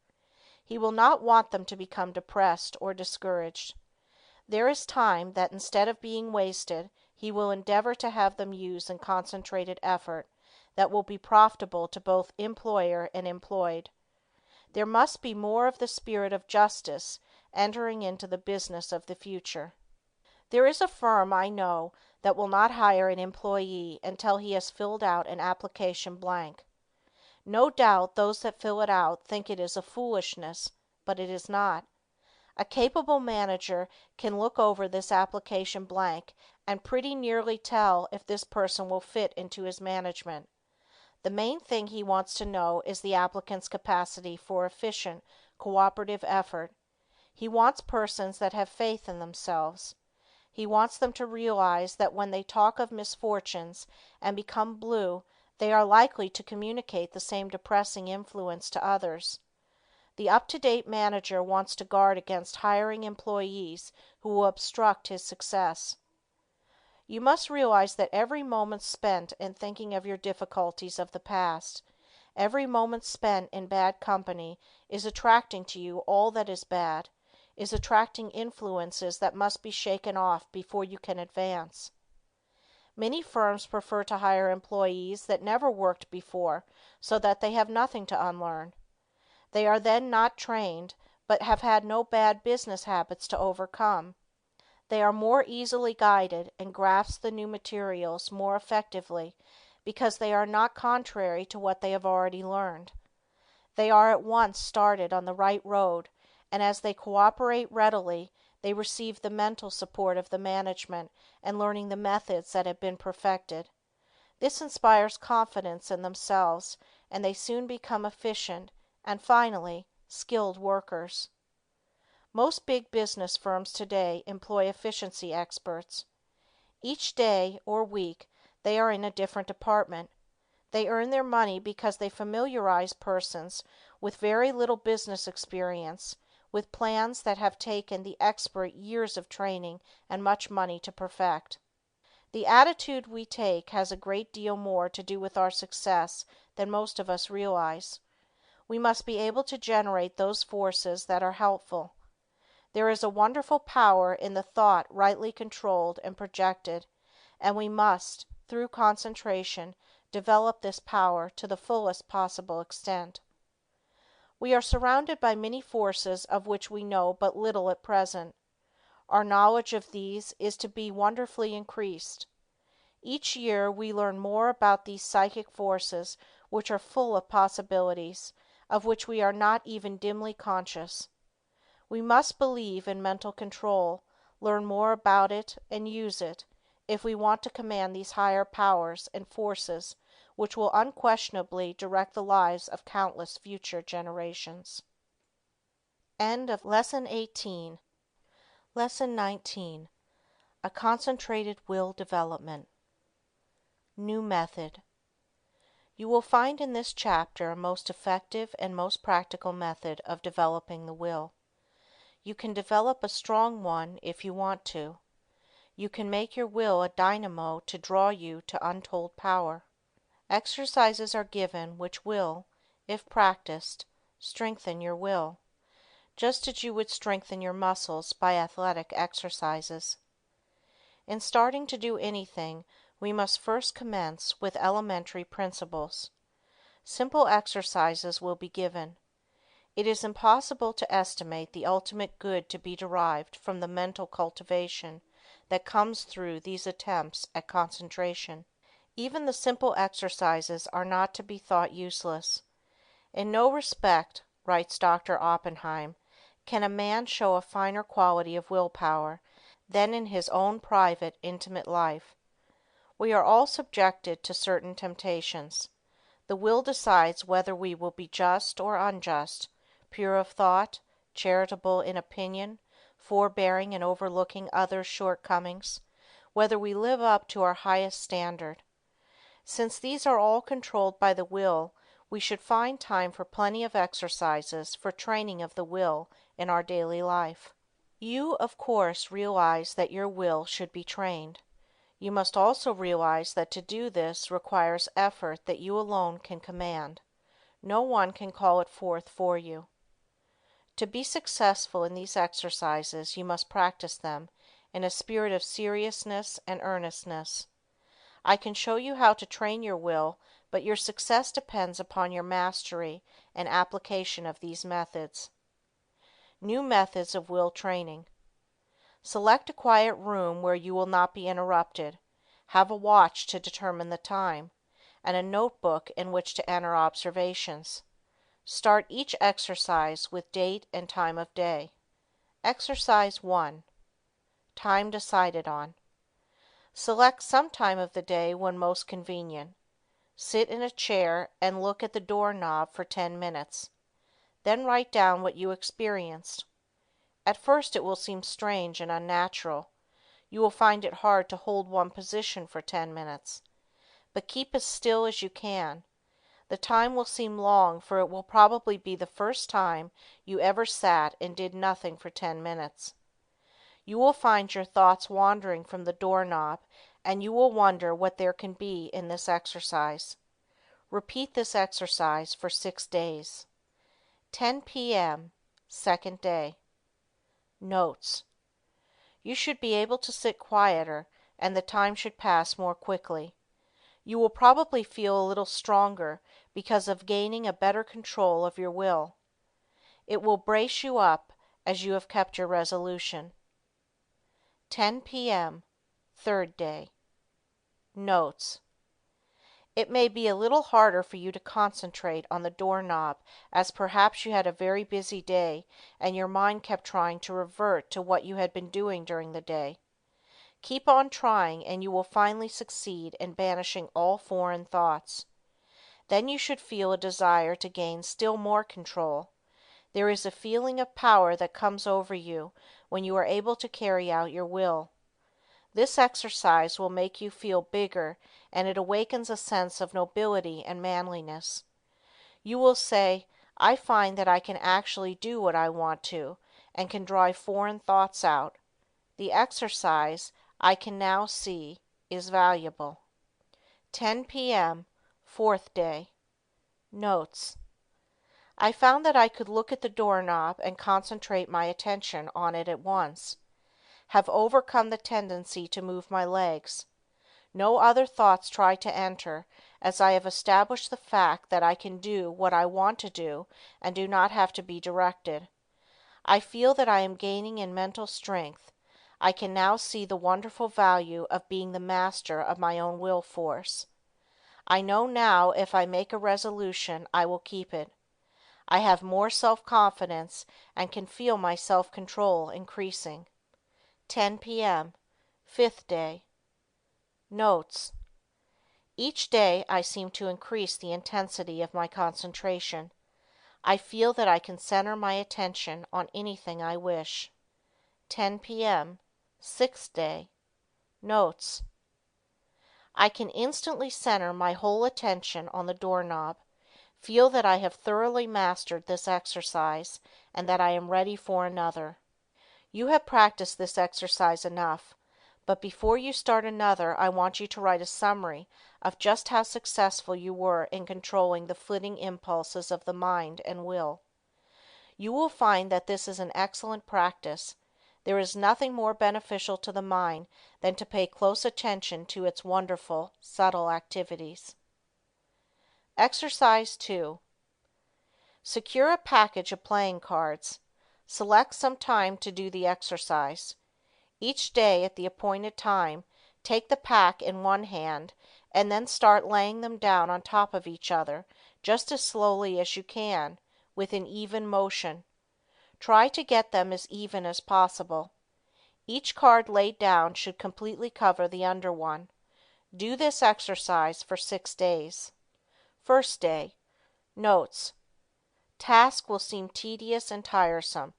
He will not want them to become depressed or discouraged. There is time that instead of being wasted, he will endeavor to have them use in concentrated effort that will be profitable to both employer and employed. There must be more of the spirit of justice entering into the business of the future. There is a firm I know that will not hire an employee until he has filled out an application blank. No doubt those that fill it out think it is a foolishness, but it is not. A capable manager can look over this application blank and pretty nearly tell if this person will fit into his management. The main thing he wants to know is the applicant's capacity for efficient, cooperative effort. He wants persons that have faith in themselves. He wants them to realize that when they talk of misfortunes and become blue, they are likely to communicate the same depressing influence to others. The up-to-date manager wants to guard against hiring employees who will obstruct his success. You must realize that every moment spent in thinking of your difficulties of the past, every moment spent in bad company is attracting to you all that is bad, is attracting influences that must be shaken off before you can advance. Many firms prefer to hire employees that never worked before so that they have nothing to unlearn. They are then not trained, but have had no bad business habits to overcome. They are more easily guided and grasp the new materials more effectively because they are not contrary to what they have already learned. They are at once started on the right road, and as they cooperate readily, They receive the mental support of the management and learning the methods that have been perfected. This inspires confidence in themselves, and they soon become efficient and, finally, skilled workers. Most big business firms today employ efficiency experts. Each day or week they are in a different department. They earn their money because they familiarize persons with very little business experience with plans that have taken the expert years of training and much money to perfect. The attitude we take has a great deal more to do with our success than most of us realize. We must be able to generate those forces that are helpful. There is a wonderful power in the thought rightly controlled and projected, and we must, through concentration, develop this power to the fullest possible extent. We are surrounded by many forces of which we know but little at present. Our knowledge of these is to be wonderfully increased. Each year we learn more about these psychic forces which are full of possibilities, of which we are not even dimly conscious. We must believe in mental control, learn more about it, and use it, if we want to command these higher powers and forces which will unquestionably direct the lives of countless future generations. End of Lesson 18. Lesson 19. A Concentrated Will Development. New Method. You will find in this chapter a most effective and most practical method of developing the will. You can develop a strong one if you want to. You can make your will a dynamo to draw you to untold power. Exercises are given which will, if practiced, strengthen your will, just as you would strengthen your muscles by athletic exercises. In starting to do anything, we must first commence with elementary principles. Simple exercises will be given. It is impossible to estimate the ultimate good to be derived from the mental cultivation that comes through these attempts at concentration. Even the simple exercises are not to be thought useless. In no respect, writes Dr. Oppenheim, can a man show a finer quality of willpower than in his own private, intimate life. We are all subjected to certain temptations. The will decides whether we will be just or unjust, pure of thought, charitable in opinion, forbearing in overlooking others' shortcomings, whether we live up to our highest standard. Since these are all controlled by the will, we should find time for plenty of exercises for training of the will in our daily life. You, of course, realize that your will should be trained. You must also realize that to do this requires effort that you alone can command. No one can call it forth for you. To be successful in these exercises you must practice them in a spirit of seriousness and earnestness. I can show you how to train your will, but your success depends upon your mastery and application of these methods. New methods of will training. Select a quiet room where you will not be interrupted. Have a watch to determine the time, and a notebook in which to enter observations. Start each exercise with date and time of day. Exercise 1. Time decided on. Select some time of the day when most convenient. Sit in a chair and look at the doorknob for 10 minutes. Then write down what you experienced. At first it will seem strange and unnatural. You will find it hard to hold one position for 10 minutes. But keep as still as you can. The time will seem long, for it will probably be the first time you ever sat and did nothing for 10 minutes. You will find your thoughts wandering from the doorknob, and you will wonder what there can be in this exercise. Repeat this exercise for 6 days. 10 p.m., second day. Notes. You should be able to sit quieter, and the time should pass more quickly. You will probably feel a little stronger because of gaining a better control of your will. It will brace you up as you have kept your resolution. 10 p.m., third day. Notes. It may be a little harder for you to concentrate on the doorknob as perhaps you had a very busy day and your mind kept trying to revert to what you had been doing during the day. Keep on trying and you will finally succeed in banishing all foreign thoughts. Then you should feel a desire to gain still more control. There is a feeling of power that comes over you when you are able to carry out your will. This exercise will make you feel bigger and it awakens a sense of nobility and manliness. You will say, I find that I can actually do what I want to and can drive foreign thoughts out. The exercise, I can now see, is valuable. 10 p.m., 4th day. Notes. I found that I could look at the doorknob and concentrate my attention on it at once. Have overcome the tendency to move my legs. No other thoughts try to enter, as I have established the fact that I can do what I want to do and do not have to be directed. I feel that I am gaining in mental strength. I can now see the wonderful value of being the master of my own will force. I know now if I make a resolution, I will keep it. I have more self-confidence and can feel my self-control increasing. 10 p.m., 5th day. Notes. Each day I seem to increase the intensity of my concentration. I feel that I can center my attention on anything I wish. 10 p.m., 6th day. Notes. I can instantly center my whole attention on the doorknob. Feel that I have thoroughly mastered this exercise and that I am ready for another. You have practiced this exercise enough, but before you start another, I want you to write a summary of just how successful you were in controlling the flitting impulses of the mind and will. You will find that this is an excellent practice. There is nothing more beneficial to the mind than to pay close attention to its wonderful, subtle activities. Exercise 2. Secure a package of playing cards. Select some time to do the exercise. Each day at the appointed time, take the pack in one hand and then start laying them down on top of each other just as slowly as you can, with an even motion. Try to get them as even as possible. Each card laid down should completely cover the under one. Do this exercise for 6 days. First day. Notes. Task will seem tedious and tiresome.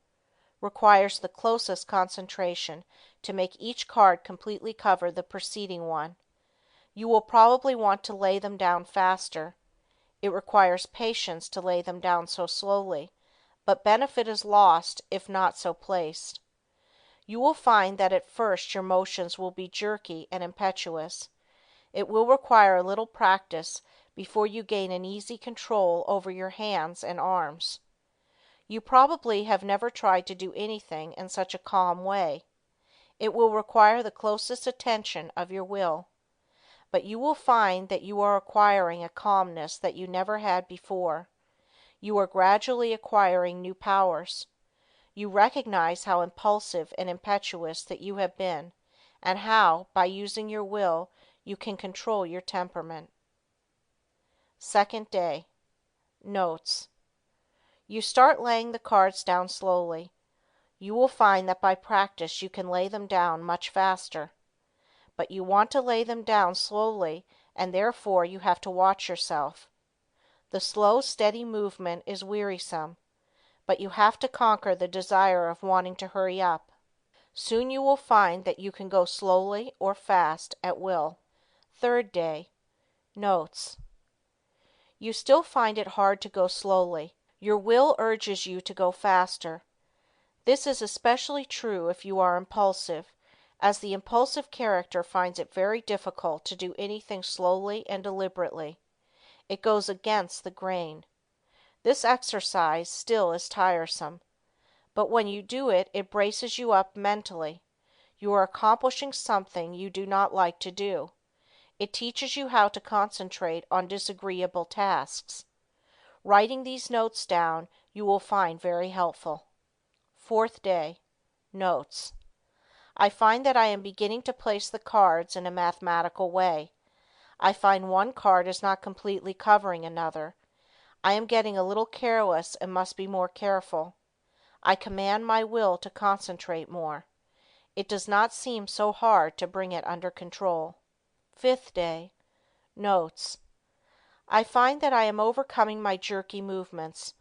Requires the closest concentration to make each card completely cover the preceding one. You will probably want to lay them down faster. It requires patience to lay them down so slowly, but benefit is lost if not so placed. You will find that at first your motions will be jerky and impetuous. It will require a little practice before you gain an easy control over your hands and arms. You probably have never tried to do anything in such a calm way. It will require the closest attention of your will. But you will find that you are acquiring a calmness that you never had before. You are gradually acquiring new powers. You recognize how impulsive and impetuous that you have been, and how, by using your will, you can control your temperament. Second day. Notes. You start laying the cards down slowly. You will find that by practice you can lay them down much faster. But you want to lay them down slowly, and therefore you have to watch yourself. The slow, steady movement is wearisome, but you have to conquer the desire of wanting to hurry up. Soon you will find that you can go slowly or fast at will. Third day. Notes. You still find it hard to go slowly. Your will urges you to go faster. This is especially true if you are impulsive, as the impulsive character finds it very difficult to do anything slowly and deliberately. It goes against the grain. This exercise still is tiresome, but when you do it, it braces you up mentally. You are accomplishing something you do not like to do. It teaches you how to concentrate on disagreeable tasks. Writing these notes down you will find very helpful. Fourth day. Notes. I find that I am beginning to place the cards in a mathematical way. I find one card is not completely covering another. I am getting a little careless and must be more careful. I command my will to concentrate more. It does not seem so hard to bring it under control. Fifth day. Notes. I find that I am overcoming my jerky movements,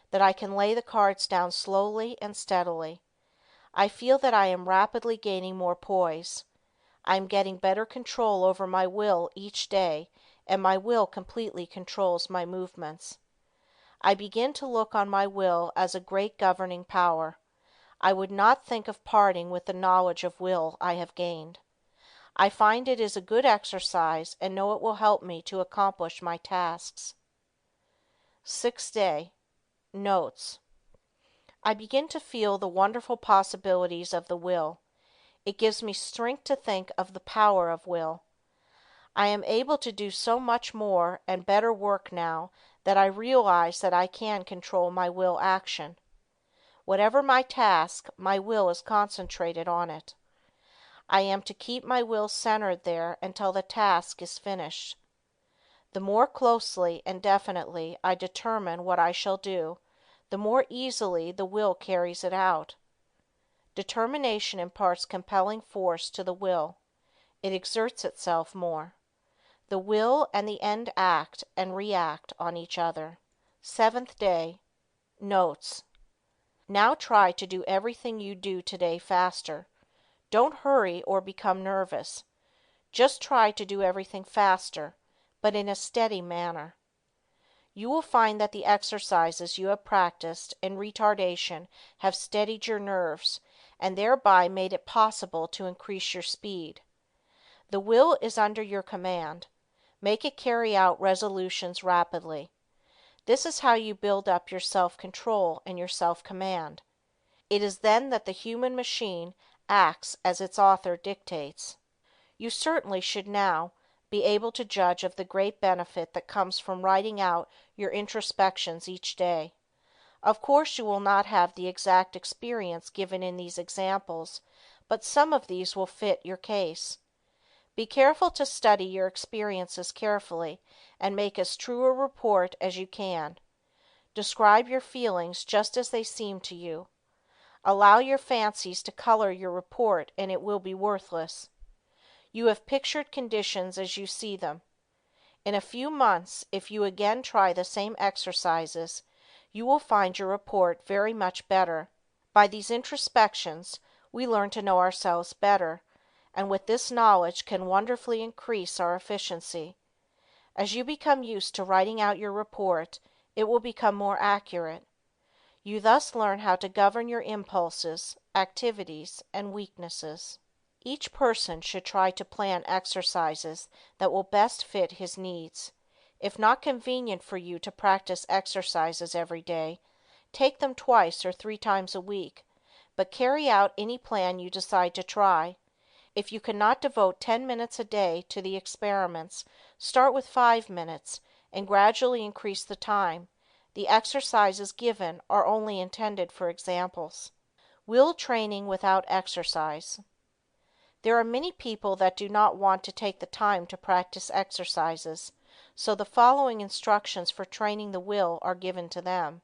that I can lay the cards down slowly and steadily. I feel that I am rapidly gaining more poise. I am getting better control over my will each day, and my will completely controls my movements. I begin to look on my will as a great governing power. I would not think of parting with the knowledge of will I have gained. I find it is a good exercise and know it will help me to accomplish my tasks. Sixth day. Notes. I begin to feel the wonderful possibilities of the will. It gives me strength to think of the power of will. I am able to do so much more and better work now that I realize that I can control my will action. Whatever my task, my will is concentrated on it. I am to keep my will centered there until the task is finished. The more closely and definitely I determine what I shall do, the more easily the will carries it out. Determination imparts compelling force to the will. It exerts itself more. The will and the end act and react on each other. Seventh day. Notes. Now try to do everything you do today faster. Don't hurry or become nervous. Just try to do everything faster, but in a steady manner. You will find that the exercises you have practiced in retardation have steadied your nerves and thereby made it possible to increase your speed. The will is under your command. Make it carry out resolutions rapidly. This is how you build up your self-control and your self-command. It is then that the human machine acts as its author dictates. You certainly should now be able to judge of the great benefit that comes from writing out your introspections each day. Of course you will not have the exact experience given in these examples, but some of these will fit your case. Be careful to study your experiences carefully and make as true a report as you can. Describe your feelings just as they seem to you. Allow your fancies to color your report and it will be worthless. You have pictured conditions as you see them. In a few months, if you again try the same exercises, you will find your report very much better. By these introspections, we learn to know ourselves better, and with this knowledge can wonderfully increase our efficiency. As you become used to writing out your report, it will become more accurate. You thus learn how to govern your impulses, activities, and weaknesses. Each person should try to plan exercises that will best fit his needs. If not convenient for you to practice exercises every day, take them twice or 3 times a week, but carry out any plan you decide to try. If you cannot devote 10 minutes a day to the experiments, start with 5 minutes and gradually increase the time. The exercises given are only intended for examples. Will training without exercise. There are many people that do not want to take the time to practice exercises, so the following instructions for training the will are given to them.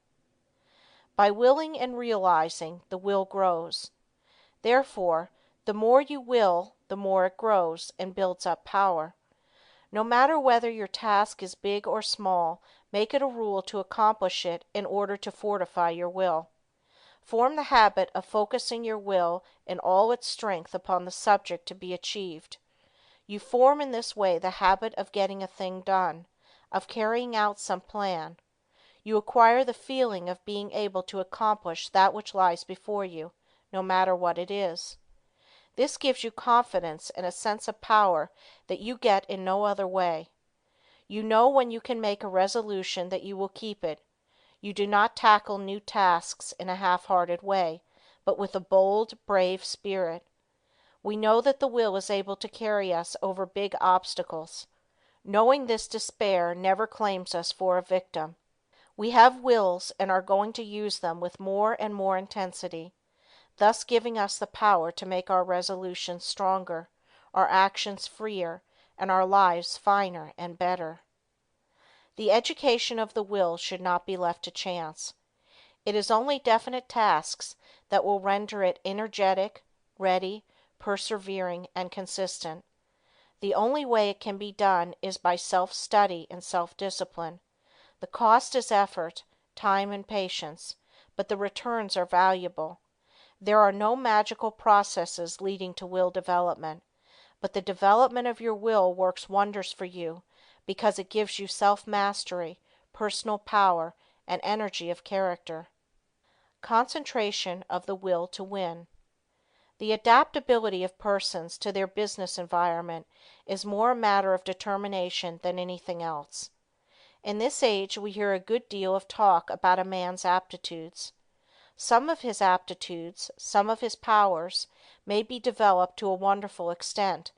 By willing and realizing, the will grows. Therefore, the more you will, the more it grows and builds up power. No matter whether your task is big or small, make it a rule to accomplish it in order to fortify your will. Form the habit of focusing your will in all its strength upon the subject to be achieved. You form in this way the habit of getting a thing done, of carrying out some plan. You acquire the feeling of being able to accomplish that which lies before you, no matter what it is. This gives you confidence and a sense of power that you get in no other way. You know when you can make a resolution that you will keep it. You do not tackle new tasks in a half-hearted way, but with a bold, brave spirit. We know that the will is able to carry us over big obstacles. Knowing this, despair never claims us for a victim. We have wills and are going to use them with more and more intensity, thus giving us the power to make our resolutions stronger, our actions freer, and our lives finer and better. The education of the will should not be left to chance. It is only definite tasks that will render it energetic, ready, persevering, and consistent. The only way it can be done is by self-study and self-discipline. The cost is effort, time, and patience, but the returns are valuable. There are no magical processes leading to will development, but the development of your will works wonders for you because it gives you self-mastery, personal power, and energy of character. Concentration of the will to win. The adaptability of persons to their business environment is more a matter of determination than anything else. In this age we hear a good deal of talk about a man's aptitudes. Some of his aptitudes, some of his powers, may be developed to a wonderful extent,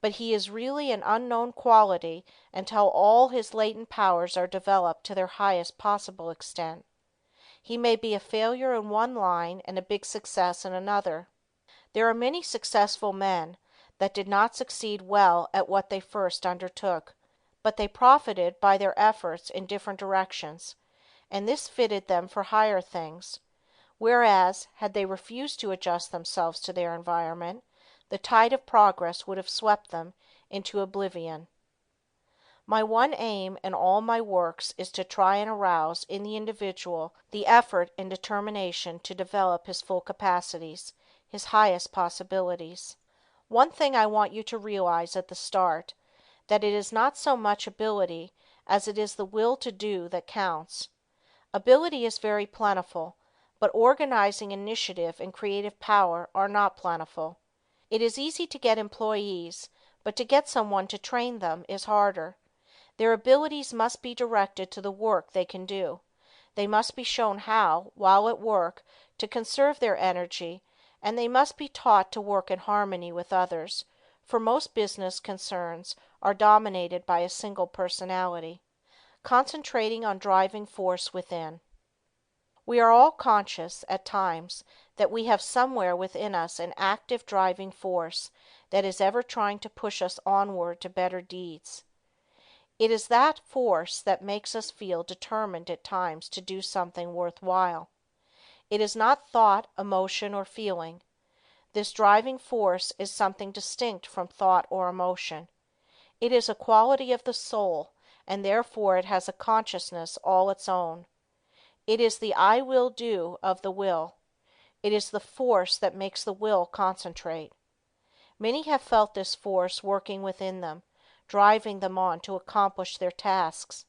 but he is really an unknown quality until all his latent powers are developed to their highest possible extent. He may be a failure in one line and a big success in another. There are many successful men that did not succeed well at what they first undertook, but they profited by their efforts in different directions, and this fitted them for higher things, whereas, had they refused to adjust themselves to their environment, the tide of progress would have swept them into oblivion. My one aim in all my works is to try and arouse in the individual the effort and determination to develop his full capacities, his highest possibilities. One thing I want you to realize at the start, that it is not so much ability as it is the will to do that counts. Ability is very plentiful, but organizing initiative and creative power are not plentiful. It is easy to get employees, but to get someone to train them is harder. Their abilities must be directed to the work they can do. They must be shown how, while at work, to conserve their energy, and they must be taught to work in harmony with others, for most business concerns are dominated by a single personality. Concentrating on driving force within. We are all conscious, at times, that we have somewhere within us an active driving force that is ever trying to push us onward to better deeds. It is that force that makes us feel determined at times to do something worthwhile. It is not thought, emotion, or feeling. This driving force is something distinct from thought or emotion. It is a quality of the soul, and therefore it has a consciousness all its own. It is the I will do of the will. It is the force that makes the will concentrate. Many have felt this force working within them, driving them on to accomplish their tasks.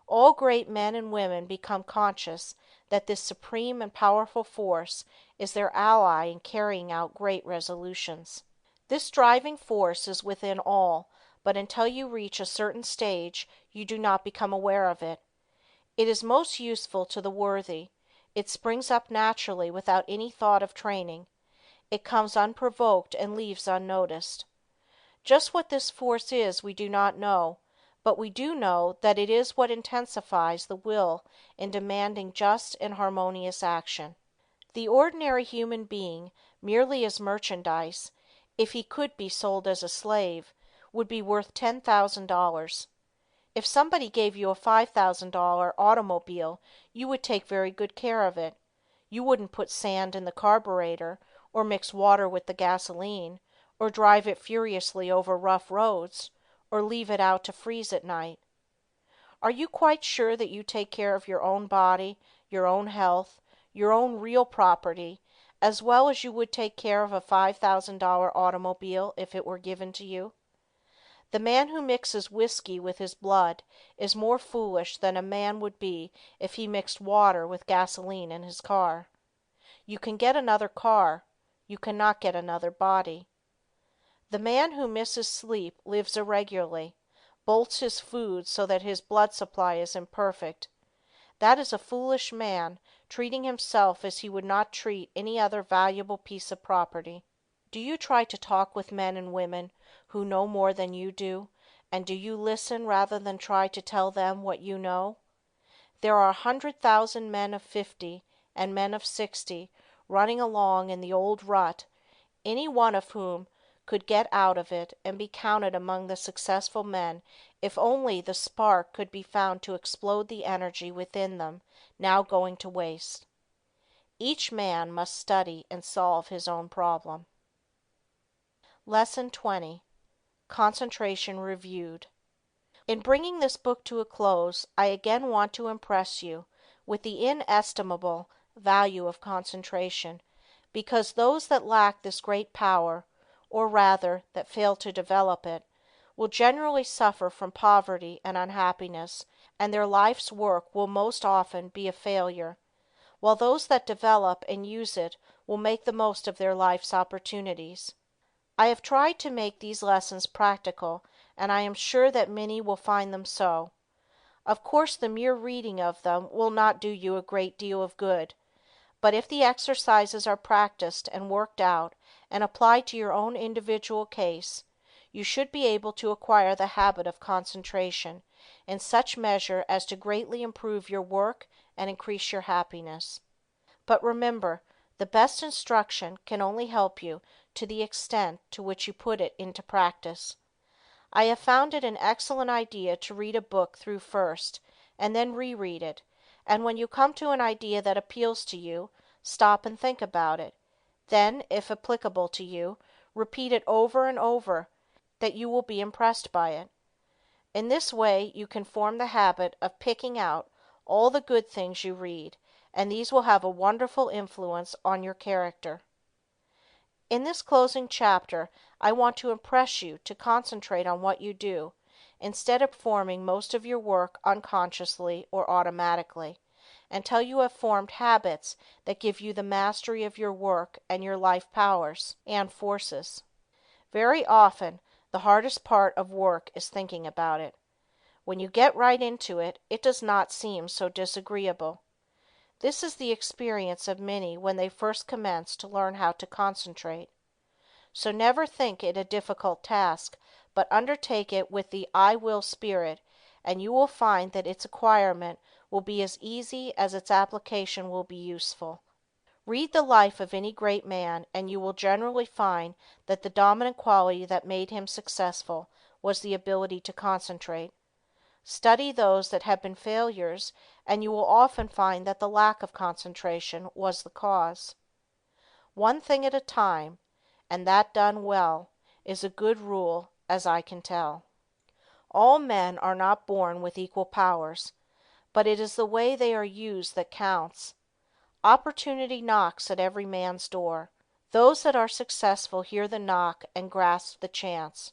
All great men and women become conscious that this supreme and powerful force is their ally in carrying out great resolutions. This driving force is within all, but until you reach a certain stage you do not become aware of it. It is most useful to the worthy. It springs up naturally without any thought of training. It comes unprovoked and leaves unnoticed. Just what this force is we do not know, but we do know that it is what intensifies the will in demanding just and harmonious action. The ordinary human being, merely as merchandise, if he could be sold as a slave, would be worth $10,000. If somebody gave you a $5,000 automobile, you would take very good care of it. You wouldn't put sand in the carburetor, or mix water with the gasoline, or drive it furiously over rough roads, or leave it out to freeze at night. Are you quite sure that you take care of your own body, your own health, your own real property, as well as you would take care of a $5,000 automobile if it were given to you? The man who mixes whiskey with his blood is more foolish than a man would be if he mixed water with gasoline in his car. You can get another car, you cannot get another body. The man who misses sleep, lives irregularly, bolts his food so that his blood supply is imperfect. That is a foolish man, treating himself as he would not treat any other valuable piece of property. Do you try to talk with men and women who know more than you do, and do you listen rather than try to tell them what you know? There are 100,000 men of 50 and men of 60 running along in the old rut, any one of whom could get out of it and be counted among the successful men if only the spark could be found to explode the energy within them now going to waste. Each man must study and solve his own problem. Lesson 20. Concentration Reviewed. In bringing this book to a close, I again want to impress you with the inestimable value of concentration, because those that lack this great power, or rather, that fail to develop it, will generally suffer from poverty and unhappiness, and their life's work will most often be a failure, while those that develop and use it will make the most of their life's opportunities. I have tried to make these lessons practical, and I am sure that many will find them so. Of course, the mere reading of them will not do you a great deal of good, but if the exercises are practiced and worked out and applied to your own individual case, you should be able to acquire the habit of concentration in such measure as to greatly improve your work and increase your happiness. But remember, the best instruction can only help you to the extent to which you put it into practice. I have found it an excellent idea to read a book through first, and then reread it, and when you come to an idea that appeals to you, stop and think about it. Then, if applicable to you, repeat it over and over, that you will be impressed by it. In this way you can form the habit of picking out all the good things you read, and these will have a wonderful influence on your character. In this closing chapter, I want to impress you to concentrate on what you do, instead of performing most of your work unconsciously or automatically, until you have formed habits that give you the mastery of your work and your life powers and forces. Very often, the hardest part of work is thinking about it. When you get right into it, it does not seem so disagreeable. This is the experience of many when they first commence to learn how to concentrate. So never think it a difficult task, but undertake it with the I will spirit, and you will find that its acquirement will be as easy as its application will be useful. Read the life of any great man, and you will generally find that the dominant quality that made him successful was the ability to concentrate. Study those that have been failures, and you will often find that the lack of concentration was the cause. One thing at a time, and that done well, is a good rule, as I can tell. All men are not born with equal powers, but it is the way they are used that counts. Opportunity knocks at every man's door. Those that are successful hear the knock and grasp the chance.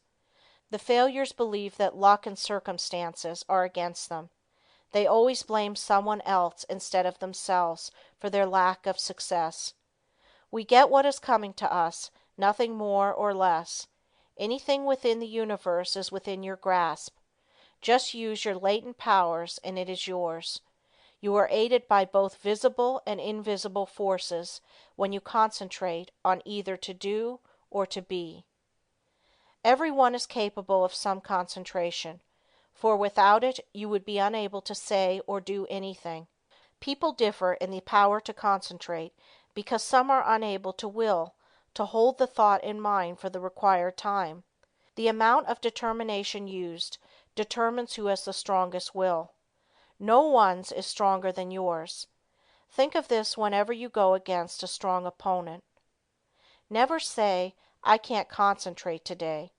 The failures believe that luck and circumstances are against them. They always blame someone else instead of themselves for their lack of success. We get what is coming to us, nothing more or less. Anything within the universe is within your grasp. Just use your latent powers and it is yours. You are aided by both visible and invisible forces when you concentrate on either to do or to be. Everyone is capable of some concentration, for without it you would be unable to say or do anything. People differ in the power to concentrate because some are unable to will, to hold the thought in mind for the required time. The amount of determination used determines who has the strongest will. No one's is stronger than yours. Think of this whenever you go against a strong opponent. Never say, I can't concentrate today.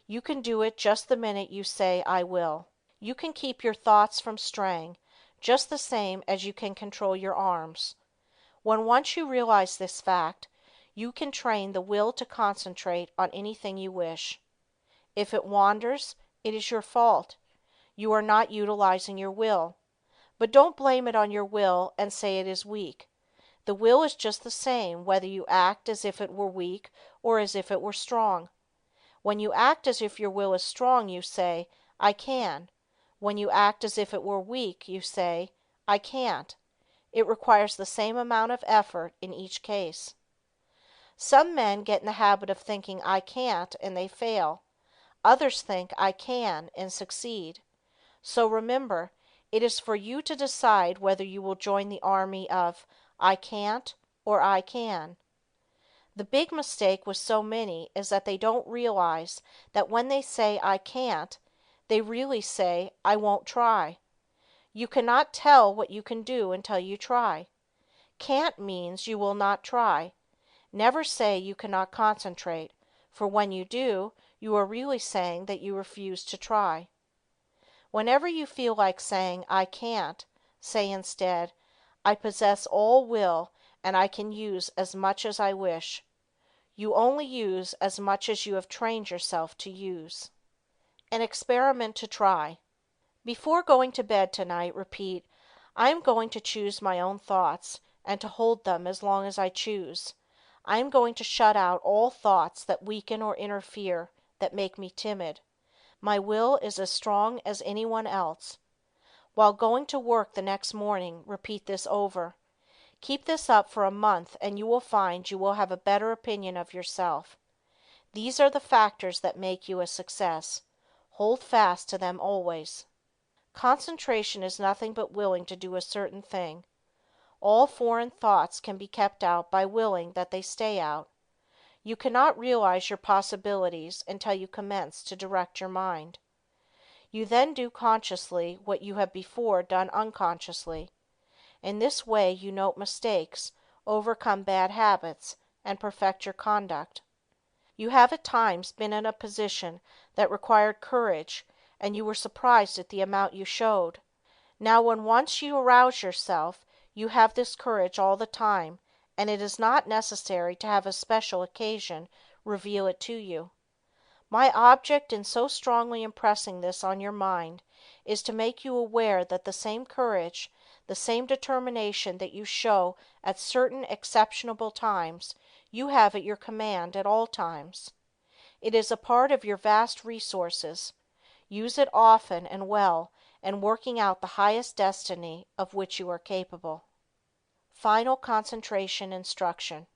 You can do it just the minute you say, I will. You can keep your thoughts from straying just the same as you can control your arms. When once you realize this fact, you can train the will to concentrate on anything you wish. If it wanders, it is your fault. You are not utilizing your will. But don't blame it on your will and say it is weak. The will is just the same whether you act as if it were weak or as if it were strong. When you act as if your will is strong, you say, I can. When you act as if it were weak, you say, I can't. It requires the same amount of effort in each case. Some men get in the habit of thinking I can't and they fail. Others think I can and succeed. So remember, it is for you to decide whether you will join the army of I can't or I can. The big mistake with so many is that they don't realize that when they say "I can't," they really say "I won't try." You cannot tell what you can do until you try. Can't means you will not try. Never say you cannot concentrate, for when you do, you are really saying that you refuse to try. Whenever you feel like saying "I can't," say instead, "I possess all will and I can use as much as I wish." You only use as much as you have trained yourself to use. An experiment to try. Before going to bed tonight, repeat, "I am going to choose my own thoughts and to hold them as long as I choose. I am going to shut out all thoughts that weaken or interfere, that make me timid. My will is as strong as anyone else." While going to work the next morning, repeat this over. Keep this up for a month and you will find you will have a better opinion of yourself. These are the factors that make you a success. Hold fast to them always. Concentration is nothing but willing to do a certain thing. All foreign thoughts can be kept out by willing that they stay out. You cannot realize your possibilities until you commence to direct your mind. You then do consciously what you have before done unconsciously. In this way you note mistakes, overcome bad habits, and perfect your conduct. You have at times been in a position that required courage and you were surprised at the amount you showed. Now when once you arouse yourself, you have this courage all the time and it is not necessary to have a special occasion reveal it to you. My object in so strongly impressing this on your mind is to make you aware that the same courage, the same determination that you show at certain exceptionable times, you have at your command at all times. It is a part of your vast resources. Use it often and well in working out the highest destiny of which you are capable. Final concentration instruction.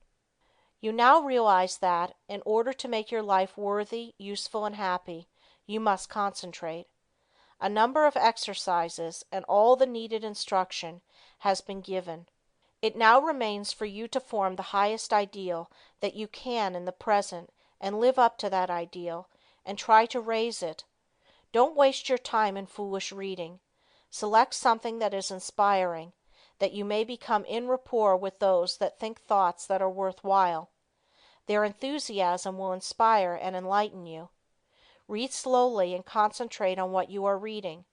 You now realize that, in order to make your life worthy, useful, and happy, you must concentrate. A number of exercises and all the needed instruction has been given. It now remains for you to form the highest ideal that you can in the present and live up to that ideal and try to raise it. Don't waste your time in foolish reading. Select something that is inspiring, that you may become en rapport with those that think thoughts that are worthwhile. Their enthusiasm will inspire and enlighten you. Read slowly and concentrate on what you are reading.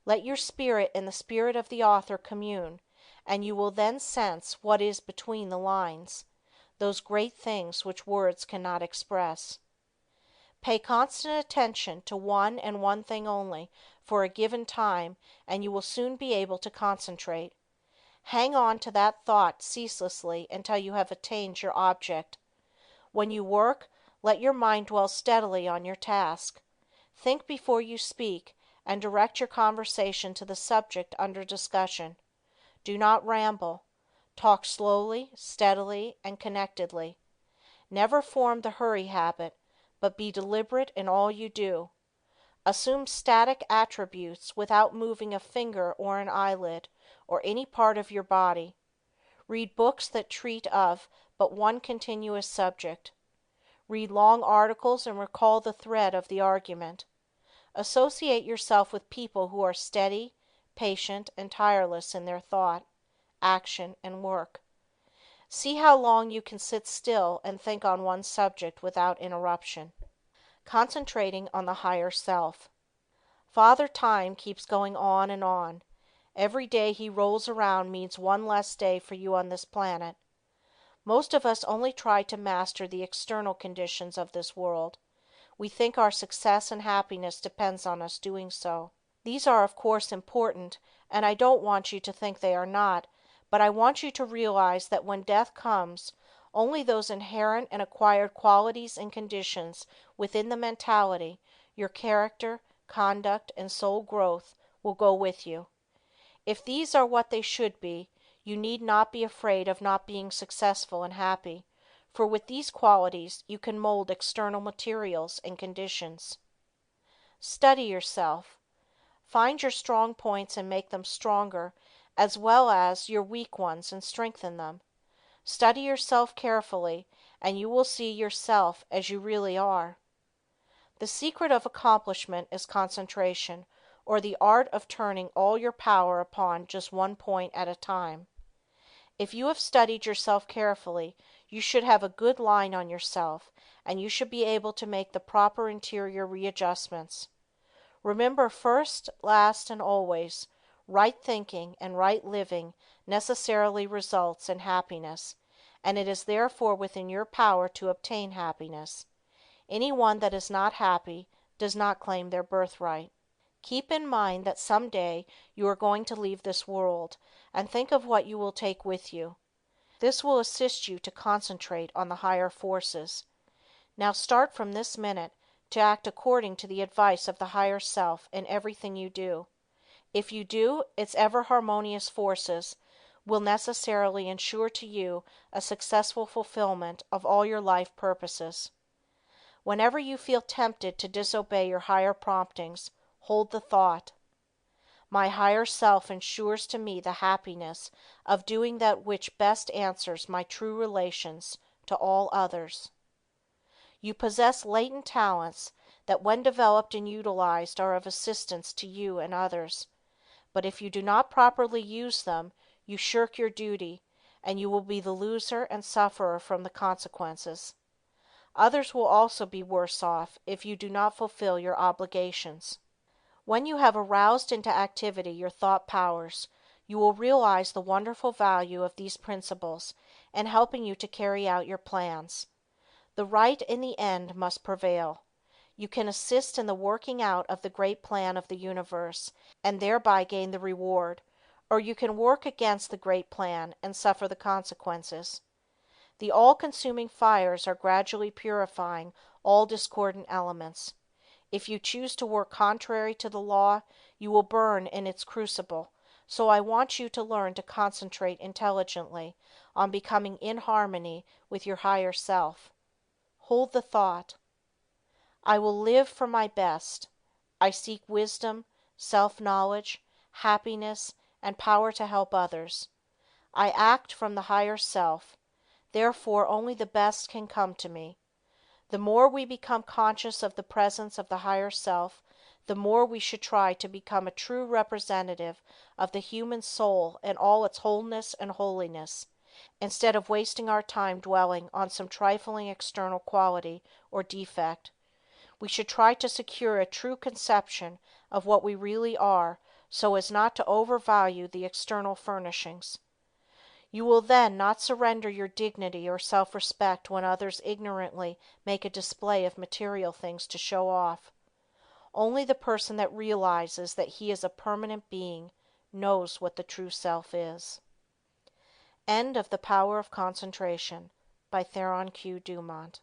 Let your spirit and the spirit of the author commune, and you will then sense what is between the lines, those great things which words cannot express. Pay constant attention to one and one thing only for a given time and you will soon be able to concentrate. Hang on to that thought ceaselessly until you have attained your object. When you work, let your mind dwell steadily on your task. Think before you speak and direct your conversation to the subject under discussion. Do not ramble. Talk slowly, steadily, and connectedly. Never form the hurry habit, but be deliberate in all you do. Assume static attributes without moving a finger or an eyelid or any part of your body. Read books that treat of but one continuous subject. Read long articles and recall the thread of the argument. Associate yourself with people who are steady, patient, and tireless in their thought, action, and work. See how long you can sit still and think on one subject without interruption. Concentrating on the higher self. Father Time keeps going on and on. Every day he rolls around means one less day for you on this planet. Most of us only try to master the external conditions of this world. We think our success and happiness depends on us doing so. These are of course important, and I don't want you to think they are not, but I want you to realize that when death comes, only those inherent and acquired qualities and conditions within the mentality, your character, conduct, and soul growth will go with you. If these are what they should be, you need not be afraid of not being successful and happy, for with these qualities you can mold external materials and conditions. Study yourself. Find your strong points and make them stronger, as well as your weak ones and strengthen them. Study yourself carefully, and you will see yourself as you really are. The secret of accomplishment is concentration, or the art of turning all your power upon just one point at a time. If you have studied yourself carefully, you should have a good line on yourself, and you should be able to make the proper interior readjustments. Remember first, last, and always, right thinking and right living necessarily results in happiness, and it is therefore within your power to obtain happiness. Anyone that is not happy does not claim their birthright. Keep in mind that some day you are going to leave this world, and think of what you will take with you. This will assist you to concentrate on the higher forces. Now start from this minute to act according to the advice of the higher self in everything you do. If you do, its ever harmonious forces will necessarily ensure to you a successful fulfillment of all your life purposes. Whenever you feel tempted to disobey your higher promptings, hold the thought, "My higher self ensures to me the happiness of doing that which best answers my true relations to all others." You possess latent talents that when developed and utilized are of assistance to you and others. But if you do not properly use them, you shirk your duty, and you will be the loser and sufferer from the consequences. Others will also be worse off if you do not fulfill your obligations. When you have aroused into activity your thought powers, you will realize the wonderful value of these principles in helping you to carry out your plans. The right in the end must prevail. You can assist in the working out of the great plan of the universe and thereby gain the reward, or you can work against the great plan and suffer the consequences. The all-consuming fires are gradually purifying all discordant elements. If you choose to work contrary to the law, you will burn in its crucible, so I want you to learn to concentrate intelligently on becoming in harmony with your higher self. Hold the thought, "I will live for my best. I seek wisdom, self-knowledge, happiness, and power to help others. I act from the higher self. Therefore only the best can come to me." The more we become conscious of the presence of the higher self, the more we should try to become a true representative of the human soul in all its wholeness and holiness, instead of wasting our time dwelling on some trifling external quality or defect. We should try to secure a true conception of what we really are so as not to overvalue the external furnishings. You will then not surrender your dignity or self-respect when others ignorantly make a display of material things to show off. Only the person that realizes that he is a permanent being knows what the true self is. End of The Power of Concentration by Theron Q. Dumont.